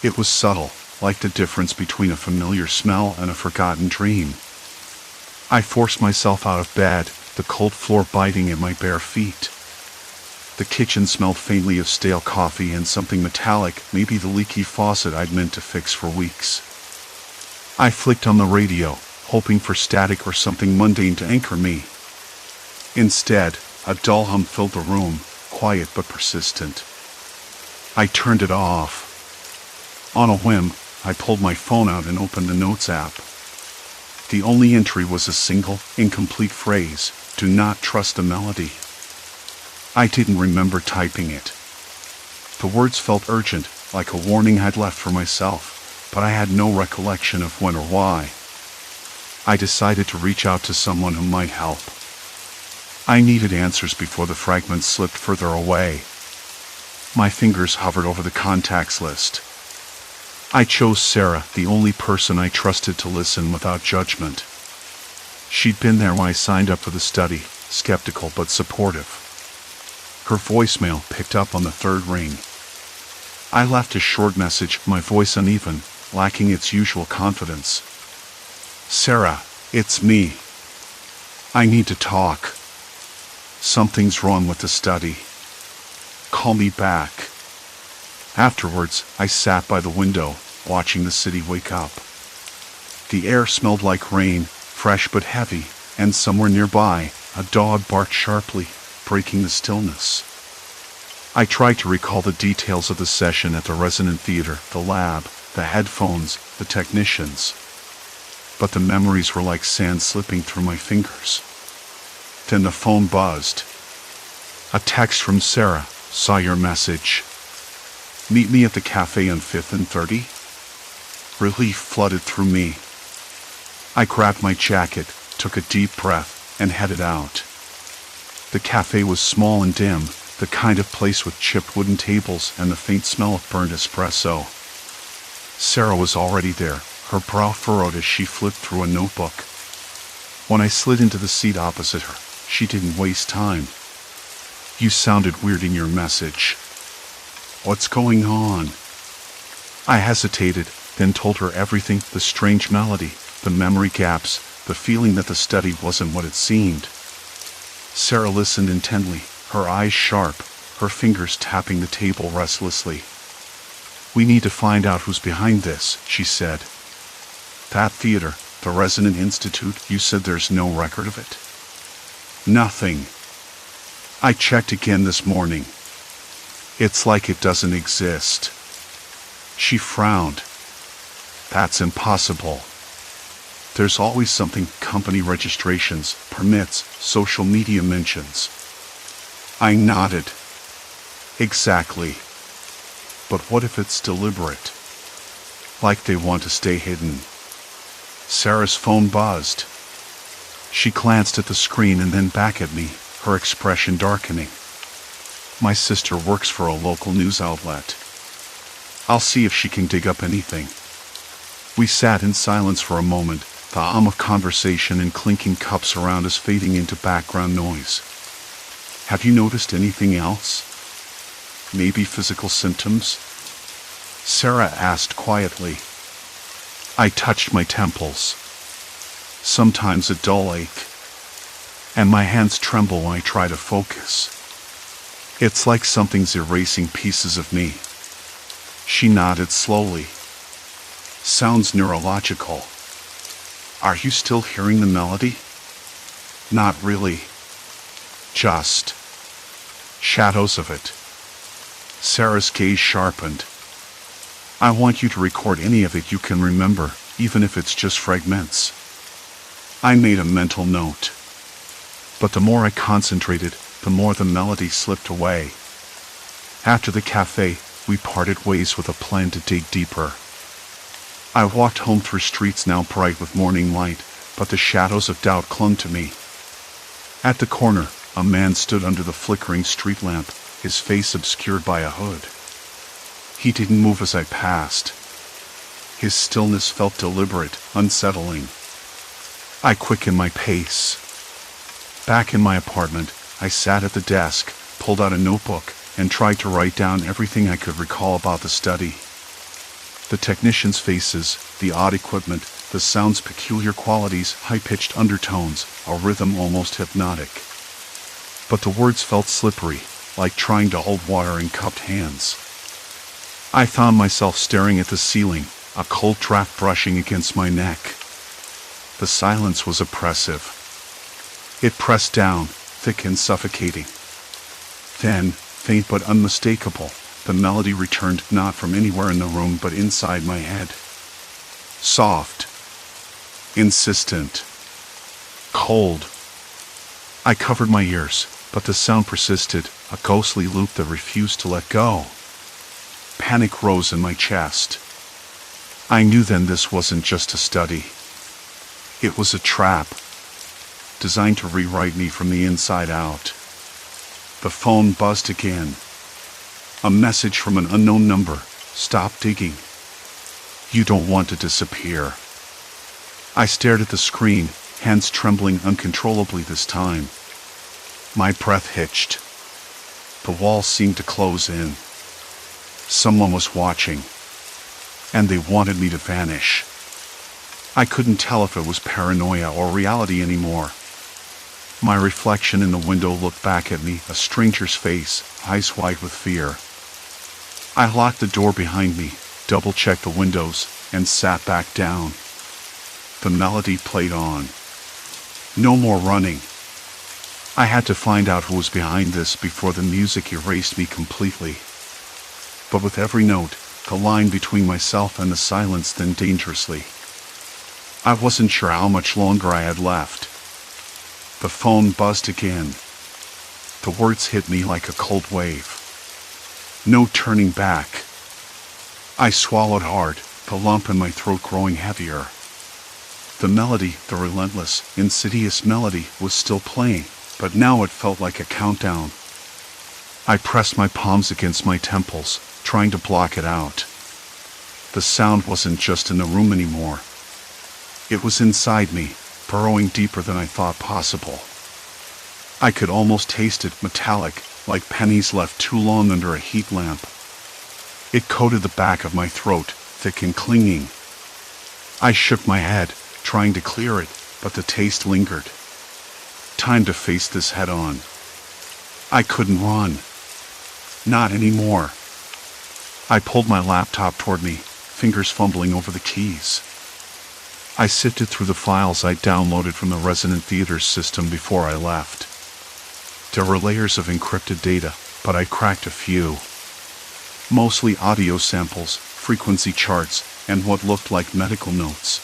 It was subtle, like the difference between a familiar smell and a forgotten dream. I forced myself out of bed, the cold floor biting at my bare feet. The kitchen smelled faintly of stale coffee and something metallic, maybe the leaky faucet I'd meant to fix for weeks. I flicked on the radio, hoping for static or something mundane to anchor me. Instead, a dull hum filled the room, quiet but persistent. I turned it off. On a whim, I pulled my phone out and opened the Notes app. The only entry was a single, incomplete phrase, "Do not trust the melody." I didn't remember typing it. The words felt urgent, like a warning I'd left for myself, but I had no recollection of when or why. I decided to reach out to someone who might help. I needed answers before the fragments slipped further away. My fingers hovered over the contacts list. I chose Sarah, the only person I trusted to listen without judgment. She'd been there when I signed up for the study, skeptical but supportive. Her voicemail picked up on the third ring. I left a short message, my voice uneven, lacking its usual confidence. "Sarah, it's me. I need to talk. Something's wrong with the study. Call me back." Afterwards, I sat by the window, watching the city wake up. The air smelled like rain, fresh but heavy, and somewhere nearby, a dog barked sharply, breaking the stillness. I tried to recall the details of the session at the Resonant theater, the lab, the headphones, the technicians. But the memories were like sand slipping through my fingers. Then the phone buzzed. A text from Sarah. "Saw your message. Meet me at the cafe on 5th and 30? Relief flooded through me. I grabbed my jacket, took a deep breath, and headed out. The cafe was small and dim, the kind of place with chipped wooden tables and the faint smell of burnt espresso. Sarah was already there, her brow furrowed as she flipped through a notebook. When I slid into the seat opposite her, she didn't waste time. "You sounded weird in your message. What's going on?" I hesitated, then told her everything, the strange melody, the memory gaps, the feeling that the study wasn't what it seemed. Sarah listened intently, her eyes sharp, her fingers tapping the table restlessly. "We need to find out who's behind this," she said. "That theater, the Resonant Institute, you said there's no record of it?" "Nothing. I checked again this morning. It's like it doesn't exist." She frowned. "That's impossible. There's always something, company registrations, permits, social media mentions." I nodded. "Exactly. But what if it's deliberate? Like they want to stay hidden?" Sarah's phone buzzed. She glanced at the screen and then back at me, her expression darkening. "My sister works for a local news outlet. I'll see if she can dig up anything." We sat in silence for a moment, the hum of conversation and clinking cups around us fading into background noise. "Have you noticed anything else? Maybe physical symptoms?" Sarah asked quietly. I touched my temples. Sometimes a dull ache, and my hands tremble when I try to focus. It's like something's erasing pieces of me. She nodded slowly. "Sounds neurological. Are you still hearing the melody?" "Not really. Just shadows of it." Sarah's gaze sharpened. "I want you to record any of it you can remember, even if it's just fragments." I made a mental note. But the more I concentrated, the more the melody slipped away. After the cafe, we parted ways with a plan to dig deeper. I walked home through streets now bright with morning light, but the shadows of doubt clung to me. At the corner, a man stood under the flickering street lamp, his face obscured by a hood. He didn't move as I passed. His stillness felt deliberate, unsettling. I quickened my pace. Back in my apartment, I sat at the desk, pulled out a notebook, and tried to write down everything I could recall about the study. The technicians' faces, the odd equipment, the sound's peculiar qualities, high-pitched undertones, a rhythm almost hypnotic. But the words felt slippery, like trying to hold water in cupped hands. I found myself staring at the ceiling, a cold draft brushing against my neck. The silence was oppressive. It pressed down, thick and suffocating. Then, faint but unmistakable, the melody returned not from anywhere in the room but inside my head. Soft. Insistent. Cold. I covered my ears, but the sound persisted, a ghostly loop that refused to let go. Panic rose in my chest. I knew then this wasn't just a study. It was a trap, designed to rewrite me from the inside out. The phone buzzed again. A message from an unknown number. Stop digging. You don't want to disappear. I stared at the screen, hands trembling uncontrollably this time. My breath hitched. The walls seemed to close in. Someone was watching. And they wanted me to vanish. I couldn't tell if it was paranoia or reality anymore. My reflection in the window looked back at me, a stranger's face, eyes wide with fear. I locked the door behind me, double-checked the windows, and sat back down. The melody played on. No more running. I had to find out who was behind this before the music erased me completely. But with every note, the line between myself and the silence thinned dangerously. I wasn't sure how much longer I had left. The phone buzzed again. The words hit me like a cold wave. No turning back. I swallowed hard, the lump in my throat growing heavier. The melody, the relentless, insidious melody, was still playing, but now it felt like a countdown. I pressed my palms against my temples, trying to block it out. The sound wasn't just in the room anymore. It was inside me, burrowing deeper than I thought possible. I could almost taste it, metallic, like pennies left too long under a heat lamp. It coated the back of my throat, thick and clinging. I shook my head, trying to clear it, but the taste lingered. Time to face this head on. I couldn't run. Not anymore. I pulled my laptop toward me, fingers fumbling over the keys. I sifted through the files I'd downloaded from the Resonant theater system before I left. There were layers of encrypted data, but I cracked a few. Mostly audio samples, frequency charts, and what looked like medical notes.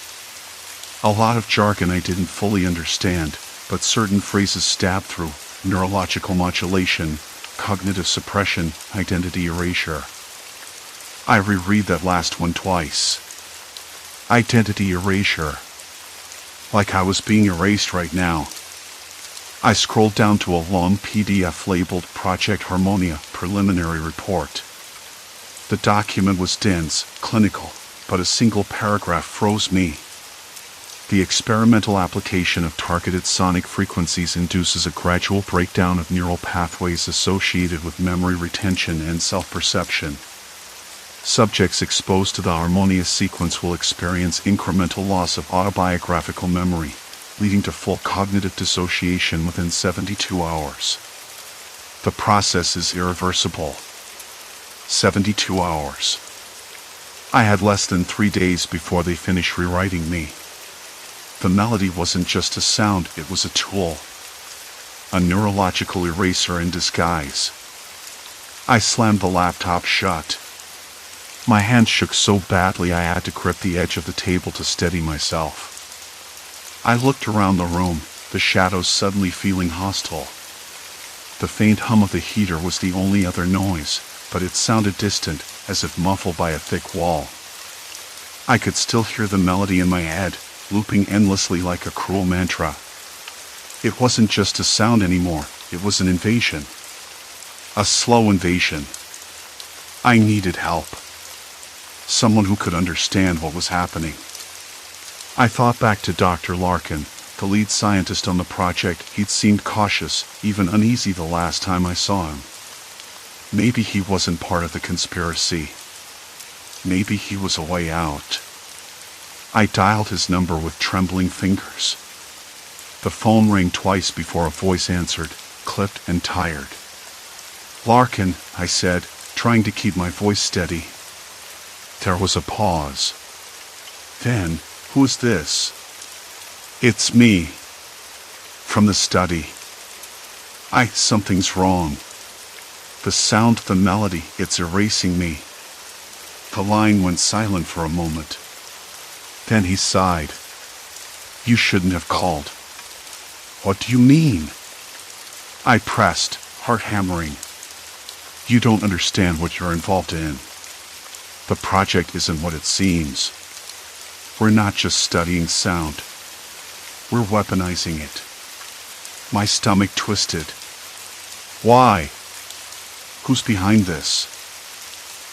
A lot of jargon I didn't fully understand, but certain phrases stabbed through: neurological modulation, cognitive suppression, identity erasure. I reread that last one twice. Identity erasure. Like I was being erased right now. I scrolled down to a long PDF labeled Project Harmonia Preliminary Report. The document was dense, clinical, but a single paragraph froze me. The experimental application of targeted sonic frequencies induces a gradual breakdown of neural pathways associated with memory retention and self-perception. Subjects exposed to the harmonious sequence will experience incremental loss of autobiographical memory, leading to full cognitive dissociation within 72 hours. The process is irreversible. 72 hours. I had less than 3 days before they finished rewriting me. The melody wasn't just a sound, it was a tool. A neurological eraser in disguise. I slammed the laptop shut. My hands shook so badly I had to grip the edge of the table to steady myself. I looked around the room, the shadows suddenly feeling hostile. The faint hum of the heater was the only other noise, but it sounded distant, as if muffled by a thick wall. I could still hear the melody in my head, looping endlessly like a cruel mantra. It wasn't just a sound anymore, it was an invasion. A slow invasion. I needed help. Someone who could understand what was happening. I thought back to Dr. Larkin, the lead scientist on the project. He'd seemed cautious, even uneasy the last time I saw him. Maybe he wasn't part of the conspiracy. Maybe he was a way out. I dialed his number with trembling fingers. The phone rang twice before a voice answered, clipped and tired. "Larkin," I said, trying to keep my voice steady. There was a pause. Then, "Who's this?" "It's me. From the study." Something's wrong. The sound of the melody, it's erasing me." The line went silent for a moment. Then he sighed. "You shouldn't have called." "What do you mean?" I pressed, heart hammering. "You don't understand what you're involved in. The project isn't what it seems. We're not just studying sound. We're weaponizing it." My stomach twisted. "Why? Who's behind this?"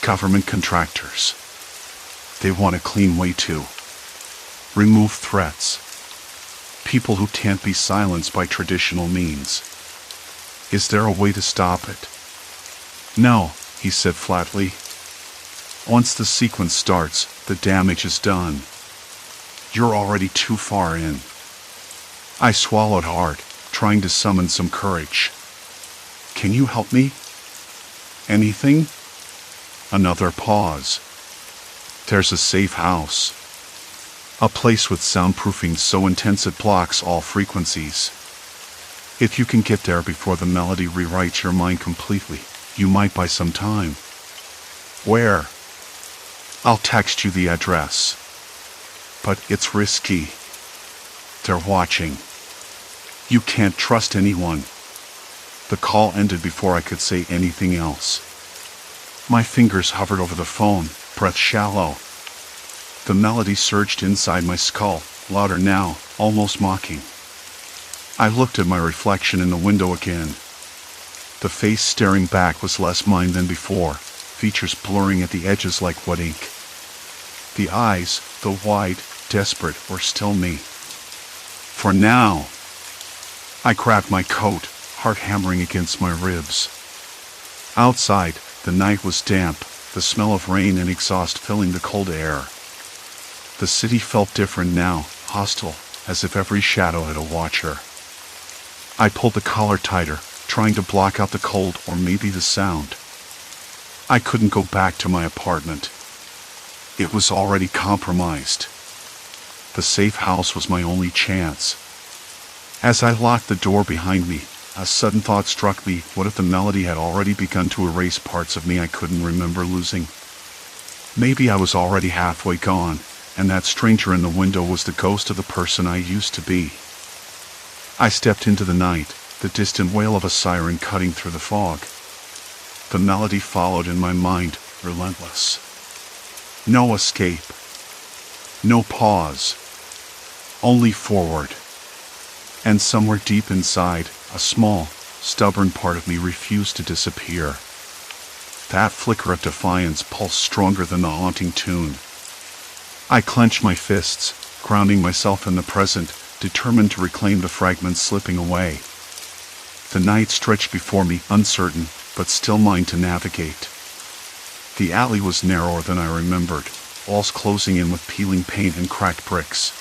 "Government contractors. They want a clean way to remove threats. People who can't be silenced by traditional means. Is there a way to stop it?" "No," he said flatly. "Once the sequence starts, the damage is done. You're already too far in." I swallowed hard, trying to summon some courage. "Can you help me?" "Anything?" Another pause. "There's a safe house. A place with soundproofing so intense it blocks all frequencies. If you can get there before the melody rewrites your mind completely, you might buy some time." "Where?" "I'll text you the address. But it's risky. They're watching. You can't trust anyone." The call ended before I could say anything else. My fingers hovered over the phone, breath shallow. The melody surged inside my skull, louder now, almost mocking. I looked at my reflection in the window again. The face staring back was less mine than before, features blurring at the edges like wet ink. The eyes, though wide, desperate, were still me. For now. I grabbed my coat, heart hammering against my ribs. Outside, the night was damp, the smell of rain and exhaust filling the cold air. The city felt different now, hostile, as if every shadow had a watcher. I pulled the collar tighter, trying to block out the cold or maybe the sound. I couldn't go back to my apartment. It was already compromised. The safe house was my only chance. As I locked the door behind me, a sudden thought struck me. What if the melody had already begun to erase parts of me I couldn't remember losing? Maybe I was already halfway gone, and that stranger in the window was the ghost of the person I used to be. I stepped into the night, the distant wail of a siren cutting through the fog. The melody followed in my mind, relentless. No escape. No pause. Only forward. And somewhere deep inside, a small, stubborn part of me refused to disappear. That flicker of defiance pulsed stronger than the haunting tune. I clenched my fists, grounding myself in the present, determined to reclaim the fragments slipping away. The night stretched before me, uncertain, but still mine to navigate. The alley was narrower than I remembered, walls closing in with peeling paint and cracked bricks.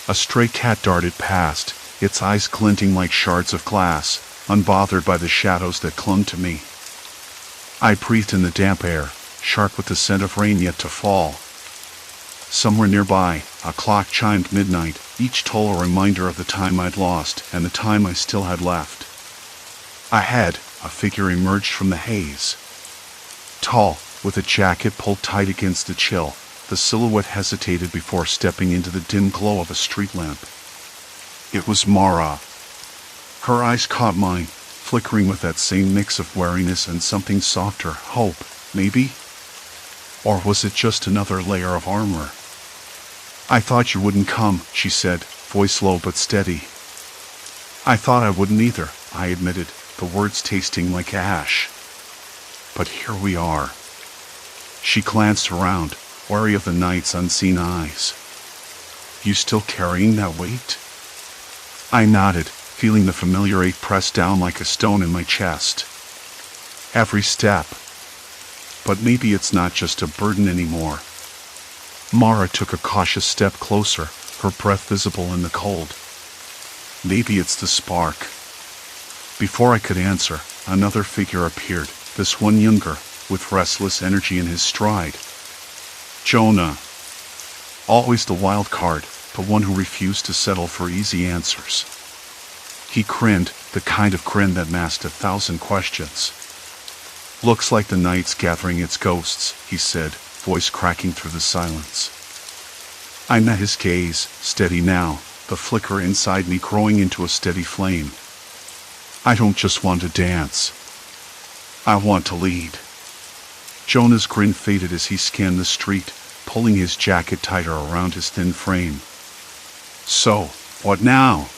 A stray cat darted past, its eyes glinting like shards of glass, unbothered by the shadows that clung to me. I breathed in the damp air, sharp with the scent of rain yet to fall. Somewhere nearby, a clock chimed midnight, each toll a reminder of the time I'd lost and the time I still had left. Ahead, a figure emerged from the haze. Tall, with a jacket pulled tight against the chill, the silhouette hesitated before stepping into the dim glow of a street lamp. It was Mara. Her eyes caught mine, flickering with that same mix of wariness and something softer, hope, maybe? Or was it just another layer of armor? "I thought you wouldn't come," she said, voice low but steady. "I thought I wouldn't either," I admitted, the words tasting like ash. "But here we are." She glanced around, wary of the night's unseen eyes. You still carrying that weight? I nodded, feeling the familiar ache press down like a stone in my chest. Every step. But maybe it's not just a burden anymore. Mara took a cautious step closer, her breath visible in the cold. Maybe it's the spark. Before I could answer, another figure appeared, this one younger, with restless energy in his stride. Jonah. Always the wild card, the one who refused to settle for easy answers. He grinned, the kind of grin that masked 1,000 questions. Looks like the night's gathering its ghosts, he said, voice cracking through the silence. I met his gaze, steady now, the flicker inside me growing into a steady flame. I don't just want to dance. I want to lead. Jonah's grin faded as he scanned the street, pulling his jacket tighter around his thin frame. So, what now?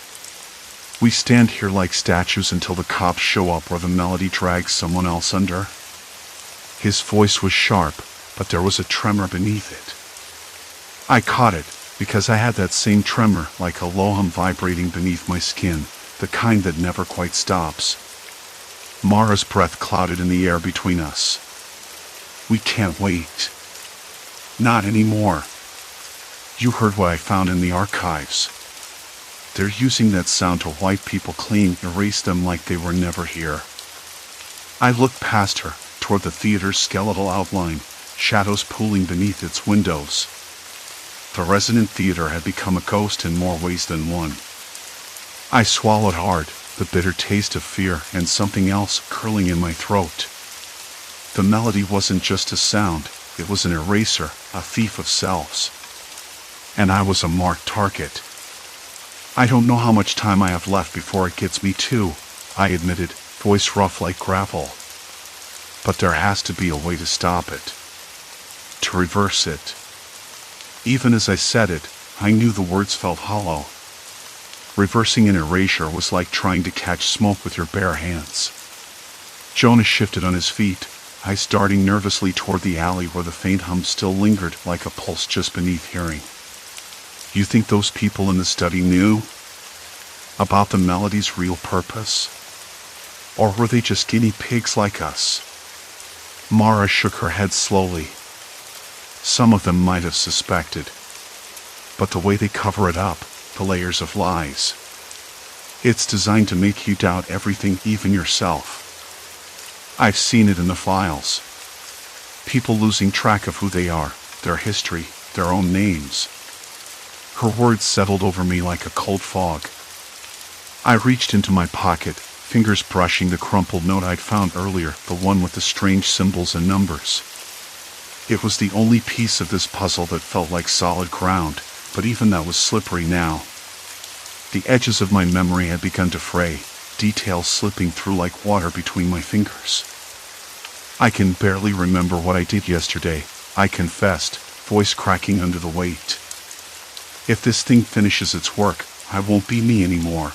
We stand here like statues until the cops show up or the melody drags someone else under. His voice was sharp, but there was a tremor beneath it. I caught it, because I had that same tremor, like a low hum vibrating beneath my skin, the kind that never quite stops. Mara's breath clouded in the air between us. We can't wait. Not anymore. You heard what I found in the archives. They're using that sound to wipe people clean, erase them like they were never here. I looked past her, toward the theater's skeletal outline, shadows pooling beneath its windows. The Resonant theater had become a ghost in more ways than one. I swallowed hard, the bitter taste of fear and something else curling in my throat. The melody wasn't just a sound, it was an eraser, a thief of selves. And I was a marked target. I don't know how much time I have left before it gets me too, I admitted, voice rough like gravel. But there has to be a way to stop it. To reverse it. Even as I said it, I knew the words felt hollow. Reversing an erasure was like trying to catch smoke with your bare hands. Jonah shifted on his feet, eyes darting nervously toward the alley where the faint hum still lingered like a pulse just beneath hearing. You think those people in the study knew about the melody's real purpose? Or were they just guinea pigs like us? Mara shook her head slowly. Some of them might have suspected. But the way they cover it up, the layers of lies. It's designed to make you doubt everything, even yourself. I've seen it in the files. People losing track of who they are, their history, their own names. Her words settled over me like a cold fog. I reached into my pocket, fingers brushing the crumpled note I'd found earlier, the one with the strange symbols and numbers. It was the only piece of this puzzle that felt like solid ground, but even that was slippery now. The edges of my memory had begun to fray, details slipping through like water between my fingers. I can barely remember what I did yesterday, I confessed, voice cracking under the weight. If this thing finishes its work, I won't be me anymore.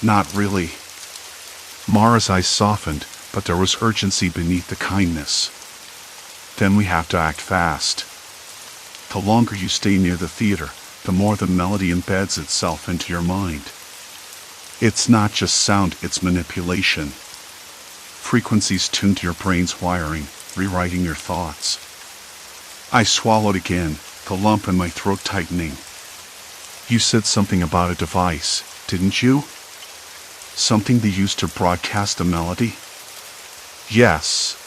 Not really. Mara's eyes softened, but there was urgency beneath the kindness. Then we have to act fast. The longer you stay near the theater, the more the melody embeds itself into your mind. It's not just sound, it's manipulation. Frequencies tuned to your brain's wiring, rewriting your thoughts. I swallowed again, the lump in my throat tightening. You said something about a device, didn't you? Something they used to broadcast the melody? Yes.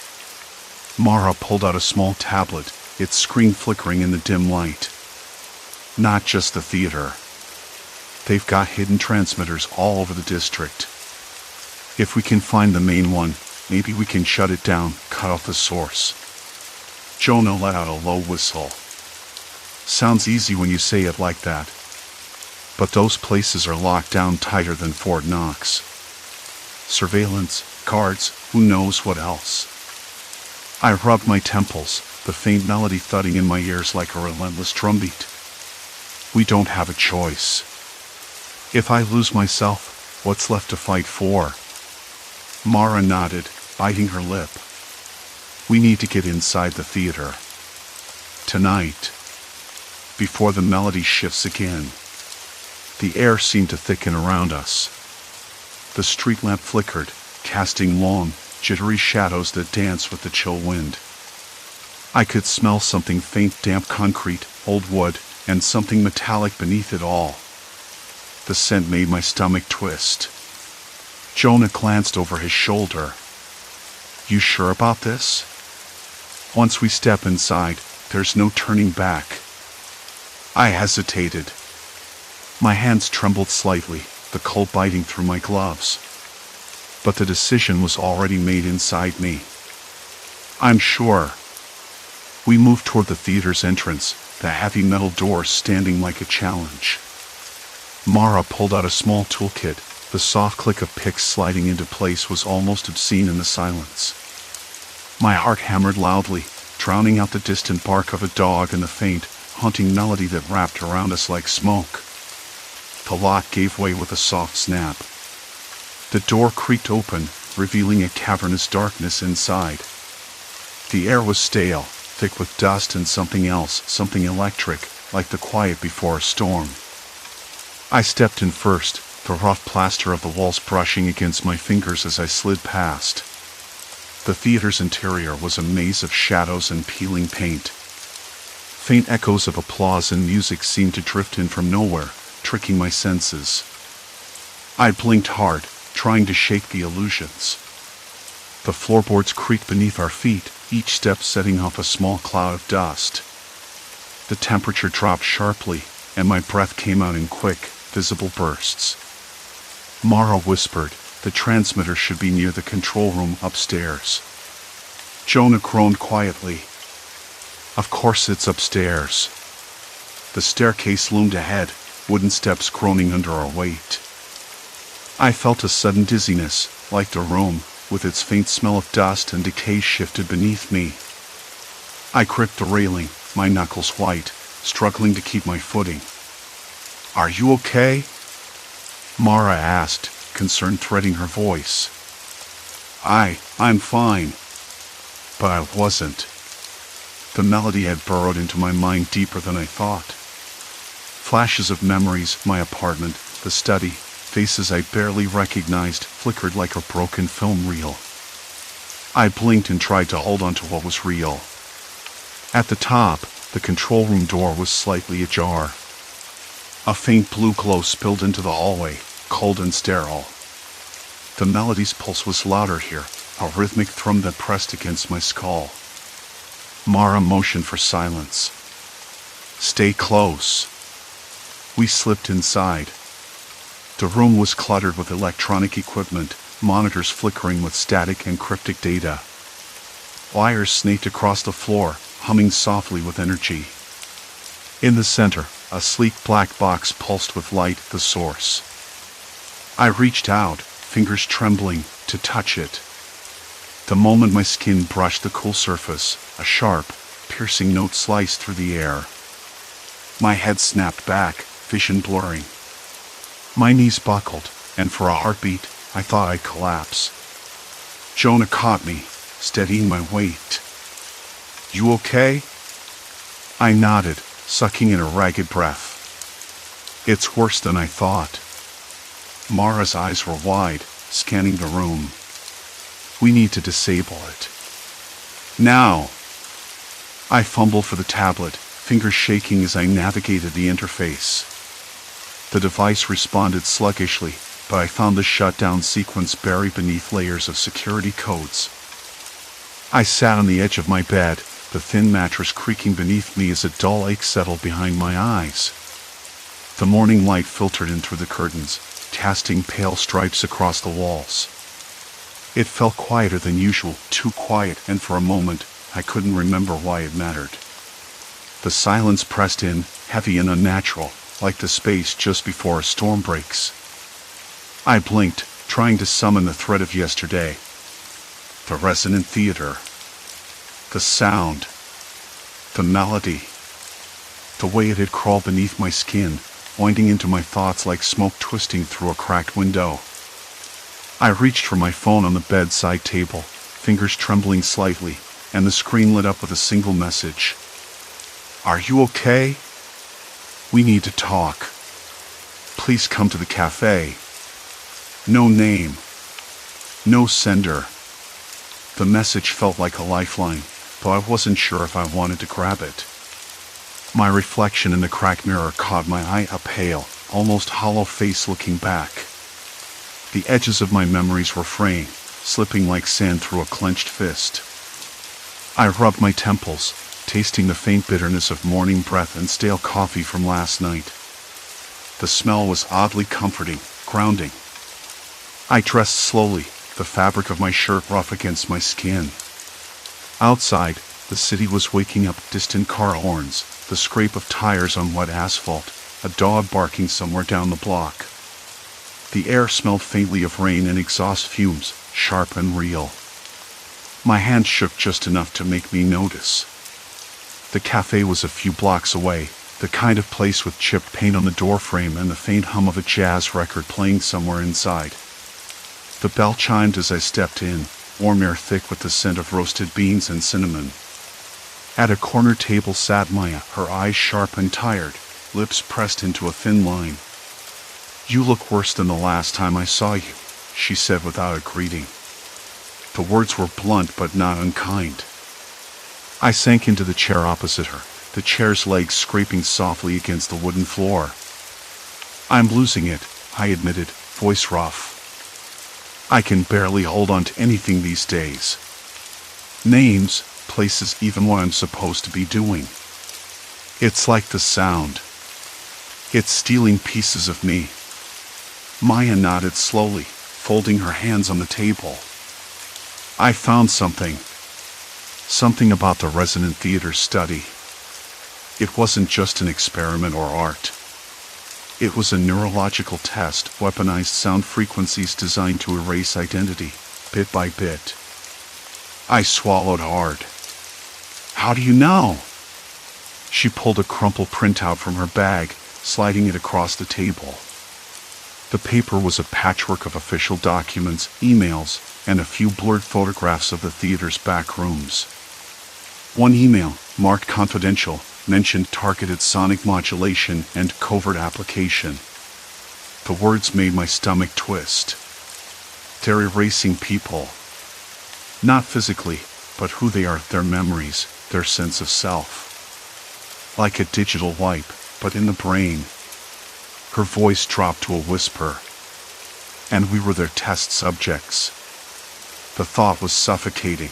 Mara pulled out a small tablet, its screen flickering in the dim light. Not just the theater. They've got hidden transmitters all over the district. If we can find the main one, maybe we can shut it down, cut off the source. Jonah let out a low whistle. Sounds easy when you say it like that. But those places are locked down tighter than Fort Knox. Surveillance, guards, who knows what else. I rubbed my temples, the faint melody thudding in my ears like a relentless drumbeat. We don't have a choice. If I lose myself, what's left to fight for? Mara nodded, biting her lip. We need to get inside the theater. Tonight. Before the melody shifts again. The air seemed to thicken around us. The street lamp flickered, casting long, jittery shadows that danced with the chill wind. I could smell something faint, damp concrete, old wood, and something metallic beneath it all. The scent made my stomach twist. Jonah glanced over his shoulder. You sure about this? Once we step inside, there's no turning back. I hesitated. My hands trembled slightly, the cold biting through my gloves. But the decision was already made inside me. I'm sure. We moved toward the theater's entrance, the heavy metal doors standing like a challenge. Mara pulled out a small toolkit. The soft click of picks sliding into place was almost obscene in the silence. My heart hammered loudly, drowning out the distant bark of a dog and the faint, haunting melody that wrapped around us like smoke. The lock gave way with a soft snap. The door creaked open, revealing a cavernous darkness inside. The air was stale, thick with dust and something else, something electric, like the quiet before a storm. I stepped in first, the rough plaster of the walls brushing against my fingers as I slid past. The theater's interior was a maze of shadows and peeling paint. Faint echoes of applause and music seemed to drift in from nowhere, tricking my senses. I blinked hard, trying to shake the illusions. The floorboards creaked beneath our feet, each step setting off a small cloud of dust. The temperature dropped sharply, and my breath came out in quick, visible bursts. Mara whispered, the transmitter should be near the control room upstairs. Jonah groaned quietly. Of course it's upstairs. The staircase loomed ahead, wooden steps groaning under our weight. I felt a sudden dizziness, like the room, with its faint smell of dust and decay shifted beneath me. I gripped the railing, my knuckles white, struggling to keep my footing. Are you okay? Mara asked, concern threading her voice. I'm fine. But I wasn't. The melody had burrowed into my mind deeper than I thought. Flashes of memories, my apartment, the study, faces I barely recognized flickered like a broken film reel. I blinked and tried to hold on to what was real. At the top, the control room door was slightly ajar. A faint blue glow spilled into the hallway, cold and sterile. The melody's pulse was louder here, a rhythmic thrum that pressed against my skull. Mara motioned for silence. Stay close. We slipped inside. The room was cluttered with electronic equipment, monitors flickering with static and cryptic data. Wires snaked across the floor, humming softly with energy. In the center, a sleek black box pulsed with light, the source. I reached out, fingers trembling, to touch it. The moment my skin brushed the cool surface, a sharp, piercing note sliced through the air. My head snapped back, vision blurring. My knees buckled, and for a heartbeat, I thought I'd collapse. Jonah caught me, steadying my weight. You okay? I nodded, sucking in a ragged breath. It's worse than I thought. Mara's eyes were wide, scanning the room. We need to disable it. Now! I fumbled for the tablet, fingers shaking as I navigated the interface. The device responded sluggishly, but I found the shutdown sequence buried beneath layers of security codes. I sat on the edge of my bed, the thin mattress creaking beneath me as a dull ache settled behind my eyes. The morning light filtered in through the curtains, casting pale stripes across the walls. It felt quieter than usual, too quiet, and for a moment, I couldn't remember why it mattered. The silence pressed in, heavy and unnatural, like the space just before a storm breaks. I blinked, trying to summon the thread of yesterday. The Resonant theater. The sound. The melody. The way it had crawled beneath my skin, winding into my thoughts like smoke twisting through a cracked window. I reached for my phone on the bedside table, fingers trembling slightly, and the screen lit up with a single message. "Are you okay? We need to talk. Please come to the cafe." No name. No sender. The message felt like a lifeline, though I wasn't sure if I wanted to grab it. My reflection in the cracked mirror caught my eye, a pale, almost hollow face looking back. The edges of my memories were fraying, slipping like sand through a clenched fist. I rubbed my temples, tasting the faint bitterness of morning breath and stale coffee from last night. The smell was oddly comforting, grounding. I dressed slowly, the fabric of my shirt rough against my skin. Outside, the city was waking up, distant car horns, the scrape of tires on wet asphalt, a dog barking somewhere down the block. The air smelled faintly of rain and exhaust fumes, sharp and real. My hand shook just enough to make me notice. The cafe was a few blocks away, the kind of place with chipped paint on the doorframe and the faint hum of a jazz record playing somewhere inside. The bell chimed as I stepped in, warm air thick with the scent of roasted beans and cinnamon. At a corner table sat Maya, her eyes sharp and tired, lips pressed into a thin line. "You look worse than the last time I saw you," she said without a greeting. The words were blunt but not unkind. I sank into the chair opposite her, the chair's legs scraping softly against the wooden floor. "I'm losing it," I admitted, voice rough. "I can barely hold on to anything these days. Names, places, even what I'm supposed to be doing. It's like the sound. It's stealing pieces of me." Maya nodded slowly, folding her hands on the table. "I found something. Something about the Resonant theater study. It wasn't just an experiment or art. It was a neurological test, weaponized sound frequencies designed to erase identity, bit by bit." I swallowed hard. "How do you know?" She pulled a crumpled printout from her bag, sliding it across the table. The paper was a patchwork of official documents, emails, and a few blurred photographs of the theater's back rooms. One email, marked confidential, mentioned targeted sonic modulation and covert application. The words made my stomach twist. They're erasing people. Not physically, but who they are, their memories, their sense of self. Like a digital wipe, but in the brain. Her voice dropped to a whisper. And we were their test subjects. The thought was suffocating.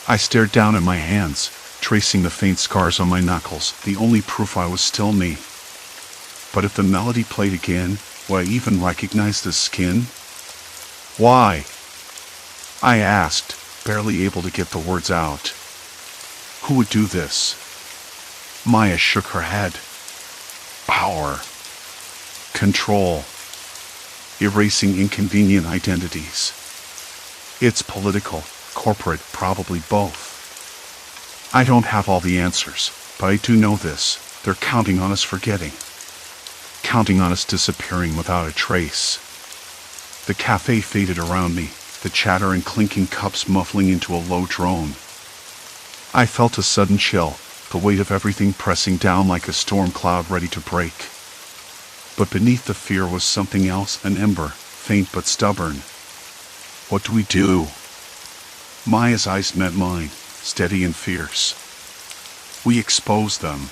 I stared down at my hands, tracing the faint scars on my knuckles, the only proof I was still me. But if the melody played again, would I even recognize the skin? "Why?" I asked, barely able to get the words out. "Who would do this?" Maya shook her head. "Power. Control. Erasing inconvenient identities. It's political, corporate, probably both. I don't have all the answers, but I do know this: they're counting on us forgetting. Counting on us disappearing without a trace." The cafe faded around me, the chatter and clinking cups muffling into a low drone. I felt a sudden chill, the weight of everything pressing down like a storm cloud ready to break. But beneath the fear was something else, an ember, faint but stubborn. "What do we do?" Maya's eyes met mine, steady and fierce. "We expose them.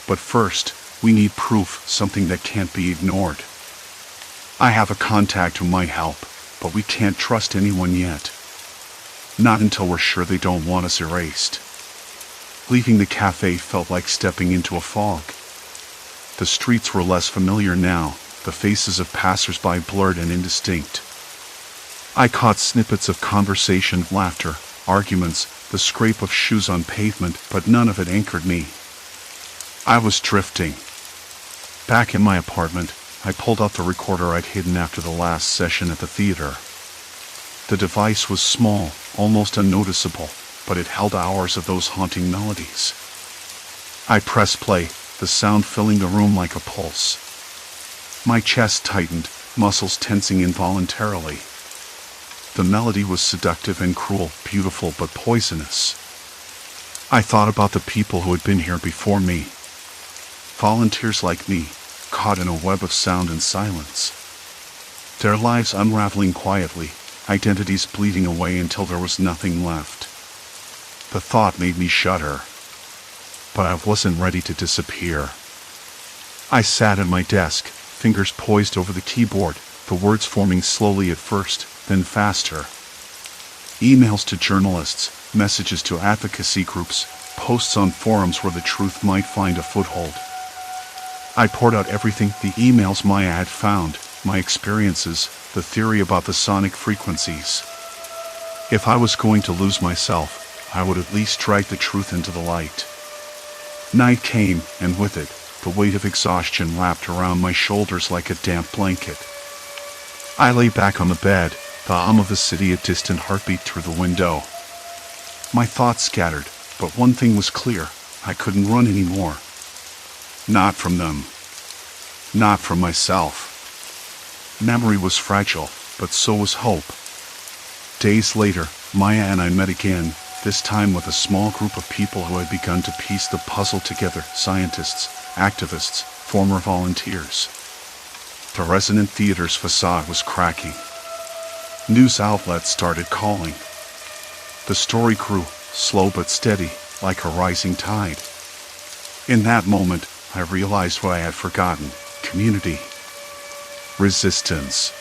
But first, we need proof, something that can't be ignored. I have a contact who might help, but we can't trust anyone yet. Not until we're sure they don't want us erased." Leaving the cafe felt like stepping into a fog. The streets were less familiar now, the faces of passers-by blurred and indistinct. I caught snippets of conversation, laughter, arguments, the scrape of shoes on pavement, but none of it anchored me. I was drifting. Back in my apartment, I pulled out the recorder I'd hidden after the last session at the theater. The device was small, almost unnoticeable, but it held hours of those haunting melodies. I pressed play, the sound filling the room like a pulse. My chest tightened, muscles tensing involuntarily. The melody was seductive and cruel, beautiful but poisonous. I thought about the people who had been here before me. Volunteers like me, caught in a web of sound and silence. Their lives unraveling quietly, identities bleeding away until there was nothing left. The thought made me shudder. But I wasn't ready to disappear. I sat at my desk, fingers poised over the keyboard, the words forming slowly at first, then faster. Emails to journalists, messages to advocacy groups, posts on forums where the truth might find a foothold. I poured out everything, the emails Maya had found, my experiences, the theory about the sonic frequencies. If I was going to lose myself, I would at least drag the truth into the light. Night came, and with it, the weight of exhaustion wrapped around my shoulders like a damp blanket. I lay back on the bed, the hum of the city a distant heartbeat through the window. My thoughts scattered, but one thing was clear: I couldn't run anymore. Not from them. Not from myself. Memory was fragile, but so was hope. Days later, Maya and I met again, this time with a small group of people who had begun to piece the puzzle together: scientists, activists, former volunteers. The Resonant theater's facade was cracking. News outlets started calling. The story grew, slow but steady, like a rising tide. In that moment, I realized what I had forgotten: community. Resistance.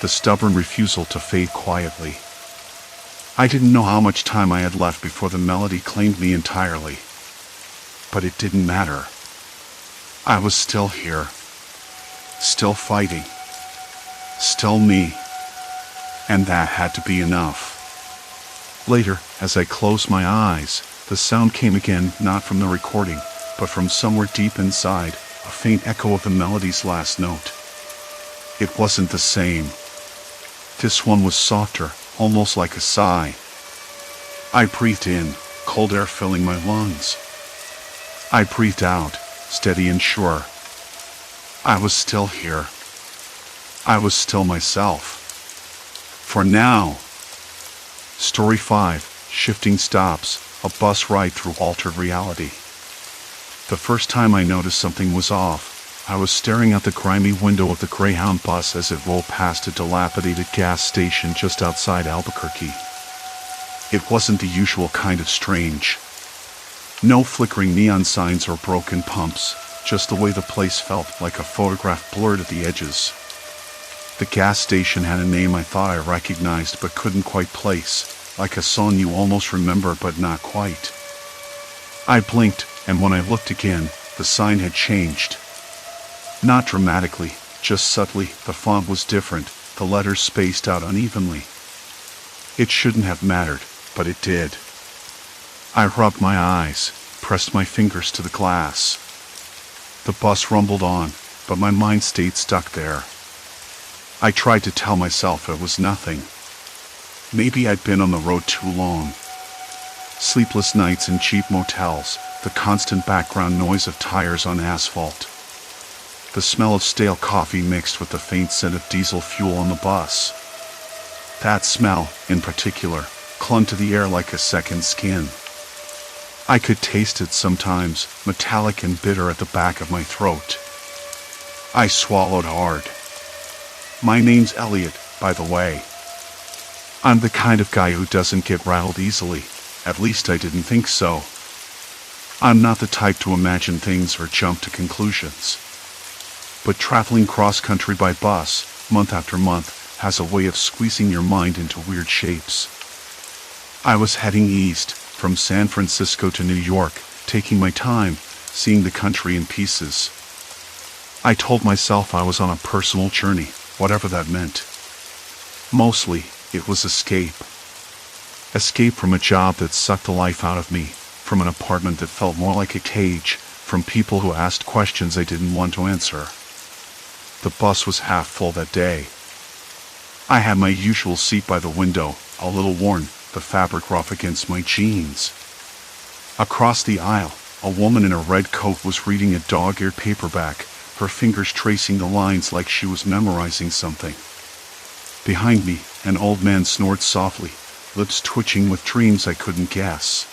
The stubborn refusal to fade quietly. I didn't know how much time I had left before the melody claimed me entirely. But it didn't matter. I was still here. Still fighting. Still me. And that had to be enough. Later, as I closed my eyes, the sound came again, not from the recording, but from somewhere deep inside, a faint echo of the melody's last note. It wasn't the same. This one was softer, almost like a sigh. I breathed in, cold air filling my lungs. I breathed out, steady and sure. I was still here. I was still myself. For now. Story 5, Shifting Stops, a bus ride through altered reality. The first time I noticed something was off, I was staring out the grimy window of the Greyhound bus as it rolled past a dilapidated gas station just outside Albuquerque. It wasn't the usual kind of strange. No flickering neon signs or broken pumps, just the way the place felt, like a photograph blurred at the edges. The gas station had a name I thought I recognized but couldn't quite place, like a song you almost remember but not quite. I blinked, and when I looked again, the sign had changed. Not dramatically, just subtly. The font was different, the letters spaced out unevenly. It shouldn't have mattered, but it did. I rubbed my eyes, pressed my fingers to the glass. The bus rumbled on, but my mind stayed stuck there. I tried to tell myself it was nothing. Maybe I'd been on the road too long. Sleepless nights in cheap motels, the constant background noise of tires on asphalt. The smell of stale coffee mixed with the faint scent of diesel fuel on the bus. That smell, in particular, clung to the air like a second skin. I could taste it sometimes, metallic and bitter at the back of my throat. I swallowed hard. My name's Elliot, by the way. I'm the kind of guy who doesn't get rattled easily. At least I didn't think so. I'm not the type to imagine things or jump to conclusions. But traveling cross-country by bus, month after month, has a way of squeezing your mind into weird shapes. I was heading east, from San Francisco to New York, taking my time, seeing the country in pieces. I told myself I was on a personal journey, whatever that meant. Mostly, it was escape. Escape from a job that sucked the life out of me, from an apartment that felt more like a cage, from people who asked questions I didn't want to answer. The bus was half full that day. I had my usual seat by the window, a little worn, the fabric rough against my jeans. Across the aisle, a woman in a red coat was reading a dog-eared paperback, her fingers tracing the lines like she was memorizing something. Behind me, An old man snored softly, lips twitching with dreams I couldn't guess.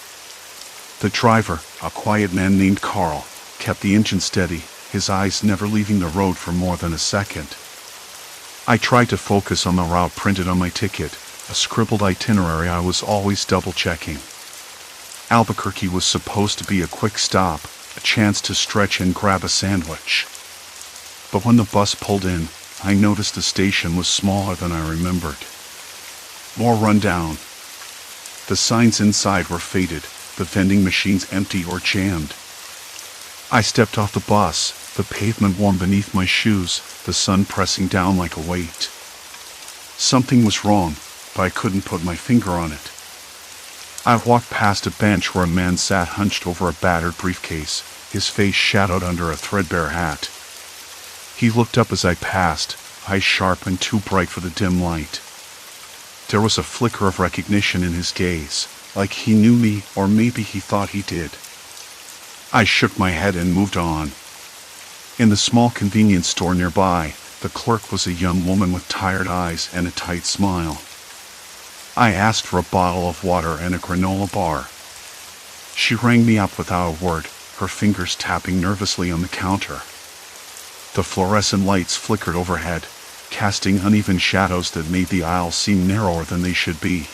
The driver, a quiet man named Carl, kept the engine steady, his eyes never leaving the road for more than a second. I tried to focus on the route printed on my ticket, a scribbled itinerary I was always double-checking. Albuquerque was supposed to be a quick stop, a chance to stretch and grab a sandwich. But when the bus pulled in, I noticed the station was smaller than I remembered. More rundown. The signs inside were faded, the vending machines empty or jammed. I stepped off the bus, the pavement warm beneath my shoes, the sun pressing down like a weight. Something was wrong, but I couldn't put my finger on it. I walked past a bench where a man sat hunched over a battered briefcase, his face shadowed under a threadbare hat. He looked up as I passed, eyes sharp and too bright for the dim light. There was a flicker of recognition in his gaze, like he knew me or maybe he thought he did. I shook my head and moved on. In the small convenience store nearby, the clerk was a young woman with tired eyes and a tight smile. I asked for a bottle of water and a granola bar. She rang me up without a word, her fingers tapping nervously on the counter. The fluorescent lights flickered overhead, casting uneven shadows that made the aisles seem narrower than they should be.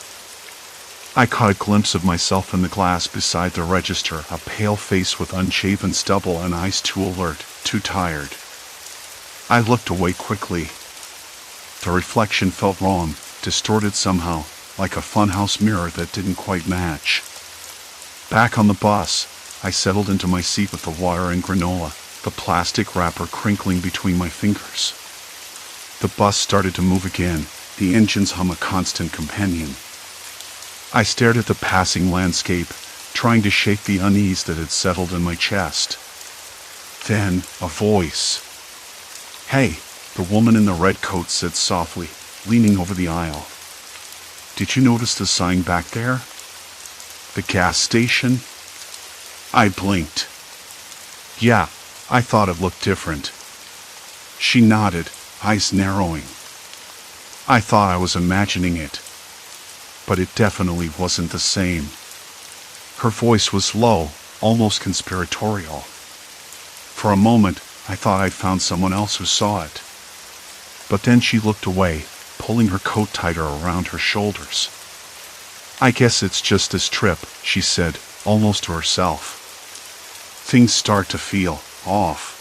I caught a glimpse of myself in the glass beside the register, a pale face with unshaven stubble and eyes too alert, too tired. I looked away quickly. The reflection felt wrong, distorted somehow, like a funhouse mirror that didn't quite match. Back on the bus, I settled into my seat with the water and granola, the plastic wrapper crinkling between my fingers. The bus started to move again, the engine's hum a constant companion. I stared at the passing landscape, trying to shake the unease that had settled in my chest. Then, a voice. "Hey," the woman in the red coat said softly, leaning over the aisle. "Did you notice the sign back there? The gas station?" I blinked. "Yeah, I thought it looked different." She nodded, eyes narrowing. I thought I was imagining it, but it definitely wasn't the same. Her voice was low, almost conspiratorial. For a moment, I thought I'd found someone else who saw it. But then she looked away, pulling her coat tighter around her shoulders. "I guess it's just this trip," she said, almost to herself. "Things start to feel off."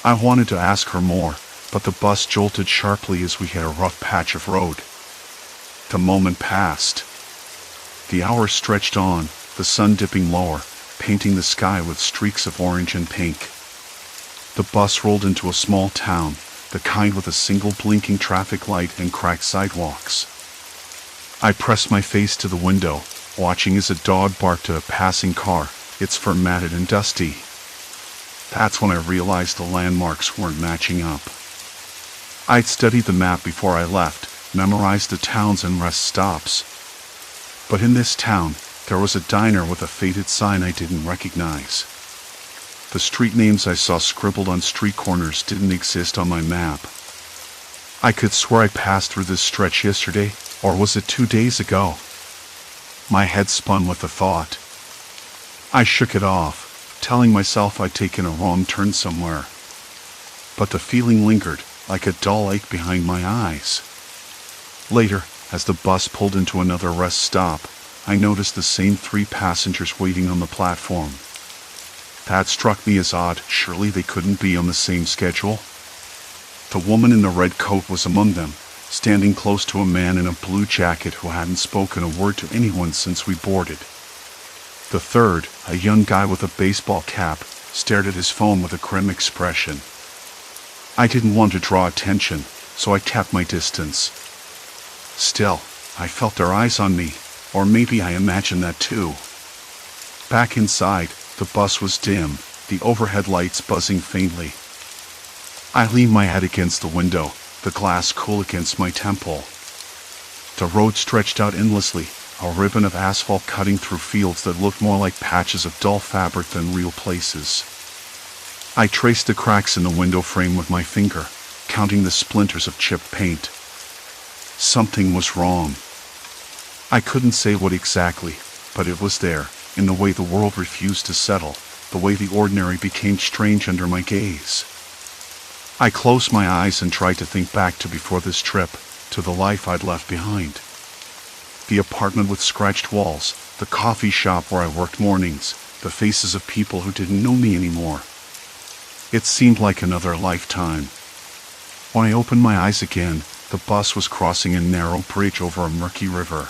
I wanted to ask her more, but the bus jolted sharply as we hit a rough patch of road. The moment passed. The hours stretched on, the sun dipping lower, painting the sky with streaks of orange and pink. The bus rolled into a small town, the kind with a single blinking traffic light and cracked sidewalks. I pressed my face to the window, watching as a dog barked at a passing car, its fur matted and dusty. That's when I realized the landmarks weren't matching up. I'd studied the map before I left, memorized the towns and rest stops. But in this town, there was a diner with a faded sign I didn't recognize. The street names I saw scribbled on street corners didn't exist on my map. I could swear I passed through this stretch yesterday, or was it 2 days ago? My head spun with the thought. I shook it off, telling myself I'd taken a wrong turn somewhere. But the feeling lingered, like a dull ache behind my eyes. Later, as the bus pulled into another rest stop, I noticed the same 3 passengers waiting on the platform. That struck me as odd. Surely they couldn't be on the same schedule. The woman in the red coat was among them, standing close to a man in a blue jacket who hadn't spoken a word to anyone since we boarded. The third, a young guy with a baseball cap, stared at his phone with a grim expression. I didn't want to draw attention, so I kept my distance. Still, I felt their eyes on me, or maybe I imagined that too. Back inside, the bus was dim, the overhead lights buzzing faintly. I leaned my head against the window, the glass cool against my temple. The road stretched out endlessly, a ribbon of asphalt cutting through fields that looked more like patches of dull fabric than real places. I traced the cracks in the window frame with my finger, counting the splinters of chipped paint. Something was wrong. I couldn't say what exactly, but it was there, in the way the world refused to settle, the way the ordinary became strange under my gaze. I closed my eyes and tried to think back to before this trip, to the life I'd left behind. The apartment with scratched walls, the coffee shop where I worked mornings, the faces of people who didn't know me anymore. It seemed like another lifetime. When I opened my eyes again, the bus was crossing a narrow bridge over a murky river.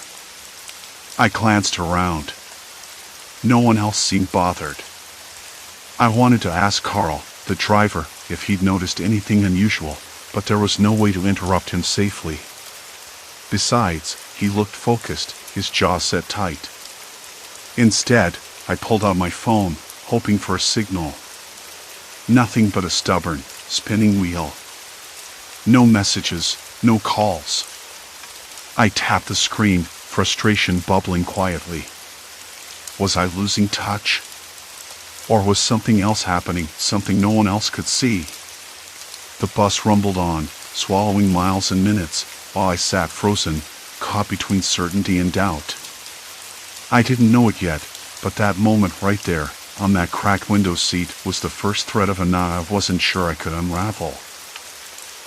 I glanced around. No one else seemed bothered. I wanted to ask Carl, the driver, if he'd noticed anything unusual, but there was no way to interrupt him safely. Besides, he looked focused, his jaw set tight. Instead, I pulled out my phone, hoping for a signal. Nothing but a stubborn, spinning wheel. No messages, no calls. I tapped the screen, frustration bubbling quietly. Was I losing touch? Or was something else happening, something no one else could see? The bus rumbled on, swallowing miles and minutes, while I sat frozen, caught between certainty and doubt. I didn't know it yet, but that moment right there, on that cracked window seat, was the first thread of a knot I wasn't sure I could unravel.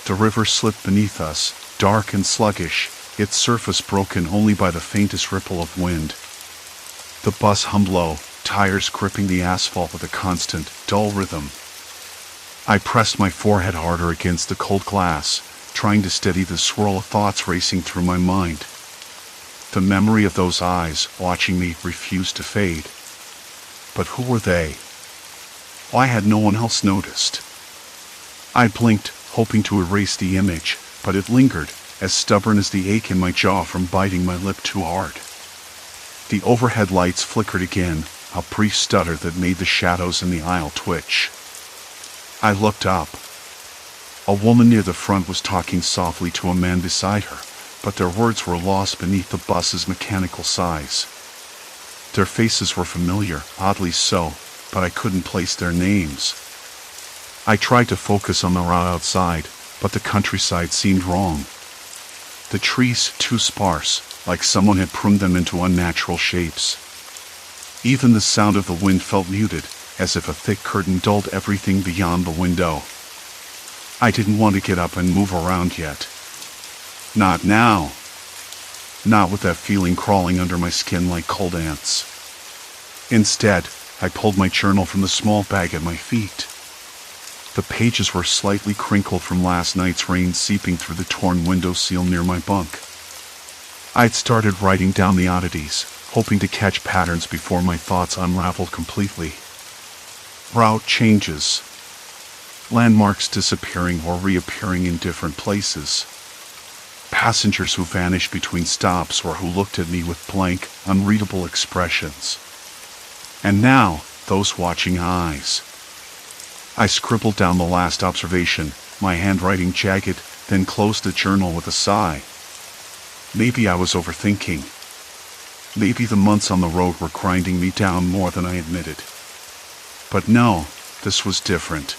The river slipped beneath us, dark and sluggish, its surface broken only by the faintest ripple of wind. The bus hummed low, tires gripping the asphalt with a constant, dull rhythm. I pressed my forehead harder against the cold glass, trying to steady the swirl of thoughts racing through my mind. The memory of those eyes, watching me, refused to fade. But who were they? Why had no one else noticed? I blinked, hoping to erase the image, but it lingered, as stubborn as the ache in my jaw from biting my lip too hard. The overhead lights flickered again, a brief stutter that made the shadows in the aisle twitch. I looked up. A woman near the front was talking softly to a man beside her, but their words were lost beneath the bus's mechanical sighs. Their faces were familiar, oddly so, but I couldn't place their names. I tried to focus on the route outside, but the countryside seemed wrong. The trees too sparse, like someone had pruned them into unnatural shapes. Even the sound of the wind felt muted, as if a thick curtain dulled everything beyond the window. I didn't want to get up and move around yet. Not now. Not with that feeling crawling under my skin like cold ants. Instead, I pulled my journal from the small bag at my feet. The pages were slightly crinkled from last night's rain seeping through the torn windowsill near my bunk. I'd started writing down the oddities, hoping to catch patterns before my thoughts unraveled completely. Route changes. Landmarks disappearing or reappearing in different places. Passengers who vanished between stops or who looked at me with blank, unreadable expressions. And now, those watching eyes. I scribbled down the last observation, my handwriting jagged, then closed the journal with a sigh. Maybe I was overthinking. Maybe the months on the road were grinding me down more than I admitted. But no, this was different.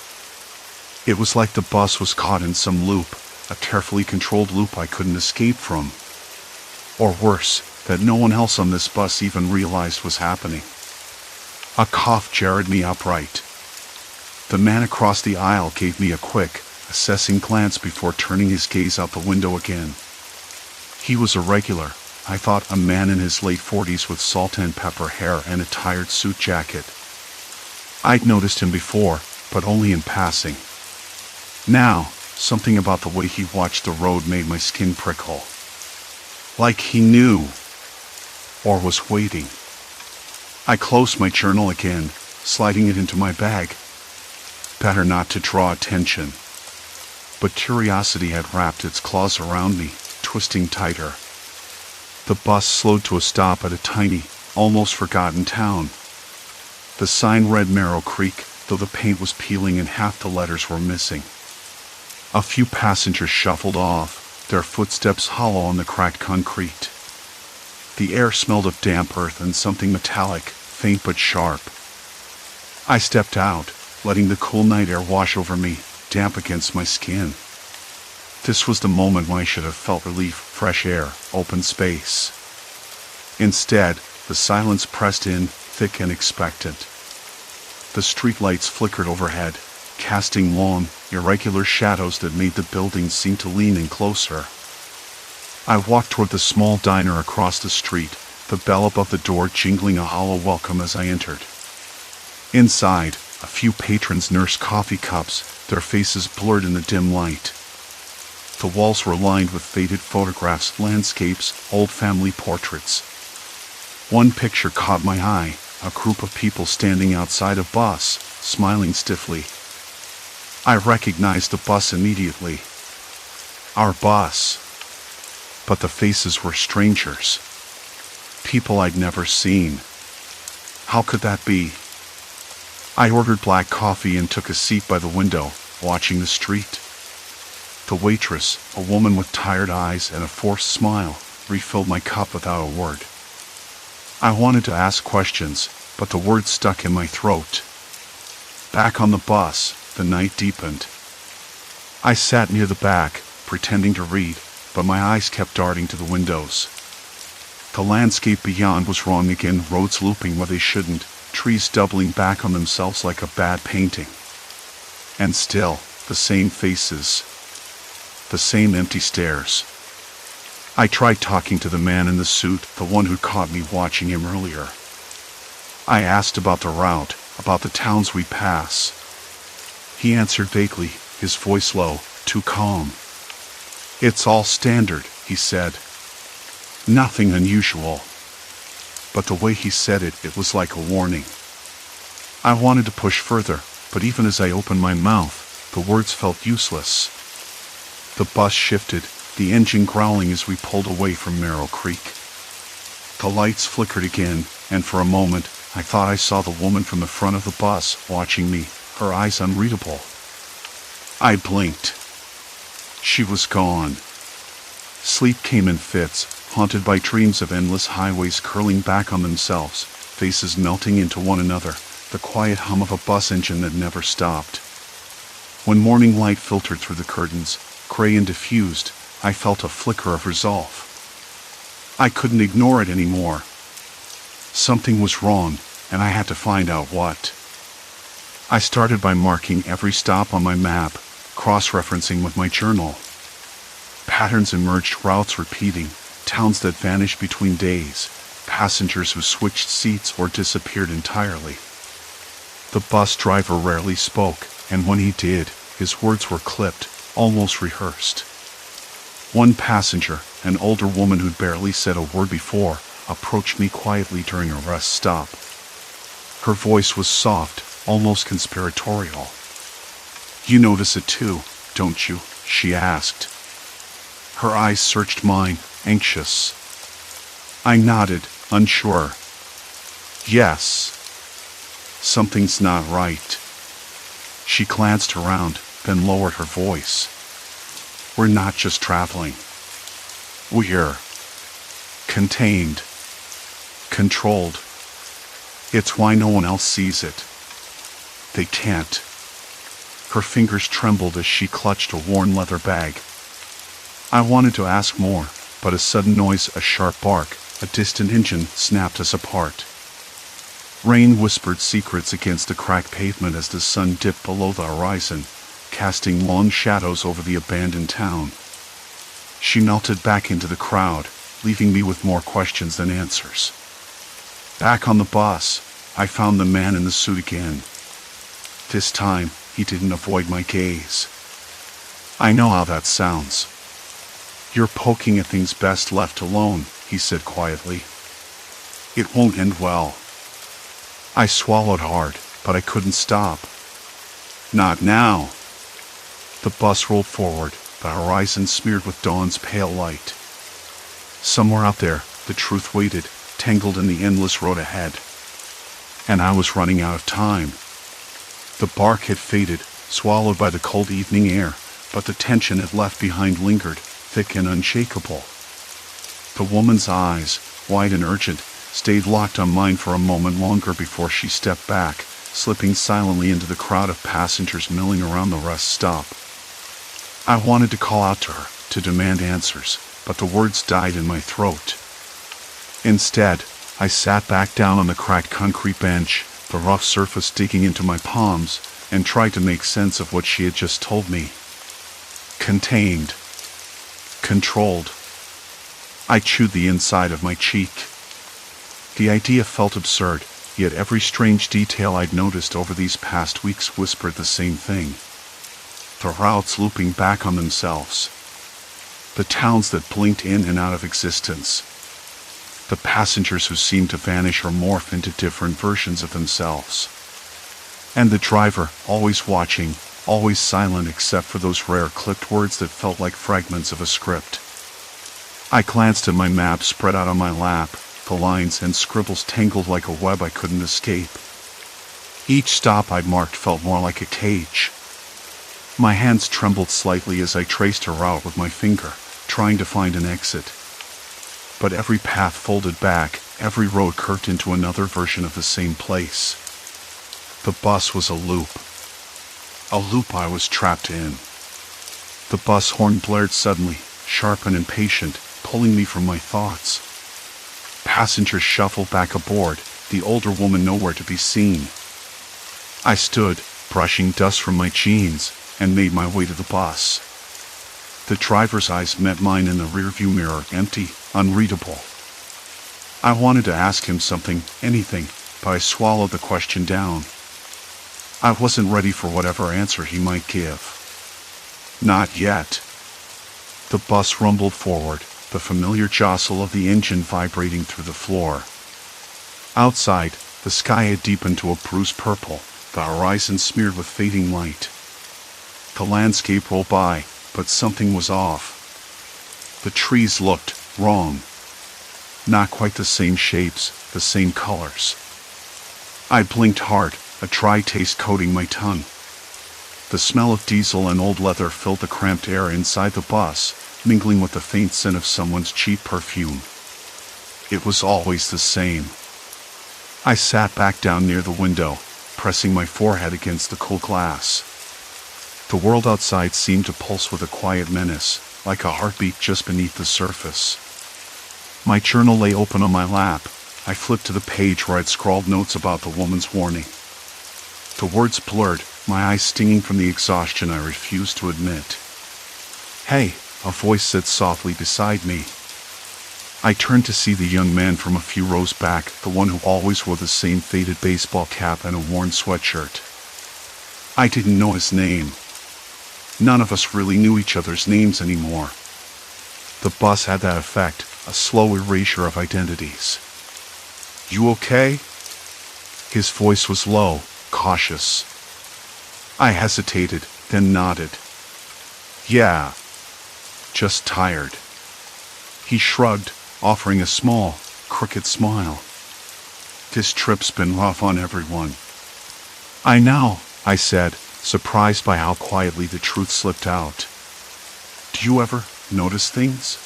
It was like the bus was caught in some loop, a carefully controlled loop I couldn't escape from. Or worse, that no one else on this bus even realized was happening. A cough jarred me upright. The man across the aisle gave me a quick, assessing glance before turning his gaze out the window again. He was a regular, I thought, a man in his late 40s with salt and pepper hair and a tired suit jacket. I'd noticed him before, but only in passing. Now, something about the way he watched the road made my skin prickle. Like he knew, or was waiting. I closed my journal again, sliding it into my bag. Better not to draw attention. But curiosity had wrapped its claws around me, twisting tighter. The bus slowed to a stop at a tiny, almost forgotten town. The sign read Merrow Creek, though the paint was peeling and half the letters were missing. A few passengers shuffled off, their footsteps hollow on the cracked concrete. The air smelled of damp earth and something metallic, faint but sharp. I stepped out, letting the cool night air wash over me, damp against my skin. This was the moment when I should have felt relief, fresh air, open space. Instead, the silence pressed in, thick and expectant. The streetlights flickered overhead, casting long, irregular shadows that made the buildings seem to lean in closer. I walked toward the small diner across the street, the bell above the door jingling a hollow welcome as I entered. Inside, a few patrons nursed coffee cups, their faces blurred in the dim light. The walls were lined with faded photographs, landscapes, old family portraits. One picture caught my eye, a group of people standing outside a bus, smiling stiffly. I recognized the bus immediately. Our bus. But the faces were strangers. People I'd never seen. How could that be? I ordered black coffee and took a seat by the window, watching the street. The waitress, a woman with tired eyes and a forced smile, refilled my cup without a word. I wanted to ask questions, but the words stuck in my throat. Back on the bus, the night deepened. I sat near the back, pretending to read, but my eyes kept darting to the windows. The landscape beyond was wrong again, roads looping where they shouldn't, trees doubling back on themselves like a bad painting. And still, the same faces. The same empty stares. I tried talking to the man in the suit, the one who'd caught me watching him earlier. I asked about the route, about the towns we pass. He answered vaguely, his voice low, too calm. It's all standard, he said. Nothing unusual. But the way he said it, it was like a warning. I wanted to push further, but even as I opened my mouth, the words felt useless. The bus shifted, the engine growling as we pulled away from Merrill Creek. The lights flickered again, and for a moment, I thought I saw the woman from the front of the bus watching me, her eyes unreadable. I blinked. She was gone. Sleep came in fits, haunted by dreams of endless highways curling back on themselves, faces melting into one another, the quiet hum of a bus engine that never stopped. When morning light filtered through the curtains, gray and diffused, I felt a flicker of resolve. I couldn't ignore it anymore. Something was wrong, and I had to find out what. I started by marking every stop on my map, cross-referencing with my journal. Patterns emerged, routes repeating, towns that vanished between days, passengers who switched seats or disappeared entirely. The bus driver rarely spoke, and when he did, his words were clipped, almost rehearsed. One passenger, an older woman who'd barely said a word before, approached me quietly during a rest stop. Her voice was soft, almost conspiratorial. You notice it too, don't you? She asked. Her eyes searched mine, anxious. I nodded, unsure. Yes. Something's not right. She glanced around, then lowered her voice. We're not just traveling. We're contained. Controlled. It's why no one else sees it. They can't. Her fingers trembled as she clutched a worn leather bag. I wanted to ask more, but a sudden noise, a sharp bark, a distant engine, snapped us apart. Rain whispered secrets against the cracked pavement as the sun dipped below the horizon, casting long shadows over the abandoned town. She melted back into the crowd, leaving me with more questions than answers. Back on the bus, I found the man in the suit again. This time, he didn't avoid my gaze. I know how that sounds. You're poking at things best left alone, he said quietly. It won't end well. I swallowed hard, but I couldn't stop. Not now. The bus rolled forward, the horizon smeared with dawn's pale light. Somewhere out there, the truth waited, tangled in the endless road ahead. And I was running out of time. The bark had faded, swallowed by the cold evening air, but the tension it left behind lingered, thick and unshakable. The woman's eyes, wide and urgent, stayed locked on mine for a moment longer before she stepped back, slipping silently into the crowd of passengers milling around the rest stop. I wanted to call out to her, to demand answers, but the words died in my throat. Instead, I sat back down on the cracked concrete bench, the rough surface digging into my palms, and tried to make sense of what she had just told me. Contained. Controlled. I chewed the inside of my cheek. The idea felt absurd, yet every strange detail I'd noticed over these past weeks whispered the same thing. The routes looping back on themselves. The towns that blinked in and out of existence. The passengers who seemed to vanish or morph into different versions of themselves. And the driver, always watching, always silent except for those rare clipped words that felt like fragments of a script. I glanced at my map spread out on my lap, the lines and scribbles tangled like a web I couldn't escape. Each stop I'd marked felt more like a cage. My hands trembled slightly as I traced a route with my finger, trying to find an exit. But every path folded back, every road curved into another version of the same place. The bus was a loop. A loop I was trapped in. The bus horn blared suddenly, sharp and impatient, pulling me from my thoughts. Passengers shuffled back aboard, the older woman nowhere to be seen. I stood, brushing dust from my jeans, and made my way to the bus. The driver's eyes met mine in the rearview mirror, empty, unreadable. I wanted to ask him something, anything, but I swallowed the question down. I wasn't ready for whatever answer he might give. Not yet. The bus rumbled forward, the familiar jostle of the engine vibrating through the floor. Outside, the sky had deepened to a bruised purple, the horizon smeared with fading light. The landscape rolled by, but something was off. The trees looked wrong. Not quite the same shapes, the same colors. I blinked hard, a dry taste coating my tongue. The smell of diesel and old leather filled the cramped air inside the bus, mingling with the faint scent of someone's cheap perfume. It was always the same. I sat back down near the window, pressing my forehead against the cool glass. The world outside seemed to pulse with a quiet menace, like a heartbeat just beneath the surface. My journal lay open on my lap. I flipped to the page where I'd scrawled notes about the woman's warning. The words blurred, my eyes stinging from the exhaustion I refused to admit. "Hey," a voice said softly beside me. I turned to see the young man from a few rows back, the one who always wore the same faded baseball cap and a worn sweatshirt. I didn't know his name. None of us really knew each other's names anymore. The bus had that effect, a slow erasure of identities. "You okay?" His voice was low, cautious. I hesitated, then nodded. "Yeah. Just tired." He shrugged, offering a small, crooked smile. "This trip's been rough on everyone." "I know," I said, surprised by how quietly the truth slipped out. "Do you ever notice things?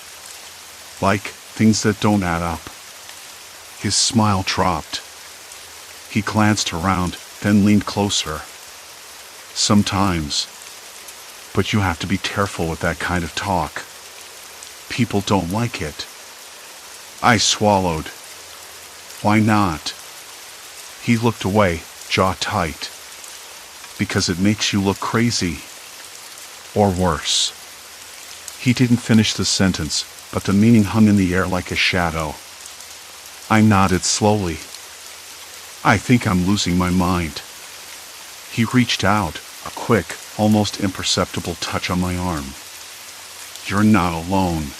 Like, things that don't add up?" His smile dropped. He glanced around, then leaned closer. "Sometimes. But you have to be careful with that kind of talk. People don't like it." I swallowed. "Why not?" He looked away, jaw tight. "Because it makes you look crazy. Or worse." He didn't finish the sentence, but the meaning hung in the air like a shadow. I nodded slowly. "I think I'm losing my mind." He reached out, a quick, almost imperceptible touch on my arm. "You're not alone."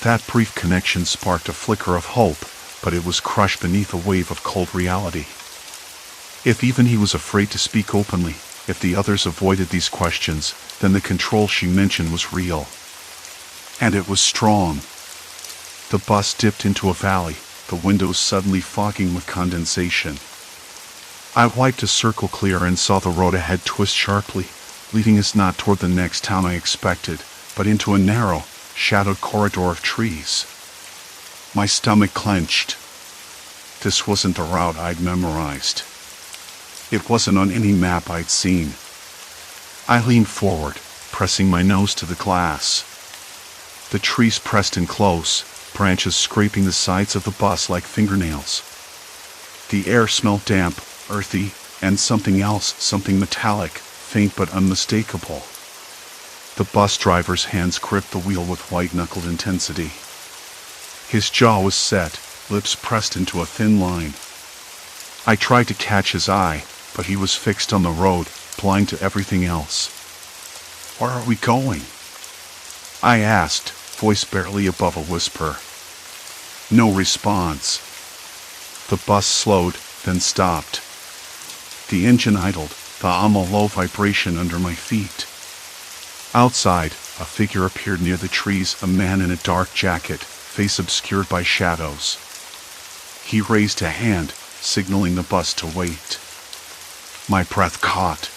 That brief connection sparked a flicker of hope, but it was crushed beneath a wave of cold reality. If even he was afraid to speak openly, if the others avoided these questions, then the control she mentioned was real. And it was strong. The bus dipped into a valley, the windows suddenly fogging with condensation. I wiped a circle clear and saw the road ahead twist sharply, leading us not toward the next town I expected, but into a narrow, shadowed corridor of trees. My stomach clenched. This wasn't the route I'd memorized. It wasn't on any map I'd seen. I leaned forward, pressing my nose to the glass. The trees pressed in close, branches scraping the sides of the bus like fingernails. The air smelled damp, earthy, and something else, something metallic, faint but unmistakable. The bus driver's hands gripped the wheel with white-knuckled intensity. His jaw was set, lips pressed into a thin line. I tried to catch his eye, but he was fixed on the road, blind to everything else. "Where are we going?" I asked, voice barely above a whisper. No response. The bus slowed, then stopped. The engine idled, the low vibration under my feet. Outside, a figure appeared near the trees, a man in a dark jacket, face obscured by shadows. He raised a hand, signaling the bus to wait. My breath caught.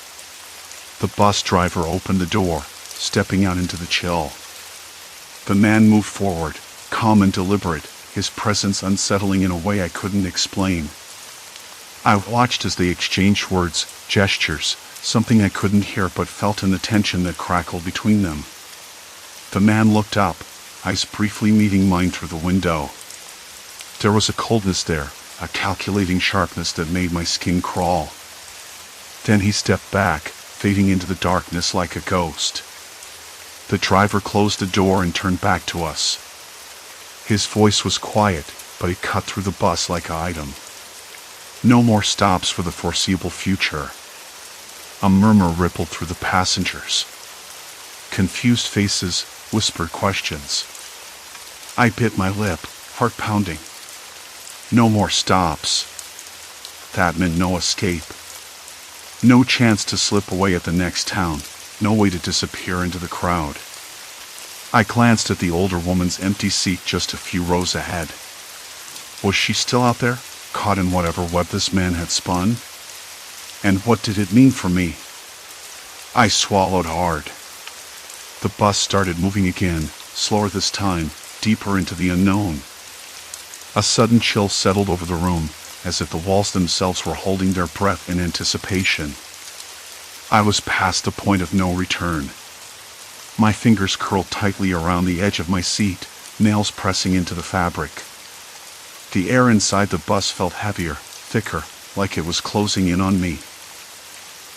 The bus driver opened the door, stepping out into the chill. The man moved forward, calm and deliberate, his presence unsettling in a way I couldn't explain. I watched as they exchanged words, gestures, something I couldn't hear but felt in the tension that crackled between them. The man looked up, eyes briefly meeting mine through the window. There was a coldness there, a calculating sharpness that made my skin crawl. Then he stepped back, fading into the darkness like a ghost. The driver closed the door and turned back to us. His voice was quiet, but it cut through the bus like an item. No more stops for the foreseeable future. A murmur rippled through the passengers. Confused faces, whispered questions. I bit my lip, heart pounding. No more stops. That meant no escape. No chance to slip away at the next town, no way to disappear into the crowd. I glanced at the older woman's empty seat just a few rows ahead. Was she still out there, caught in whatever web this man had spun? And what did it mean for me? I swallowed hard. The bus started moving again, slower this time, deeper into the unknown. A sudden chill settled over the room, as if the walls themselves were holding their breath in anticipation. I was past the point of no return. My fingers curled tightly around the edge of my seat, nails pressing into the fabric. The air inside the bus felt heavier, thicker, like it was closing in on me.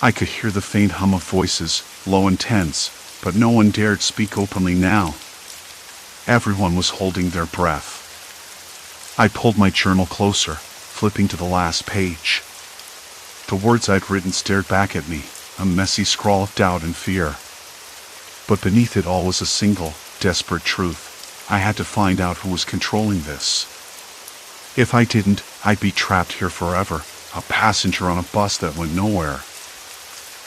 I could hear the faint hum of voices, low and tense, but no one dared speak openly now. Everyone was holding their breath. I pulled my journal closer, flipping to the last page. The words I'd written stared back at me, a messy scrawl of doubt and fear. But beneath it all was a single, desperate truth. I had to find out who was controlling this. If I didn't, I'd be trapped here forever, a passenger on a bus that went nowhere.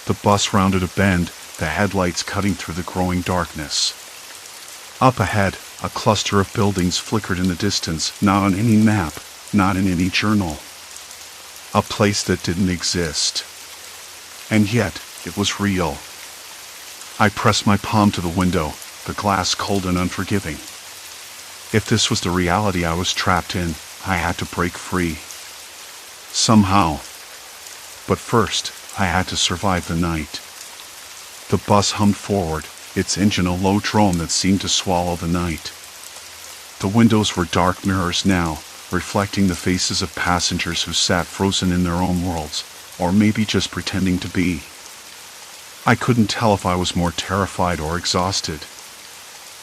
The bus rounded a bend, the headlights cutting through the growing darkness. Up ahead, a cluster of buildings flickered in the distance, not on any map, not in any journal. A place that didn't exist. And yet, it was real. I pressed my palm to the window, the glass cold and unforgiving. If this was the reality I was trapped in, I had to break free. Somehow. But first, I had to survive the night. The bus hummed forward, its engine a low drone that seemed to swallow the night. The windows were dark mirrors now, reflecting the faces of passengers who sat frozen in their own worlds, or maybe just pretending to be. I couldn't tell if I was more terrified or exhausted.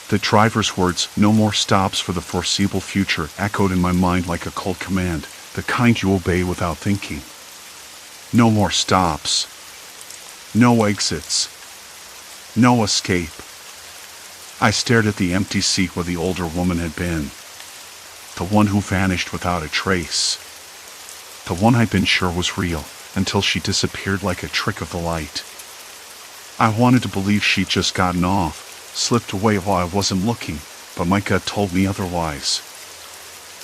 The driver's words, "No more stops for the foreseeable future," echoed in my mind like a cold command, the kind you obey without thinking. No more stops. No exits. No escape. I stared at the empty seat where the older woman had been. The one who vanished without a trace. The one I'd been sure was real, until she disappeared like a trick of the light. I wanted to believe she'd just gotten off, slipped away while I wasn't looking, but my gut told me otherwise.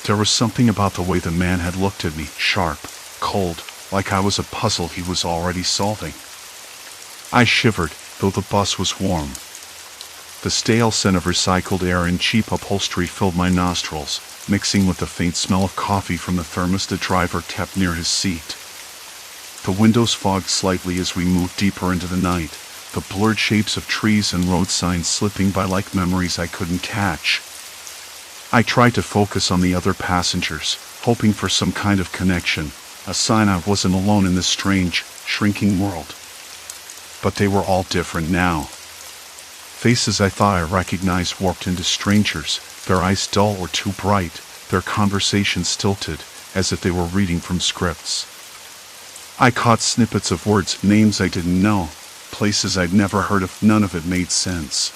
There was something about the way the man had looked at me, sharp, cold, like I was a puzzle he was already solving. I shivered, though the bus was warm. The stale scent of recycled air and cheap upholstery filled my nostrils, mixing with the faint smell of coffee from the thermos the driver kept near his seat. The windows fogged slightly as we moved deeper into the night, the blurred shapes of trees and road signs slipping by like memories I couldn't catch. I tried to focus on the other passengers, hoping for some kind of connection, a sign I wasn't alone in this strange, shrinking world. But they were all different now. Faces I thought I recognized warped into strangers, their eyes dull or too bright, their conversations stilted, as if they were reading from scripts. I caught snippets of words, names I didn't know, places I'd never heard of. None of it made sense.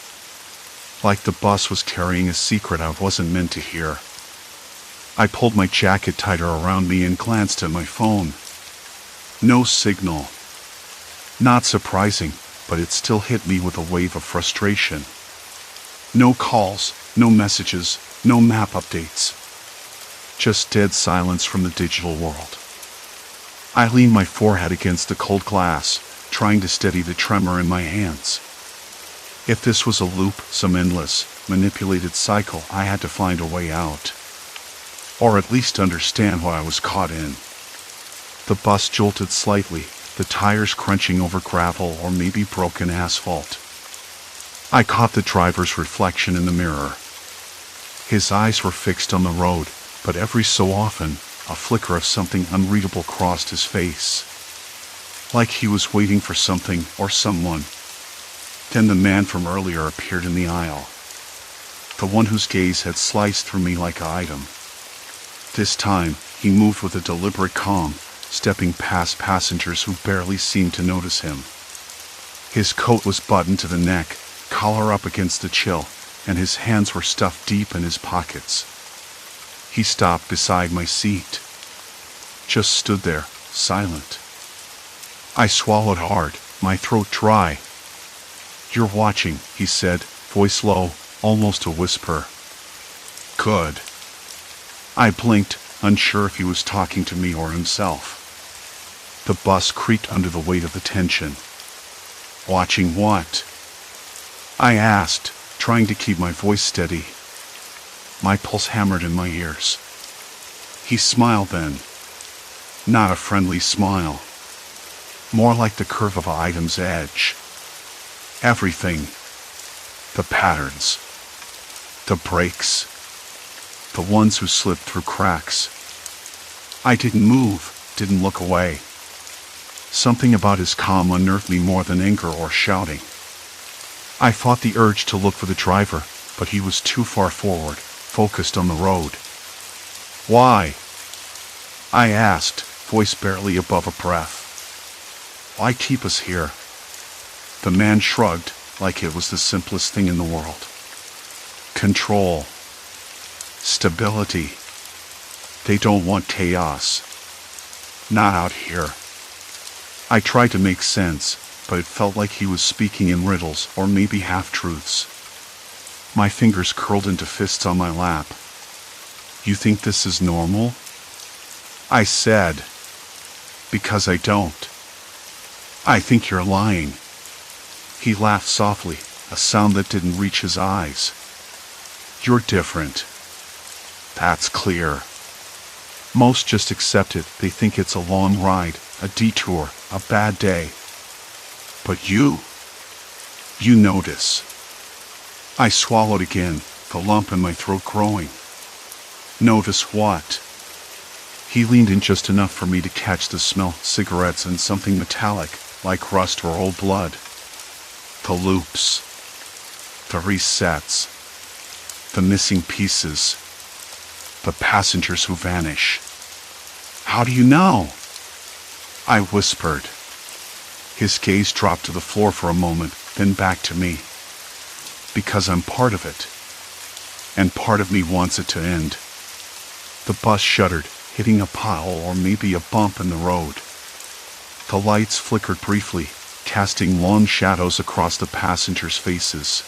Like the bus was carrying a secret I wasn't meant to hear. I pulled my jacket tighter around me and glanced at my phone. No signal. Not surprising, but it still hit me with a wave of frustration. No calls, no messages, no map updates. Just dead silence from the digital world. I leaned my forehead against the cold glass, trying to steady the tremor in my hands. If this was a loop, some endless, manipulated cycle, I had to find a way out. Or at least understand what I was caught in. The bus jolted slightly, the tires crunching over gravel or maybe broken asphalt. I caught the driver's reflection in the mirror. His eyes were fixed on the road, but every so often, a flicker of something unreadable crossed his face. Like he was waiting for something or someone. Then the man from earlier appeared in the aisle. The one whose gaze had sliced through me like an item. This time, he moved with a deliberate calm, stepping past passengers who barely seemed to notice him. His coat was buttoned to the neck, collar up against the chill, and his hands were stuffed deep in his pockets. He stopped beside my seat. Just stood there, silent. I swallowed hard, my throat dry. "You're watching," he said, voice low, almost a whisper. "Good." I blinked, unsure if he was talking to me or himself. The bus creaked under the weight of the tension. "Watching what?" I asked, trying to keep my voice steady. My pulse hammered in my ears. He smiled then. Not a friendly smile. More like the curve of an item's edge. Everything. The patterns. The breaks. The ones who slipped through cracks. I didn't move, didn't look away. Something about his calm unnerved me more than anger or shouting. I fought the urge to look for the driver, but he was too far forward, focused on the road. "Why?" I asked, voice barely above a breath. "Why keep us here?" The man shrugged, like it was the simplest thing in the world. "Control. Stability. They don't want chaos. Not out here." I tried to make sense, but it felt like he was speaking in riddles or maybe half-truths. My fingers curled into fists on my lap. "You think this is normal?" I said. "Because I don't. I think you're lying." He laughed softly, a sound that didn't reach his eyes. "You're different. That's clear. Most just accept it. They think it's a long ride, a detour, a bad day. But you notice." I swallowed again, the lump in my throat growing. "Notice what?" He leaned in just enough for me to catch the smell, cigarettes and something metallic, like rust or old blood. The loops. The resets. The missing pieces. The passengers who vanish. "How do you know?" I whispered. His gaze dropped to the floor for a moment, then back to me. "Because I'm part of it. And part of me wants it to end." The bus shuddered, hitting a pile or maybe a bump in the road. The lights flickered briefly, casting long shadows across the passengers' faces.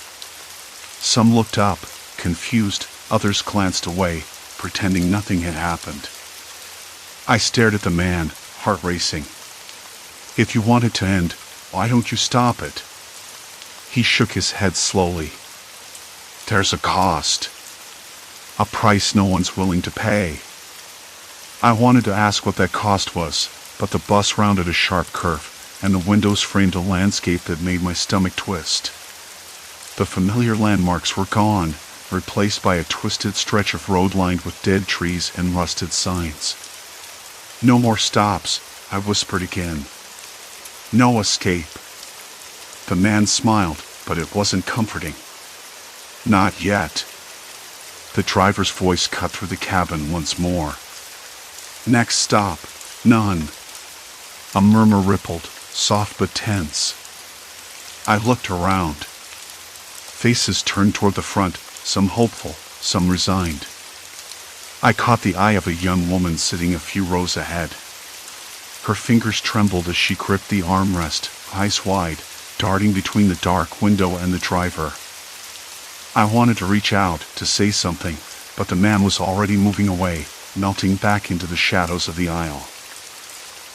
Some looked up, confused, others glanced away, pretending nothing had happened. I stared at the man, heart racing. "If you want it to end, why don't you stop it?" He shook his head slowly. "There's a cost. A price no one's willing to pay." I wanted to ask what that cost was, but the bus rounded a sharp curve, and the windows framed a landscape that made my stomach twist. The familiar landmarks were gone, replaced by a twisted stretch of road lined with dead trees and rusted signs. "No more stops," I whispered again. "No escape." The man smiled, but it wasn't comforting. "Not yet." The driver's voice cut through the cabin once more. "Next stop, none." A murmur rippled, soft but tense. I looked around. Faces turned toward the front, some hopeful, some resigned. I caught the eye of a young woman sitting a few rows ahead. Her fingers trembled as she gripped the armrest, eyes wide, darting between the dark window and the driver. I wanted to reach out, to say something, but the man was already moving away, melting back into the shadows of the aisle.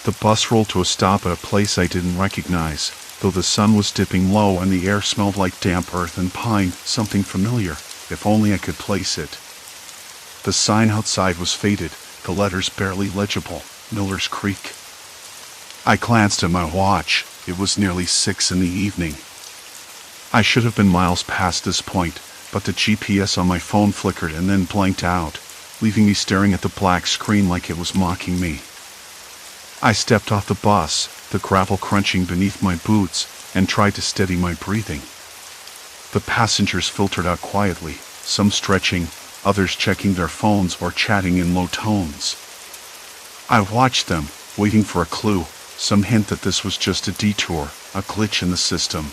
The bus rolled to a stop at a place I didn't recognize, though the sun was dipping low and the air smelled like damp earth and pine, something familiar, if only I could place it. The sign outside was faded, the letters barely legible, Miller's Creek. I glanced at my watch. It was nearly 6 in the evening. I should have been miles past this point, but the GPS on my phone flickered and then blanked out, leaving me staring at the black screen like it was mocking me. I stepped off the bus, the gravel crunching beneath my boots, and tried to steady my breathing. The passengers filtered out quietly, some stretching, others checking their phones or chatting in low tones. I watched them, waiting for a clue, some hint that this was just a detour, a glitch in the system.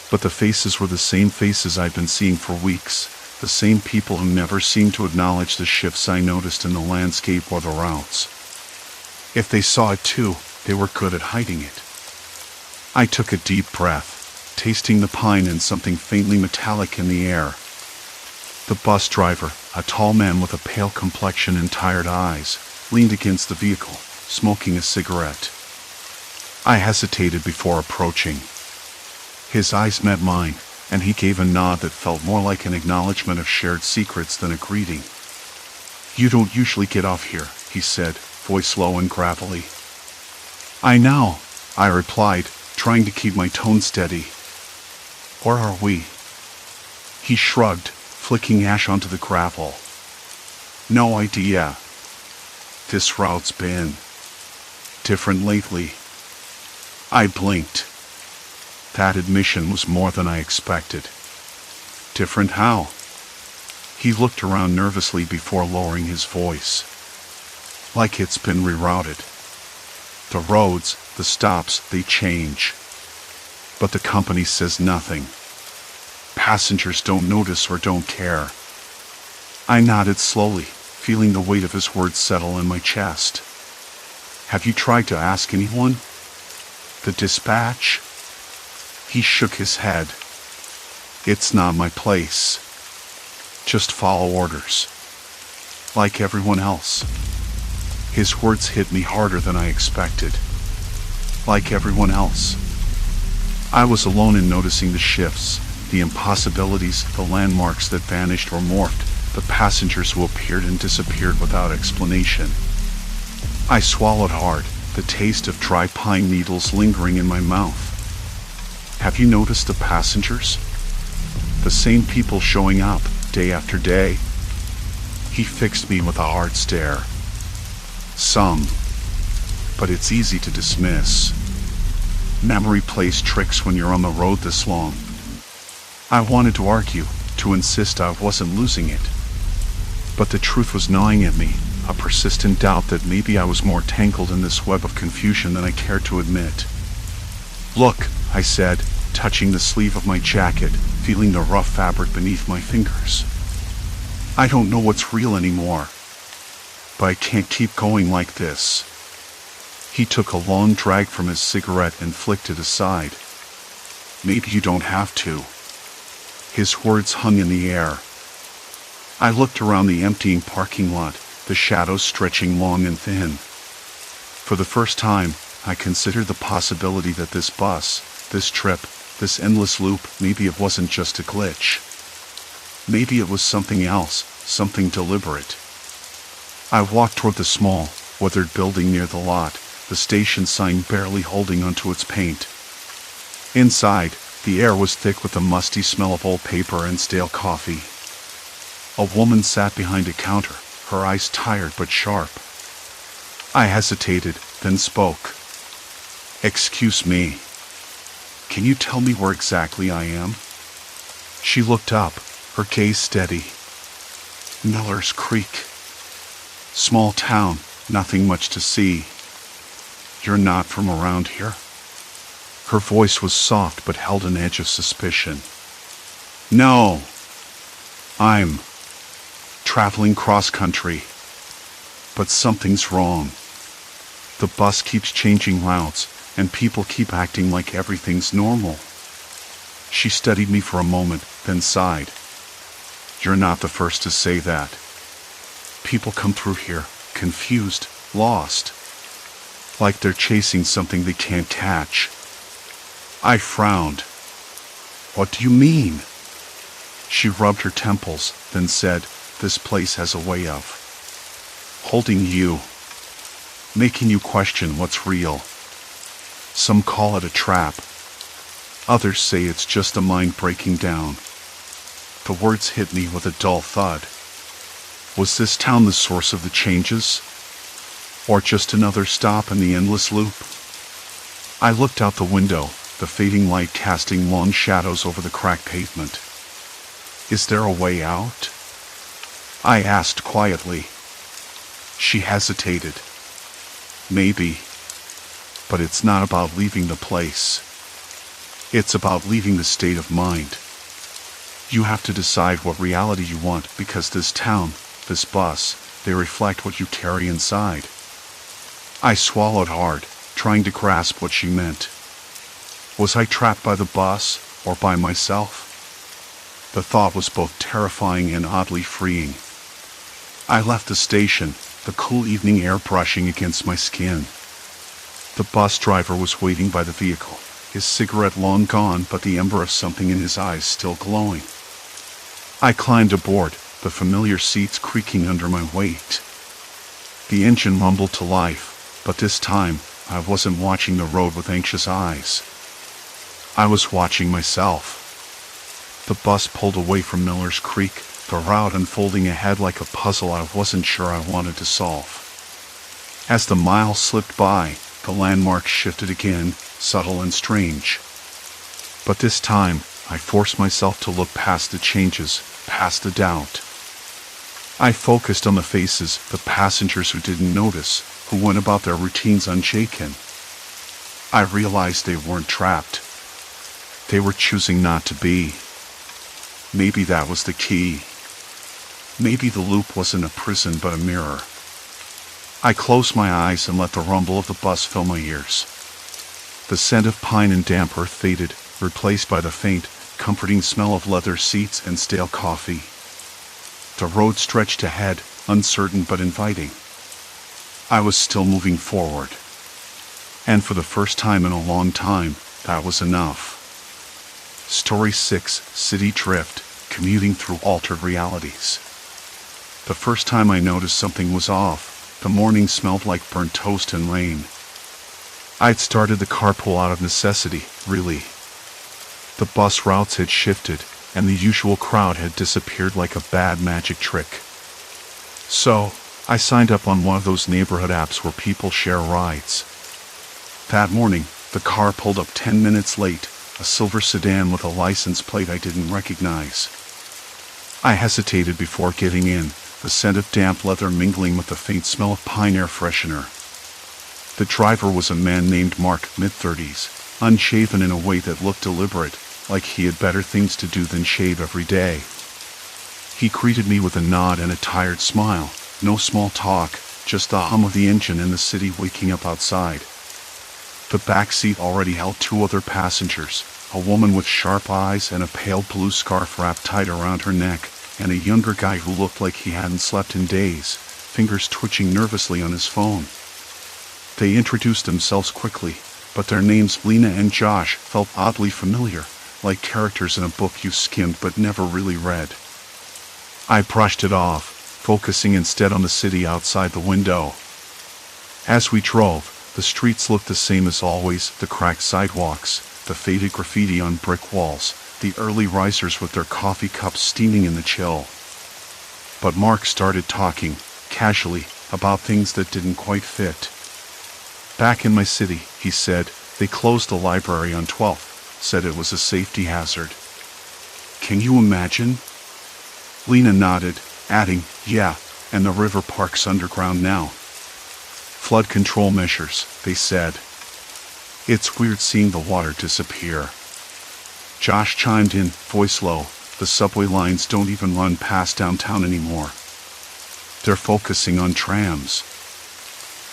But the faces were the same faces I'd been seeing for weeks, the same people who never seemed to acknowledge the shifts I noticed in the landscape or the routes. If they saw it too, they were good at hiding it. I took a deep breath, tasting the pine and something faintly metallic in the air. The bus driver, a tall man with a pale complexion and tired eyes, leaned against the vehicle, smoking a cigarette. I hesitated before approaching. His eyes met mine, and he gave a nod that felt more like an acknowledgement of shared secrets than a greeting. "You don't usually get off here," he said, voice low and gravelly. "I know," I replied, trying to keep my tone steady. "Or are we?" He shrugged, flicking ash onto the gravel. "No idea. This route's been different lately." I blinked. That admission was more than I expected. Different how? He looked around nervously before lowering his voice. "Like it's been rerouted. The roads, the stops, they change. But the company says nothing. Passengers don't notice or don't care." I nodded slowly, feeling the weight of his words settle in my chest. "Have you tried to ask anyone? The dispatch?" He shook his head. "It's not my place. Just follow orders. Like everyone else." His words hit me harder than I expected. Like everyone else. I was alone in noticing the shifts, the impossibilities, the landmarks that vanished or morphed, the passengers who appeared and disappeared without explanation. I swallowed hard, the taste of dry pine needles lingering in my mouth. "Have you noticed the passengers? The same people showing up, day after day?" He fixed me with a hard stare. "Some. But it's easy to dismiss. Memory plays tricks when you're on the road this long." I wanted to argue, to insist I wasn't losing it. But the truth was gnawing at me, a persistent doubt that maybe I was more tangled in this web of confusion than I cared to admit. "Look," I said, touching the sleeve of my jacket, feeling the rough fabric beneath my fingers. "I don't know what's real anymore. But I can't keep going like this." He took a long drag from his cigarette and flicked it aside. "Maybe you don't have to." His words hung in the air. I looked around the emptying parking lot, the shadows stretching long and thin. For the first time, I considered the possibility that this bus, this trip, this endless loop, maybe it wasn't just a glitch. Maybe it was something else, something deliberate. I walked toward the small, weathered building near the lot, the station sign barely holding onto its paint. Inside, the air was thick with the musty smell of old paper and stale coffee. A woman sat behind a counter, her eyes tired but sharp. I hesitated, then spoke. "Excuse me. Can you tell me where exactly I am?" She looked up, her gaze steady. "Miller's Creek. Small town, nothing much to see. You're not from around here?" Her voice was soft but held an edge of suspicion. "No. I'm traveling cross-country. But something's wrong. The bus keeps changing routes, and people keep acting like everything's normal." She studied me for a moment, then sighed. "You're not the first to say that. People come through here, confused, lost. Like they're chasing something they can't catch." I frowned. "What do you mean?" She rubbed her temples, then said, "This place has a way of holding you, making you question what's real. Some call it a trap. Others say it's just the mind breaking down." The words hit me with a dull thud. Was this town the source of the changes? Or just another stop in the endless loop? I looked out the window, the fading light casting long shadows over the cracked pavement. "Is there a way out?" I asked quietly. She hesitated. "Maybe. But it's not about leaving the place. It's about leaving the state of mind. You have to decide what reality you want, because this town, this bus, they reflect what you carry inside." I swallowed hard, trying to grasp what she meant. Was I trapped by the bus, or by myself? The thought was both terrifying and oddly freeing. I left the station, the cool evening air brushing against my skin. The bus driver was waiting by the vehicle, his cigarette long gone but the ember of something in his eyes still glowing. I climbed aboard, the familiar seats creaking under my weight. The engine rumbled to life, but this time, I wasn't watching the road with anxious eyes. I was watching myself. The bus pulled away from Miller's Creek, the route unfolding ahead like a puzzle I wasn't sure I wanted to solve. As the miles slipped by, the landmarks shifted again, subtle and strange. But this time, I forced myself to look past the changes, past the doubt. I focused on the faces, the passengers who didn't notice, who went about their routines unshaken. I realized they weren't trapped. They were choosing not to be. Maybe that was the key. Maybe the loop wasn't a prison but a mirror. I closed my eyes and let the rumble of the bus fill my ears. The scent of pine and damp earth faded, replaced by the faint, comforting smell of leather seats and stale coffee. The road stretched ahead, uncertain but inviting. I was still moving forward. And for the first time in a long time, that was enough. Story 6, City Drift, Commuting Through Altered Realities. The first time I noticed something was off, the morning smelled like burnt toast and rain. I'd started the carpool out of necessity, really. The bus routes had shifted, and the usual crowd had disappeared like a bad magic trick. So, I signed up on one of those neighborhood apps where people share rides. That morning, the car pulled up 10 minutes late, a silver sedan with a license plate I didn't recognize. I hesitated before getting in, the scent of damp leather mingling with the faint smell of pine air freshener. The driver was a man named Mark, mid-30s, unshaven in a way that looked deliberate, like he had better things to do than shave every day. He greeted me with a nod and a tired smile, no small talk, just the hum of the engine and the city waking up outside. The back seat already held 2 other passengers, a woman with sharp eyes and a pale blue scarf wrapped tight around her neck, and a younger guy who looked like he hadn't slept in days, fingers twitching nervously on his phone. They introduced themselves quickly, but their names, Lena and Josh, felt oddly familiar, like characters in a book you skimmed but never really read. I brushed it off, focusing instead on the city outside the window. As we drove, The streets looked the same as always, the cracked sidewalks, the faded graffiti on brick walls, the early risers with their coffee cups steaming in the chill. But Mark started talking, casually, about things that didn't quite fit. Back in my city, he said, they closed the library on 12th, said it was a safety hazard. Can you imagine? Lena nodded, adding, yeah, and the river park's underground now. Flood control measures, they said. It's weird seeing the water disappear. Josh chimed in, voice low, the subway lines don't even run past downtown anymore. They're focusing on trams.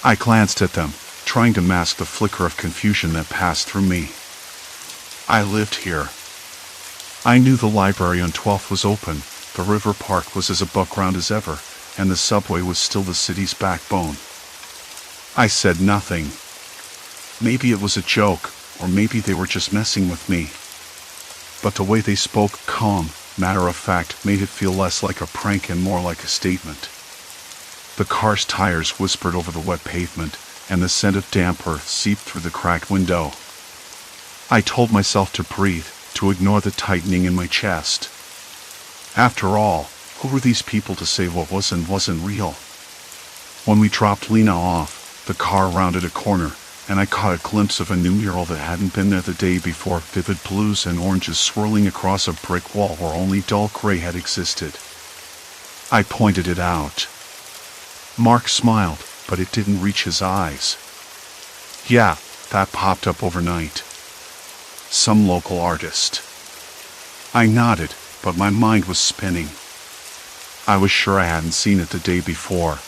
I glanced at them, trying to mask the flicker of confusion that passed through me. I lived here. I knew the library on 12th was open, the river park was as above-ground as ever, and the subway was still the city's backbone. I said nothing. Maybe it was a joke, or maybe they were just messing with me. But the way they spoke, calm, matter-of-fact, made it feel less like a prank and more like a statement. The car's tires whispered over the wet pavement, and the scent of damp earth seeped through the cracked window. I told myself to breathe, to ignore the tightening in my chest. After all, who were these people to say what was and wasn't real? When we dropped Lena off, the car rounded a corner, and I caught a glimpse of a new mural that hadn't been there the day before, vivid blues and oranges swirling across a brick wall where only dull gray had existed. I pointed it out. Mark smiled, but it didn't reach his eyes. Yeah, that popped up overnight. Some local artist. I nodded, but my mind was spinning. I was sure I hadn't seen it the day before.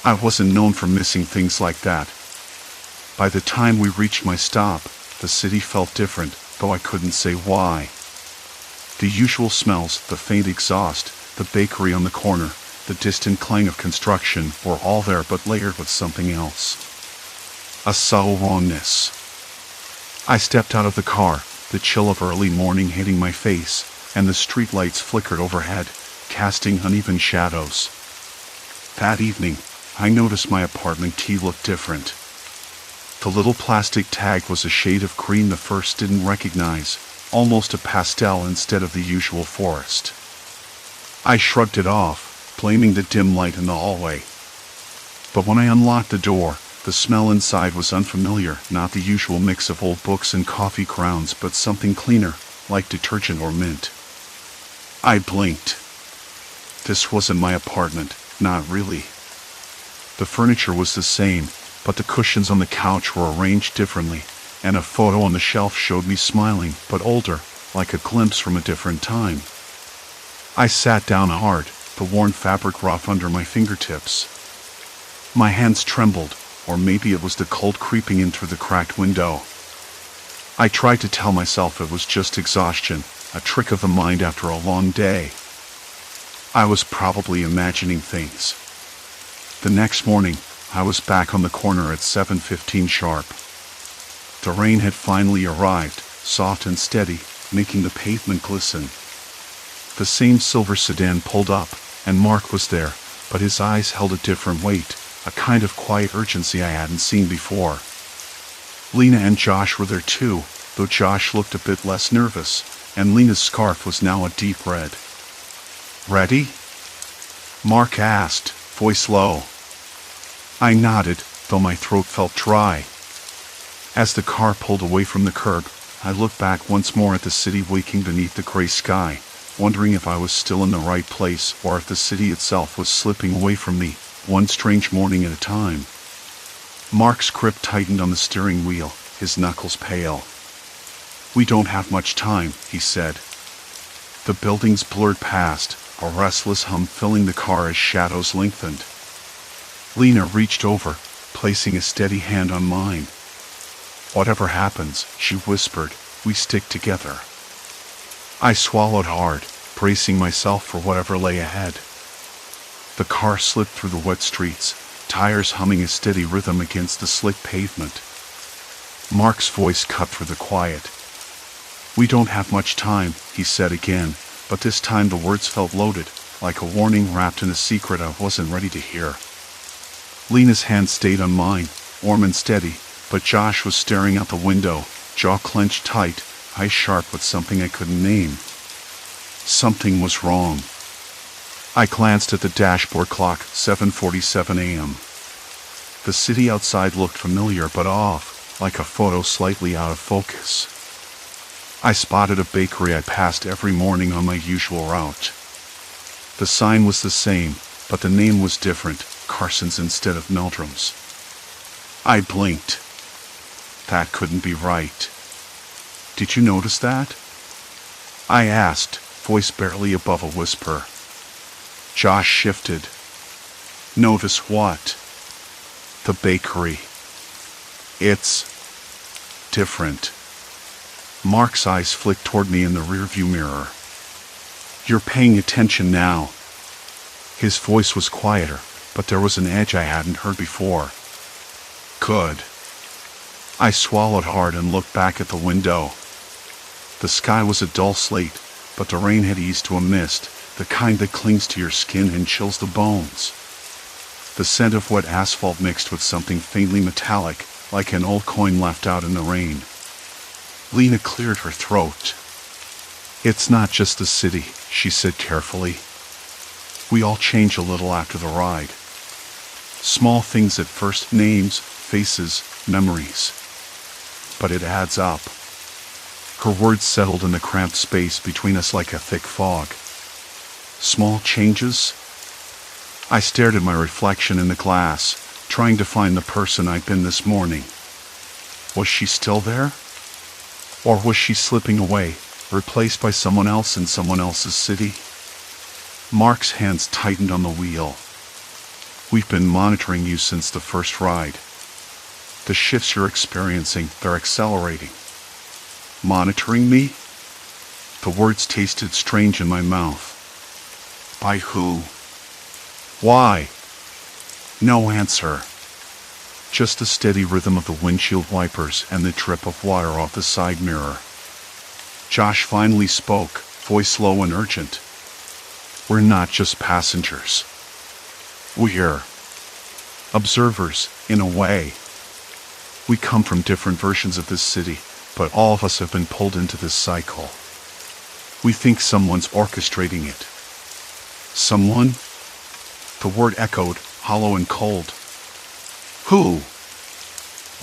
I wasn't known for missing things like that. By the time we reached my stop, the city felt different, though I couldn't say why. The usual smells, the faint exhaust, the bakery on the corner, the distant clang of construction were all there but layered with something else. A subtle wrongness. I stepped out of the car, the chill of early morning hitting my face, and the streetlights flickered overhead, casting uneven shadows. That evening, I noticed my apartment key looked different. The little plastic tag was a shade of green the first didn't recognize, almost a pastel instead of the usual forest. I shrugged it off, blaming the dim light in the hallway. But when I unlocked the door, the smell inside was unfamiliar, not the usual mix of old books and coffee grounds, but something cleaner, like detergent or mint. I blinked. This wasn't my apartment, not really. The furniture was the same, but the cushions on the couch were arranged differently, and a photo on the shelf showed me smiling, but older, like a glimpse from a different time. I sat down hard, the worn fabric rough under my fingertips. My hands trembled, or maybe it was the cold creeping in through the cracked window. I tried to tell myself it was just exhaustion, a trick of the mind after a long day. I was probably imagining things. The next morning, I was back on the corner at 7:15 sharp. The rain had finally arrived, soft and steady, making the pavement glisten. The same silver sedan pulled up, and Mark was there, but his eyes held a different weight, a kind of quiet urgency I hadn't seen before. Lena and Josh were there too, though Josh looked a bit less nervous, and Lena's scarf was now a deep red. "Ready?" Mark asked, voice low. I nodded, though my throat felt dry. As the car pulled away from the curb, I looked back once more at the city waking beneath the gray sky, wondering if I was still in the right place or if the city itself was slipping away from me, one strange morning at a time. Mark's grip tightened on the steering wheel, his knuckles pale. "We don't have much time," he said. The buildings blurred past, a restless hum filling the car as shadows lengthened. Lena reached over, placing a steady hand on mine. "Whatever happens," she whispered, "we stick together." I swallowed hard, bracing myself for whatever lay ahead. The car slipped through the wet streets, tires humming a steady rhythm against the slick pavement. Mark's voice cut through the quiet. "We don't have much time," he said again, but this time the words felt loaded, like a warning wrapped in a secret I wasn't ready to hear. Lena's hand stayed on mine, warm and steady, but Josh was staring out the window, jaw clenched tight, eyes sharp with something I couldn't name. Something was wrong. I glanced at the dashboard clock, 7:47 a.m. The city outside looked familiar but off, like a photo slightly out of focus. I spotted a bakery I passed every morning on my usual route. The sign was the same, but the name was different, Carson's instead of Meldrum's. I blinked. That couldn't be right. Did you notice that? I asked, voice barely above a whisper. Josh shifted. Notice what? The bakery. It's different. Mark's eyes flicked toward me in the rearview mirror. You're paying attention now. His voice was quieter, but there was an edge I hadn't heard before. Good. I swallowed hard and looked back at the window. The sky was a dull slate, but the rain had eased to a mist, the kind that clings to your skin and chills the bones. The scent of wet asphalt mixed with something faintly metallic, like an old coin left out in the rain. Lena cleared her throat. It's not just the city, she said carefully. We all change a little after the ride. Small things at first, names, faces, memories. But it adds up. Her words settled in the cramped space between us like a thick fog. Small changes? I stared at my reflection in the glass, trying to find the person I'd been this morning. Was she still there? Or was she slipping away, replaced by someone else in someone else's city? Mark's hands tightened on the wheel. We've been monitoring you since the first ride. The shifts you're experiencing, they're accelerating. Monitoring me? The words tasted strange in my mouth. By who? Why? No answer. Just the steady rhythm of the windshield wipers and the drip of water off the side mirror. Josh finally spoke, voice low and urgent. We're not just passengers. We're observers, in a way. We come from different versions of this city, but all of us have been pulled into this cycle. We think someone's orchestrating it. Someone? The word echoed, hollow and cold. Who?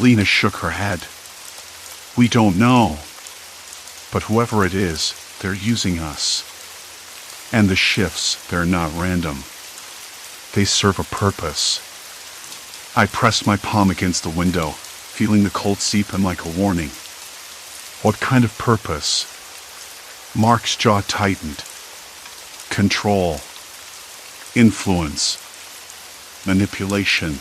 Lena shook her head. We don't know. But whoever it is, they're using us. And the shifts, they're not random. They serve a purpose. I pressed my palm against the window, feeling the cold seep in like a warning. What kind of purpose? Mark's jaw tightened. Control. Influence. Manipulation.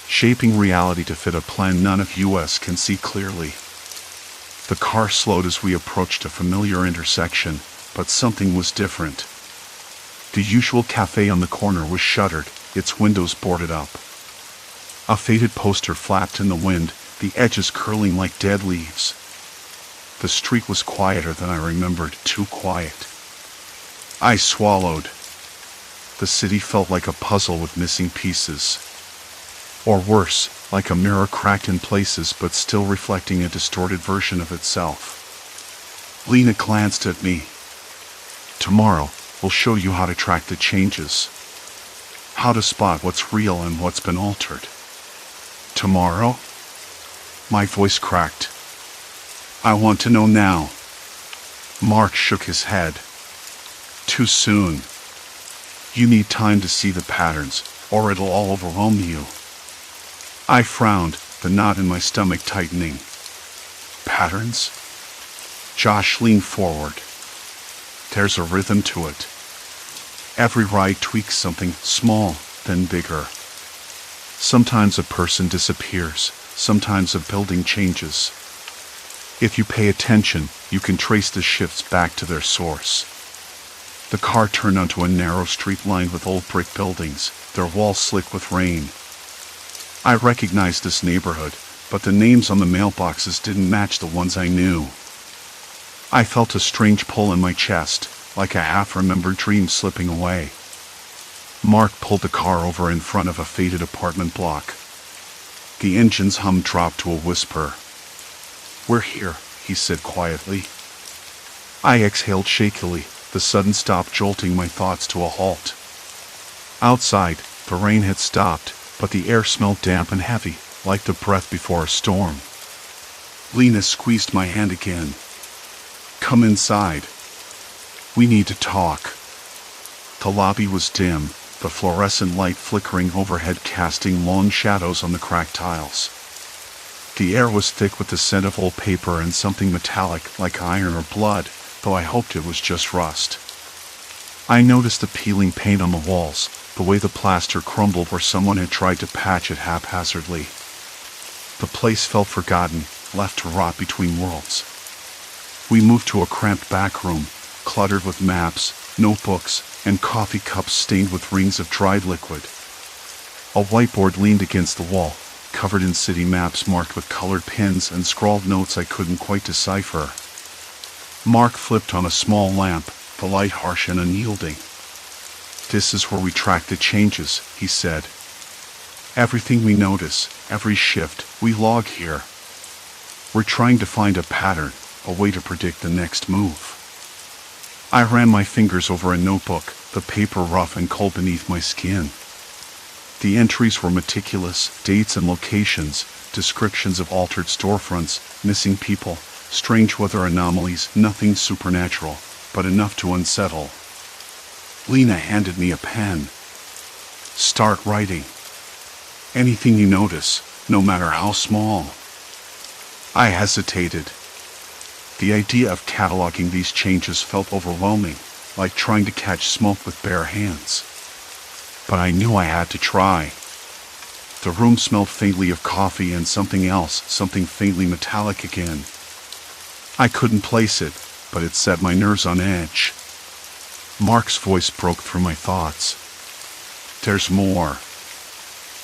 Shaping reality to fit a plan none of us can see clearly. The car slowed as we approached a familiar intersection, but something was different. The usual cafe on the corner was shuttered, its windows boarded up. A faded poster flapped in the wind, the edges curling like dead leaves. The street was quieter than I remembered, too quiet. I swallowed. The city felt like a puzzle with missing pieces. Or worse, like a mirror cracked in places but still reflecting a distorted version of itself. Lena glanced at me. Tomorrow, we'll show you how to track the changes. How to spot what's real and what's been altered. Tomorrow? My voice cracked. I want to know now. Mark shook his head. Too soon. You need time to see the patterns, or it'll all overwhelm you. I frowned, the knot in my stomach tightening. Patterns? Josh leaned forward. There's a rhythm to it. Every ride tweaks something small, then bigger. Sometimes a person disappears, sometimes a building changes. If you pay attention, you can trace the shifts back to their source. The car turned onto a narrow street lined with old brick buildings, their walls slick with rain. I recognized this neighborhood, but the names on the mailboxes didn't match the ones I knew. I felt a strange pull in my chest, like a half-remembered dream slipping away. Mark pulled the car over in front of a faded apartment block. The engine's hum dropped to a whisper. "We're here," he said quietly. I exhaled shakily, the sudden stop jolting my thoughts to a halt. Outside, the rain had stopped, but the air smelled damp and heavy, like the breath before a storm. Lena squeezed my hand again. "Come inside. We need to talk." The lobby was dim, the fluorescent light flickering overhead casting long shadows on the cracked tiles. The air was thick with the scent of old paper and something metallic like iron or blood, though I hoped it was just rust. I noticed the peeling paint on the walls, the way the plaster crumbled where someone had tried to patch it haphazardly. The place felt forgotten, left to rot between worlds. We moved to a cramped back room, cluttered with maps, notebooks, and coffee cups stained with rings of dried liquid. A whiteboard leaned against the wall, covered in city maps marked with colored pins and scrawled notes I couldn't quite decipher. Mark flipped on a small lamp, the light harsh and unyielding. "This is where we track the changes," he said. "Everything we notice, every shift, we log here. We're trying to find a pattern, a way to predict the next move." I ran my fingers over a notebook, the paper rough and cold beneath my skin. The entries were meticulous, dates and locations, descriptions of altered storefronts, missing people, strange weather anomalies, nothing supernatural, but enough to unsettle. Lena handed me a pen. "Start writing. Anything you notice, no matter how small." I hesitated. The idea of cataloging these changes felt overwhelming, like trying to catch smoke with bare hands. But I knew I had to try. The room smelled faintly of coffee and something else, something faintly metallic again. I couldn't place it, but it set my nerves on edge. Mark's voice broke through my thoughts. "There's more.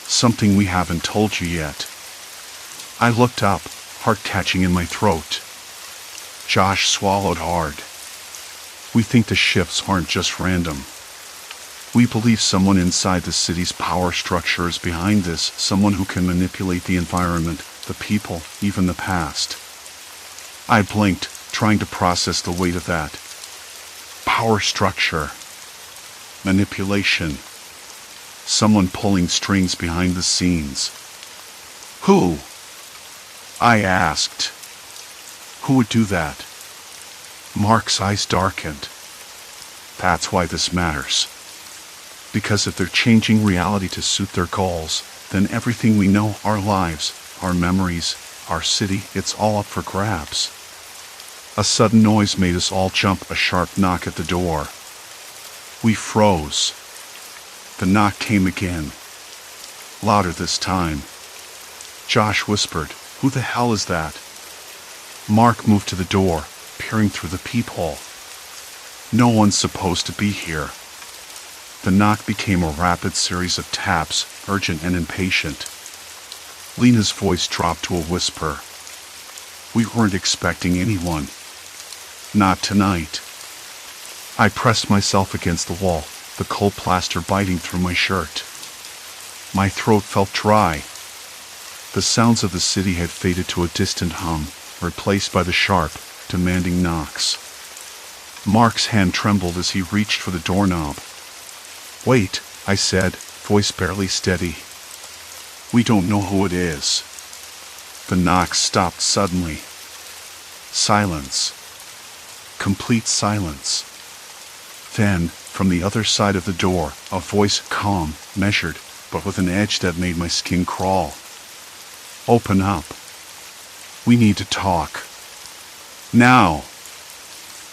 Something we haven't told you yet." I looked up, heart catching in my throat. Josh swallowed hard. "We think the shifts aren't just random. We believe someone inside the city's power structure is behind this, someone who can manipulate the environment, the people, even the past." I blinked, trying to process the weight of that. Power structure. Manipulation. Someone pulling strings behind the scenes. Who? I asked. Who would do that? Mark's eyes darkened. That's why this matters. Because if they're changing reality to suit their goals, then everything we know, our lives, our memories, our city, it's all up for grabs. A sudden noise made us all jump, a sharp knock at the door. We froze. The knock came again. Louder this time. Josh whispered, "Who the hell is that?" Mark moved to the door, peering through the peephole. No one's supposed to be here. The knock became a rapid series of taps, urgent and impatient. Lena's voice dropped to a whisper. We weren't expecting anyone. Not tonight. I pressed myself against the wall, the cold plaster biting through my shirt. My throat felt dry. The sounds of the city had faded to a distant hum, replaced by the sharp, demanding knocks. Mark's hand trembled as he reached for the doorknob. "Wait," I said, voice barely steady. "We don't know who it is." The knocks stopped suddenly. Silence. Complete silence. Then, from the other side of the door, a voice, calm, measured, but with an edge that made my skin crawl. "Open up. We need to talk. Now."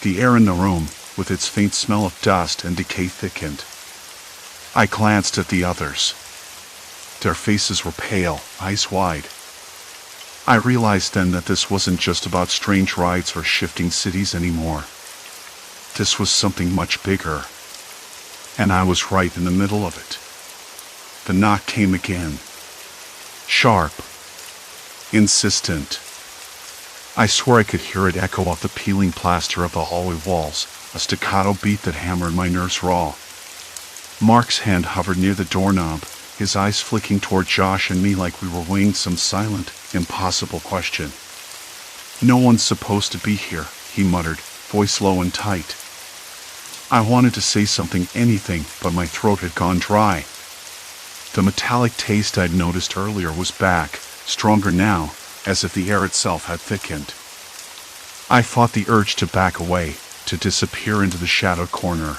The air in the room, with its faint smell of dust and decay, thickened. I glanced at the others. Their faces were pale, eyes wide. I realized then that this wasn't just about strange rides or shifting cities anymore. This was something much bigger. And I was right in the middle of it. The knock came again. Sharp. Insistent. I swore I could hear it echo off the peeling plaster of the hallway walls, a staccato beat that hammered my nerves raw. Mark's hand hovered near the doorknob, his eyes flicking toward Josh and me like we were weighing some silent, impossible question. "No one's supposed to be here," he muttered, voice low and tight. I wanted to say something, anything, but my throat had gone dry. The metallic taste I'd noticed earlier was back, stronger now, as if the air itself had thickened. I fought the urge to back away, to disappear into the shadowed corner.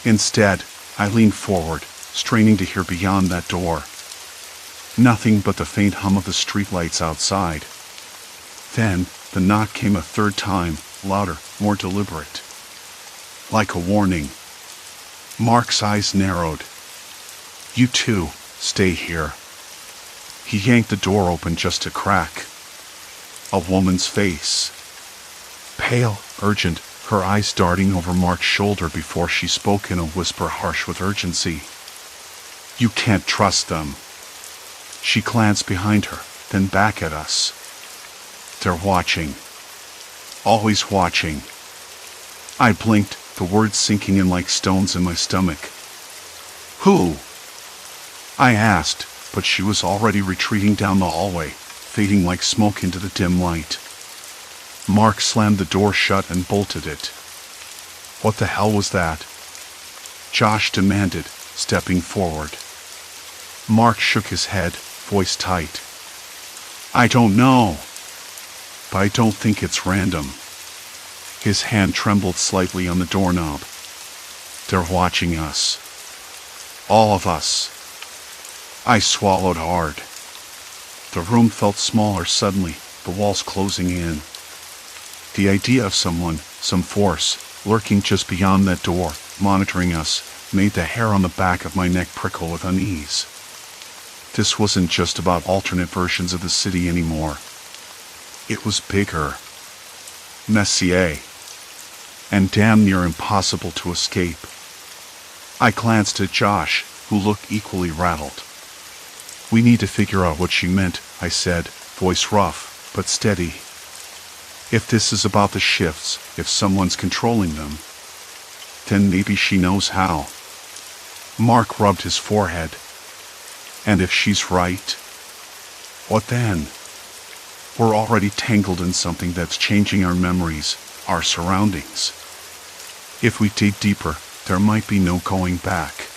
Instead, I leaned forward, straining to hear beyond that door. Nothing but the faint hum of the streetlights outside. Then, the knock came a third time, louder, more deliberate. Like a warning. Mark's eyes narrowed. "You too, stay here." He yanked the door open just a crack. A woman's face. Pale, urgent, her eyes darting over Mark's shoulder before she spoke in a whisper harsh with urgency. "You can't trust them." She glanced behind her, then back at us. "They're watching. Always watching." I blinked, the words sinking in like stones in my stomach. "Who?" I asked, but she was already retreating down the hallway, fading like smoke into the dim light. Mark slammed the door shut and bolted it. "What the hell was that?" Josh demanded, stepping forward. Mark shook his head, voice tight. "I don't know, but I don't think it's random." His hand trembled slightly on the doorknob. "They're watching us. All of us." I swallowed hard. The room felt smaller suddenly, the walls closing in. The idea of someone, some force, lurking just beyond that door, monitoring us, made the hair on the back of my neck prickle with unease. This wasn't just about alternate versions of the city anymore. It was bigger, messier, and damn near impossible to escape. I glanced at Josh, who looked equally rattled. "We need to figure out what she meant," I said, voice rough, but steady. "If this is about the shifts, if someone's controlling them, then maybe she knows how." Mark rubbed his forehead. "And if she's right, what then? We're already tangled in something that's changing our memories, our surroundings. If we dig deeper, there might be no going back."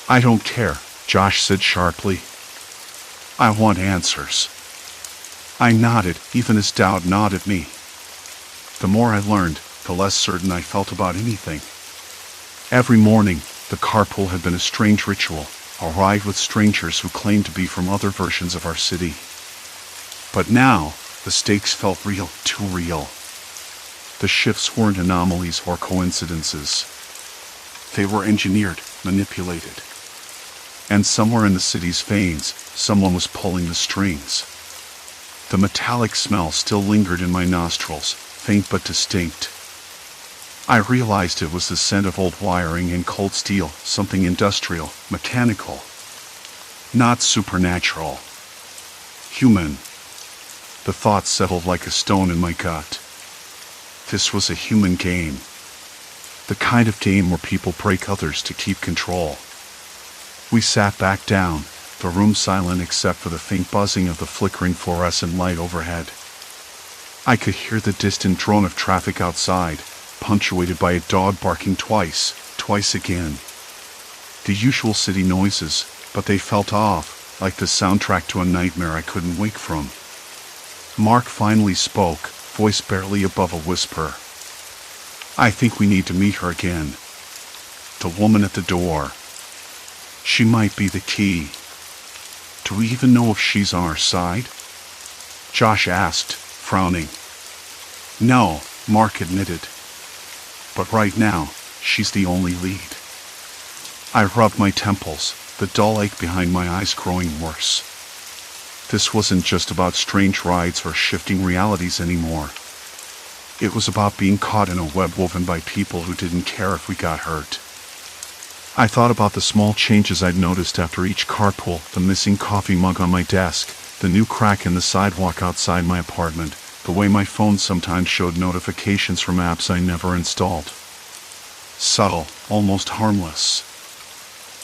"I don't care," Josh said sharply. "I want answers." I nodded, even as doubt gnawed at me. The more I learned, the less certain I felt about anything. Every morning, the carpool had been a strange ritual, a ride with strangers who claimed to be from other versions of our city. But now, the stakes felt real, too real. The shifts weren't anomalies or coincidences. They were engineered, manipulated. And somewhere in the city's veins, someone was pulling the strings. The metallic smell still lingered in my nostrils, faint but distinct. I realized it was the scent of old wiring and cold steel, something industrial, mechanical. Not supernatural. Human. The thought settled like a stone in my gut. This was a human game. The kind of game where people break others to keep control. We sat back down, the room silent except for the faint buzzing of the flickering fluorescent light overhead. I could hear the distant drone of traffic outside, punctuated by a dog barking twice again. The usual city noises, but they felt off, like the soundtrack to a nightmare I couldn't wake from. Mark finally spoke, voice barely above a whisper. "I think we need to meet her again. The woman at the door. She might be the key." "Do we even know if she's on our side?" Josh asked, frowning. "No," Mark admitted. "But right now, she's the only lead." I rubbed my temples, the dull ache behind my eyes growing worse. This wasn't just about strange rides or shifting realities anymore. It was about being caught in a web woven by people who didn't care if we got hurt. I thought about the small changes I'd noticed after each carpool, the missing coffee mug on my desk, the new crack in the sidewalk outside my apartment, the way my phone sometimes showed notifications from apps I never installed. Subtle, almost harmless.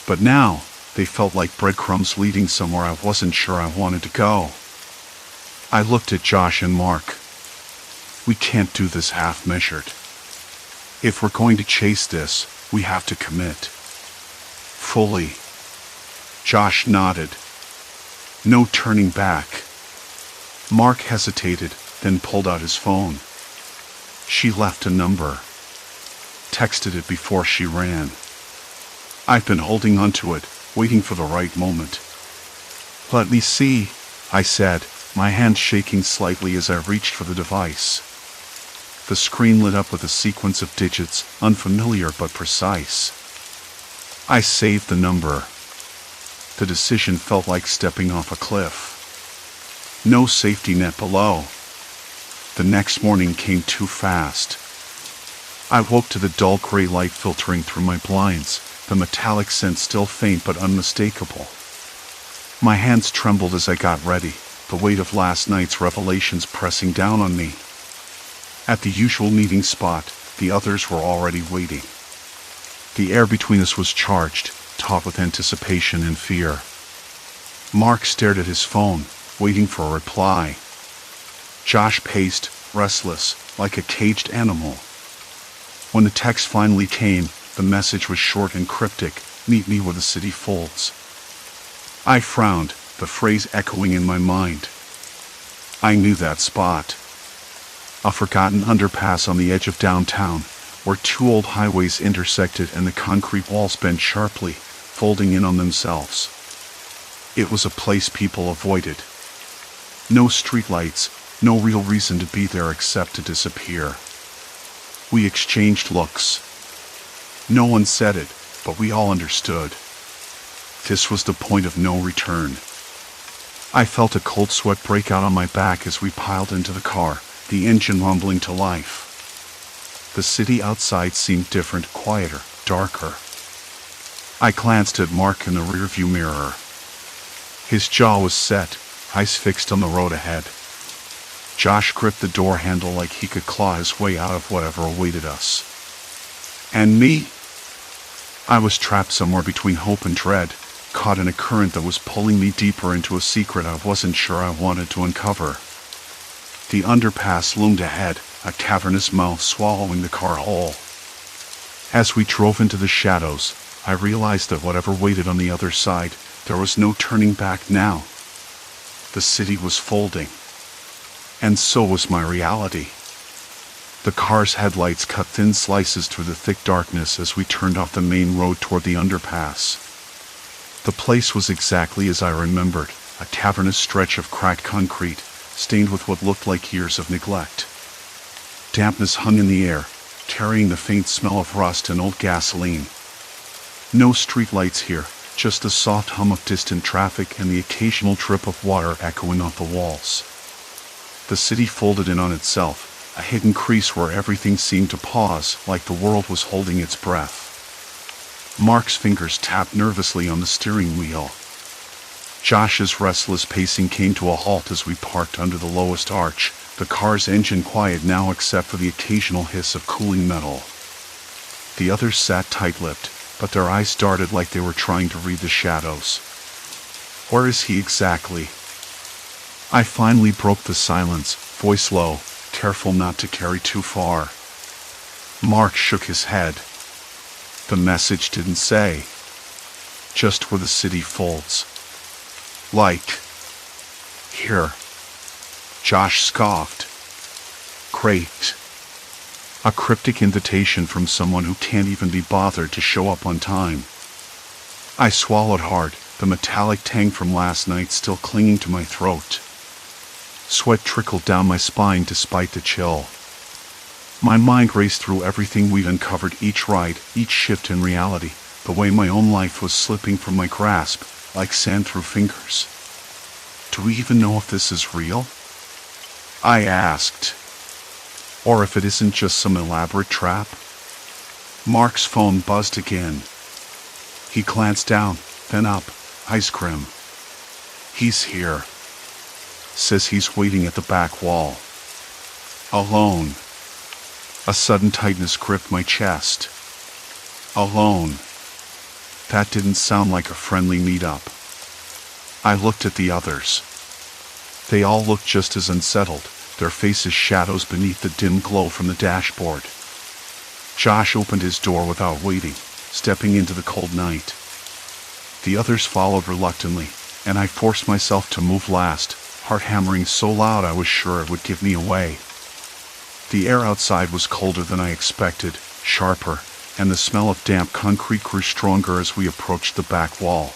But now, They felt like breadcrumbs leading somewhere I wasn't sure I wanted to go. I looked at Josh and Mark. We can't do this half-measured. If we're going to chase this, we have to commit. Fully. Josh nodded. No turning back. Mark hesitated, then pulled out his phone. She left a number. Texted it before she ran. I've been holding onto it, waiting for the right moment. Let me see, I said, my hand shaking slightly as I reached for the device. The screen lit up with a sequence of digits, unfamiliar but precise. I saved the number. The decision felt like stepping off a cliff. No safety net below. The next morning came too fast. I woke to the dull gray light filtering through my blinds, the metallic scent still faint but unmistakable. My hands trembled as I got ready, the weight of last night's revelations pressing down on me. At the usual meeting spot, the others were already waiting. The air between us was charged, taut with anticipation and fear. Mark stared at his phone, waiting for a reply. Josh paced, restless, like a caged animal. When the text finally came, the message was short and cryptic, "Meet me where the city folds." I frowned, the phrase echoing in my mind. I knew that spot. A forgotten underpass on the edge of downtown, where two old highways intersected and the concrete walls bent sharply, folding in on themselves. It was a place people avoided. No streetlights, no real reason to be there except to disappear. We exchanged looks. No one said it, but we all understood. This was the point of no return. I felt a cold sweat break out on my back as we piled into the car, the engine rumbling to life. The city outside seemed different, quieter, darker. I glanced at Mark in the rearview mirror. His jaw was set, eyes fixed on the road ahead. Josh gripped the door handle like he could claw his way out of whatever awaited us. And me? I was trapped somewhere between hope and dread, caught in a current that was pulling me deeper into a secret I wasn't sure I wanted to uncover. The underpass loomed ahead, a cavernous mouth swallowing the car whole. As we drove into the shadows, I realized that whatever waited on the other side, there was no turning back now. The city was folding. And so was my reality. The car's headlights cut thin slices through the thick darkness as we turned off the main road toward the underpass. The place was exactly as I remembered, a cavernous stretch of cracked concrete, stained with what looked like years of neglect. Dampness hung in the air, carrying the faint smell of rust and old gasoline. No streetlights here, just the soft hum of distant traffic and the occasional drip of water echoing off the walls. The city folded in on itself, a hidden crease where everything seemed to pause, like the world was holding its breath. Mark's fingers tapped nervously on the steering wheel. Josh's restless pacing came to a halt as we parked under the lowest arch, the car's engine quiet now except for the occasional hiss of cooling metal. The others sat tight-lipped, but their eyes darted like they were trying to read the shadows. Where is he exactly? I finally broke the silence, voice low, careful not to carry too far. Mark shook his head. The message didn't say. Just where the city folds. Like. Here. Josh scoffed. Great. A cryptic invitation from someone who can't even be bothered to show up on time. I swallowed hard, the metallic tang from last night still clinging to my throat. Sweat trickled down my spine despite the chill. My mind raced through everything we'd uncovered, each ride, each shift in reality, the way my own life was slipping from my grasp, like sand through fingers. Do we even know if this is real? I asked. Or if it isn't just some elaborate trap? Mark's phone buzzed again. He glanced down, then up, eyes grim. He's here. Says he's waiting at the back wall. Alone. A sudden tightness gripped my chest. Alone. That didn't sound like a friendly meetup. I looked at the others. They all looked just as unsettled, their faces shadows beneath the dim glow from the dashboard. Josh opened his door without waiting, stepping into the cold night. The others followed reluctantly, and I forced myself to move last, heart hammering so loud I was sure it would give me away. The air outside was colder than I expected, sharper, and the smell of damp concrete grew stronger as we approached the back wall.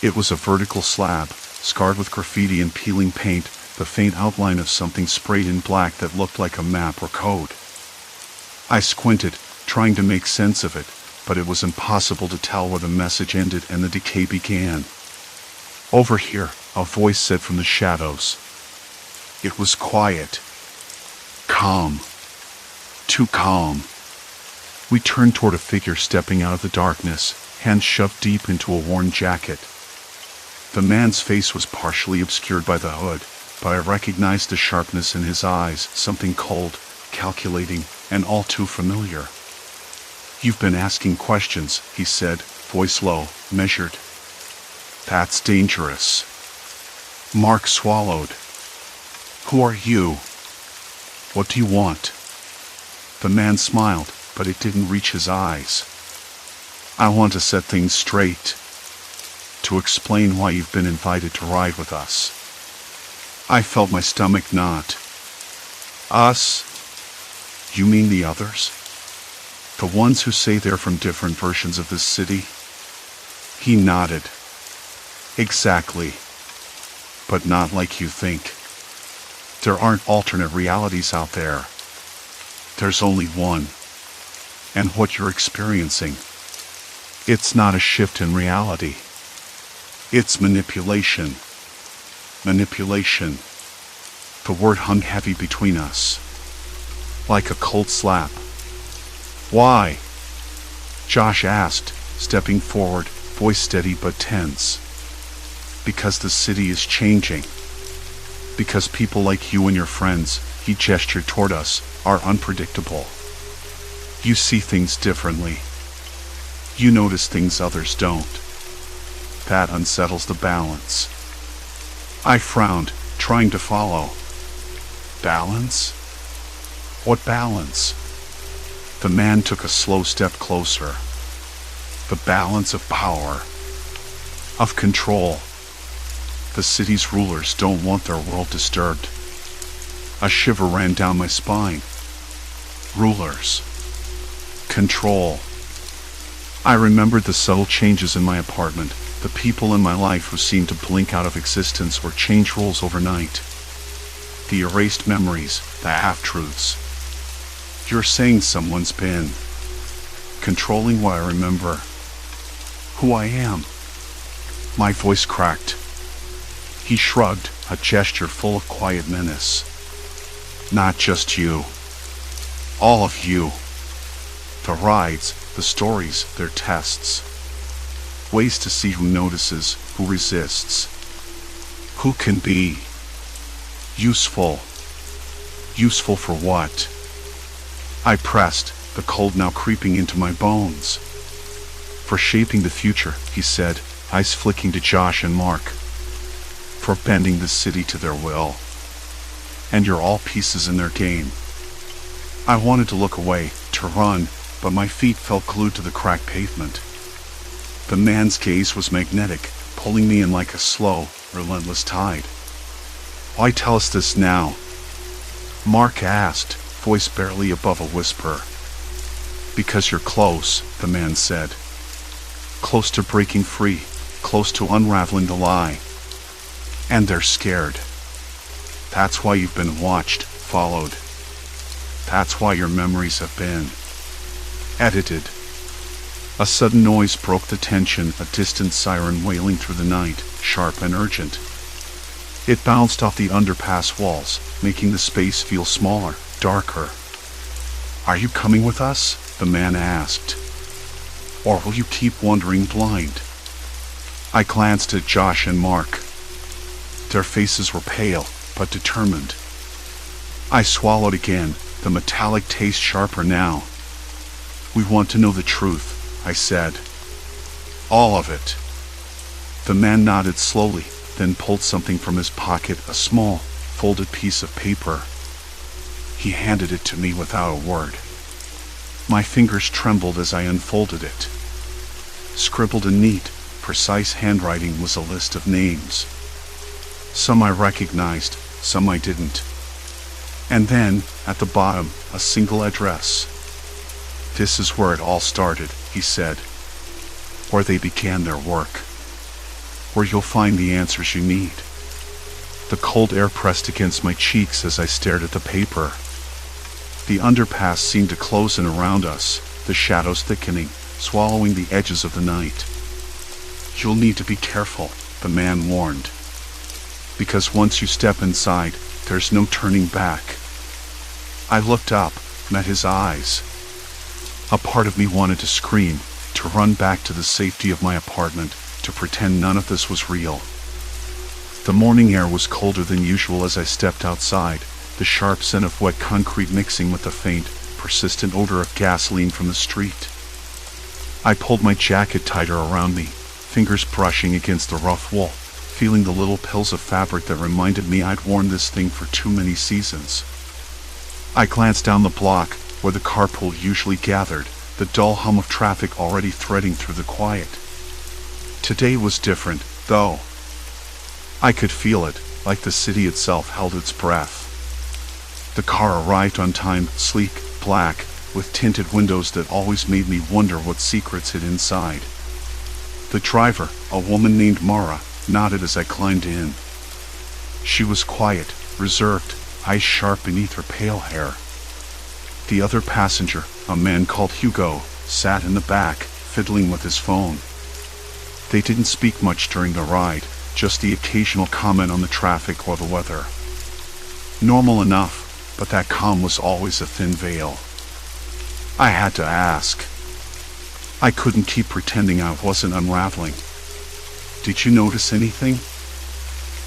It was a vertical slab, scarred with graffiti and peeling paint, the faint outline of something sprayed in black that looked like a map or code. I squinted, trying to make sense of it, but it was impossible to tell where the message ended and the decay began. "Over here," a voice said from the shadows. It was quiet. Calm. Too calm. We turned toward a figure stepping out of the darkness, hands shoved deep into a worn jacket. The man's face was partially obscured by the hood, but I recognized the sharpness in his eyes, something cold, calculating, and all too familiar. "You've been asking questions," he said, voice low, measured. "That's dangerous." Mark swallowed. "Who are you? What do you want?" The man smiled, but it didn't reach his eyes. "I want to set things straight. To explain why you've been invited to ride with us." I felt my stomach knot. "Us? You mean the others? The ones who say they're from different versions of this city?" He nodded. "Exactly. But not like you think. There aren't alternate realities out there. There's only one. And what you're experiencing, it's not a shift in reality. It's manipulation. Manipulation." The word hung heavy between us, like a cold slap. "Why?" Josh asked, stepping forward, voice steady but tense. "Because the city is changing. Because people like you and your friends," he gestured toward us, "are unpredictable. You see things differently. You notice things others don't. That unsettles the balance." I frowned, trying to follow. "Balance? What balance?" The man took a slow step closer. "The balance of power. Of control. The city's rulers don't want their world disturbed." A shiver ran down my spine. Rulers. Control. I remembered the subtle changes in my apartment, the people in my life who seemed to blink out of existence or change roles overnight. The erased memories, the half-truths. "You're saying someone's been controlling what I remember, who I am?" My voice cracked. He shrugged, a gesture full of quiet menace. "Not just you. All of you. The rides, the stories, their tests. Ways to see who notices, who resists. Who can be useful. Useful for what?" I pressed, the cold now creeping into my bones. "For shaping the future," he said, eyes flicking to Josh and Mark. "For bending the city to their will. And you're all pieces in their game." I wanted to look away, to run, but my feet felt glued to the cracked pavement. The man's gaze was magnetic, pulling me in like a slow, relentless tide. "Why tell us this now?" Mark asked, voice barely above a whisper. "Because you're close," the man said. "Close to breaking free, close to unraveling the lie. And they're scared. That's why you've been watched, followed. That's why your memories have been edited." A sudden noise broke the tension, a distant siren wailing through the night, sharp and urgent. It bounced off the underpass walls, making the space feel smaller, darker. "Are you coming with us?" the man asked. "Or will you keep wandering blind?" I glanced at Josh and Mark. Their faces were pale, but determined. I swallowed again, the metallic taste sharper now. "We want to know the truth," I said. All of it. The man nodded slowly, then pulled something from his pocket, a small, folded piece of paper. He handed it to me without a word. My fingers trembled as I unfolded it. Scribbled in neat, precise handwriting was a list of names. Some I recognized, some I didn't. And then, at the bottom, a single address. "This is where it all started," he said. "Where they began their work. Where you'll find the answers you need." The cold air pressed against my cheeks as I stared at the paper. The underpass seemed to close in around us, the shadows thickening, swallowing the edges of the night. "You'll need to be careful," the man warned. "Because once you step inside, there's no turning back." I looked up, met his eyes. A part of me wanted to scream, to run back to the safety of my apartment, to pretend none of this was real. The morning air was colder than usual as I stepped outside, the sharp scent of wet concrete mixing with the faint, persistent odor of gasoline from the street. I pulled my jacket tighter around me, fingers brushing against the rough wool, feeling the little pills of fabric that reminded me I'd worn this thing for too many seasons. I glanced down the block, where the carpool usually gathered, the dull hum of traffic already threading through the quiet. Today was different, though. I could feel it, like the city itself held its breath. The car arrived on time, sleek, black, with tinted windows that always made me wonder what secrets hid inside. The driver, a woman named Mara, nodded as I climbed in. She was quiet, reserved, eyes sharp beneath her pale hair. The other passenger, a man called Hugo, sat in the back, fiddling with his phone. They didn't speak much during the ride, just the occasional comment on the traffic or the weather. Normal enough, but that calm was always a thin veil. I had to ask. I couldn't keep pretending I wasn't unraveling. "Did you notice anything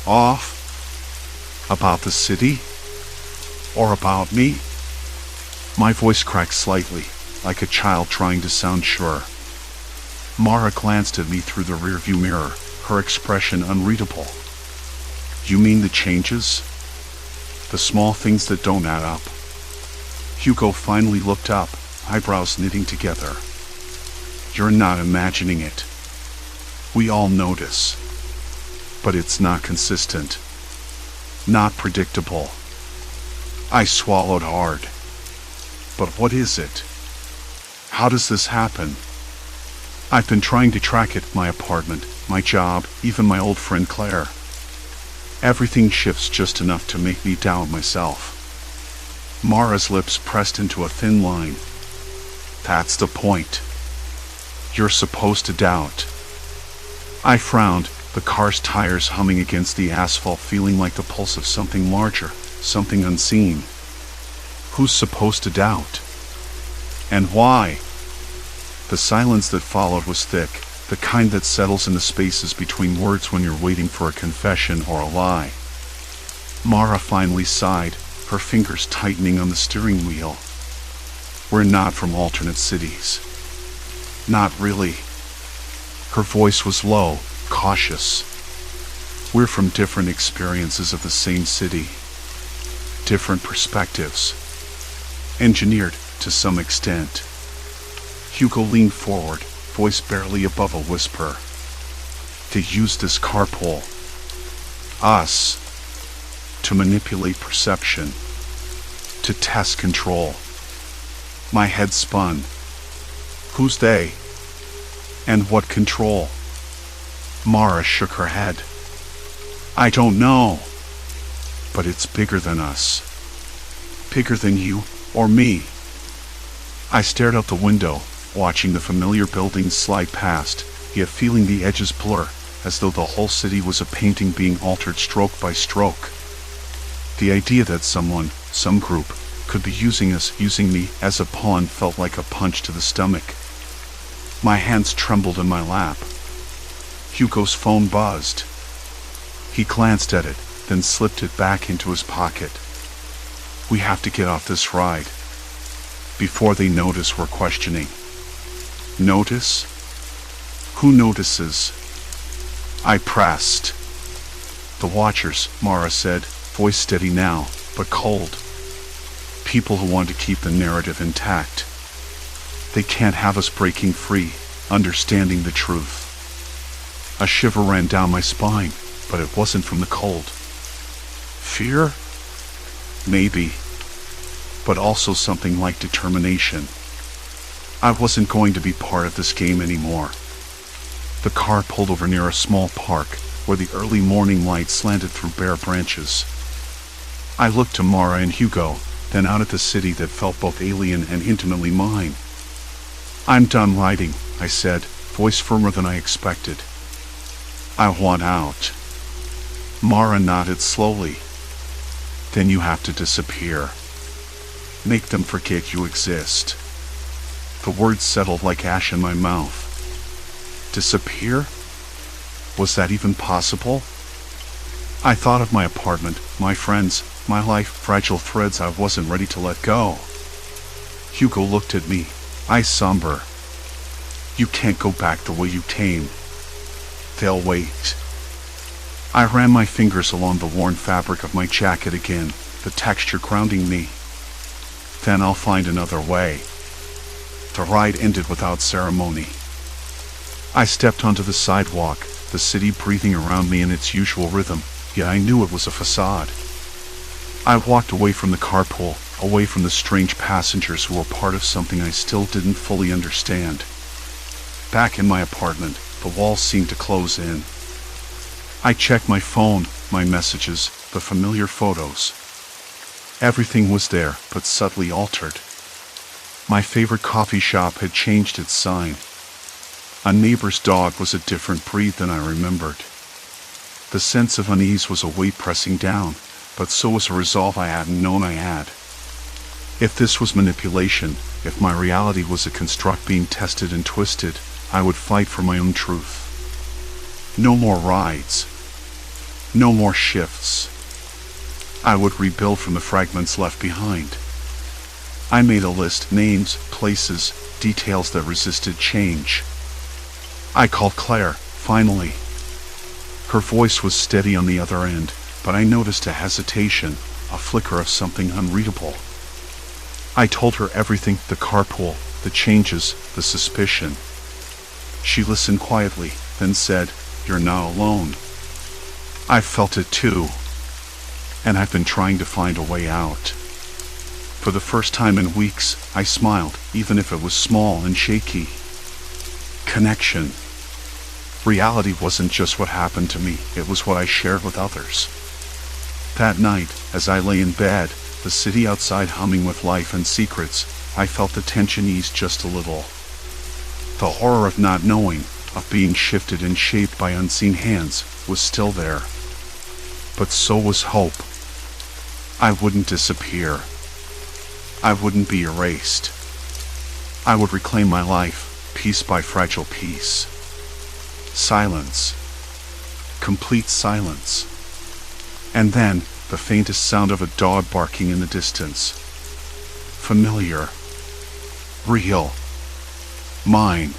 off? About the city? Or about me?" My voice cracked slightly, like a child trying to sound sure. Mara glanced at me through the rearview mirror, her expression unreadable. "You mean the changes? The small things that don't add up?" Hugo finally looked up, eyebrows knitting together. "You're not imagining it. We all notice. But it's not consistent. Not predictable." I swallowed hard. "But what is it? How does this happen?" "I've been trying to track it, my apartment, my job, even my old friend Claire. Everything shifts just enough to make me doubt myself." Mara's lips pressed into a thin line. "That's the point. You're supposed to doubt." I frowned, the car's tires humming against the asphalt, feeling like the pulse of something larger, something unseen. Who's supposed to doubt? And why? The silence that followed was thick, the kind that settles in the spaces between words when you're waiting for a confession or a lie. Mara finally sighed, her fingers tightening on the steering wheel. "We're not from alternate cities. Not really." Her voice was low, cautious. "We're from different experiences of the same city. Different perspectives. Engineered, to some extent." Hugo leaned forward, voice barely above a whisper. "They used this carpool. Us. To manipulate perception. To test control." My head spun. Who's they? And what control? Mara shook her head. "I don't know. But it's bigger than us. Bigger than you, or me." I stared out the window, watching the familiar buildings slide past, yet feeling the edges blur, as though the whole city was a painting being altered stroke by stroke. The idea that someone, some group, could be using me as a pawn felt like a punch to the stomach. My hands trembled in my lap. Hugo's phone buzzed. He glanced at it, then slipped it back into his pocket. "We have to get off this ride before they notice we're questioning." "Notice? Who notices? I pressed. The watchers, Mara said, voice steady now, but cold. People who want to keep the narrative intact. They can't have us breaking free, understanding the truth. A shiver ran down my spine, but it wasn't from the cold. Fear? Maybe. But also something like determination. I wasn't going to be part of this game anymore. The car pulled over near a small park, where the early morning light slanted through bare branches. I looked to Mara and Hugo, then out at the city that felt both alien and intimately mine. I'm done writing, I said, voice firmer than I expected. I want out. Mara nodded slowly. Then you have to disappear. Make them forget you exist. The words settled like ash in my mouth. Disappear? Was that even possible? I thought of my apartment, my friends, my life, fragile threads I wasn't ready to let go. Hugo looked at me, eyes somber. You can't go back the way you came. They'll wait. I ran my fingers along the worn fabric of my jacket again, the texture grounding me. Then I'll find another way. The ride ended without ceremony. I stepped onto the sidewalk, the city breathing around me in its usual rhythm, yet I knew it was a facade. I walked away from the carpool, away from the strange passengers who were part of something I still didn't fully understand. Back in my apartment, the walls seemed to close in. I checked my phone, my messages, the familiar photos. Everything was there, but subtly altered. My favorite coffee shop had changed its sign. A neighbor's dog was a different breed than I remembered. The sense of unease was a weight pressing down, but so was a resolve I hadn't known I had. If this was manipulation, if my reality was a construct being tested and twisted, I would fight for my own truth. No more rides. No more shifts. I would rebuild from the fragments left behind. I made a list, names, places, details that resisted change. I called Claire, finally. Her voice was steady on the other end, but I noticed a hesitation, a flicker of something unreadable. I told her everything, the carpool, the changes, the suspicion. She listened quietly, then said, "You're not alone. I've felt it too, and I've been trying to find a way out." For the first time in weeks, I smiled, even if it was small and shaky. Connection. Reality wasn't just what happened to me, it was what I shared with others. That night, as I lay in bed, the city outside humming with life and secrets, I felt the tension ease just a little. The horror of not knowing, of being shifted and shaped by unseen hands, was still there. But so was hope. I wouldn't disappear. I wouldn't be erased. I would reclaim my life, piece by fragile piece. Silence. Complete silence. And then, the faintest sound of a dog barking in the distance. Familiar. Real. Mine.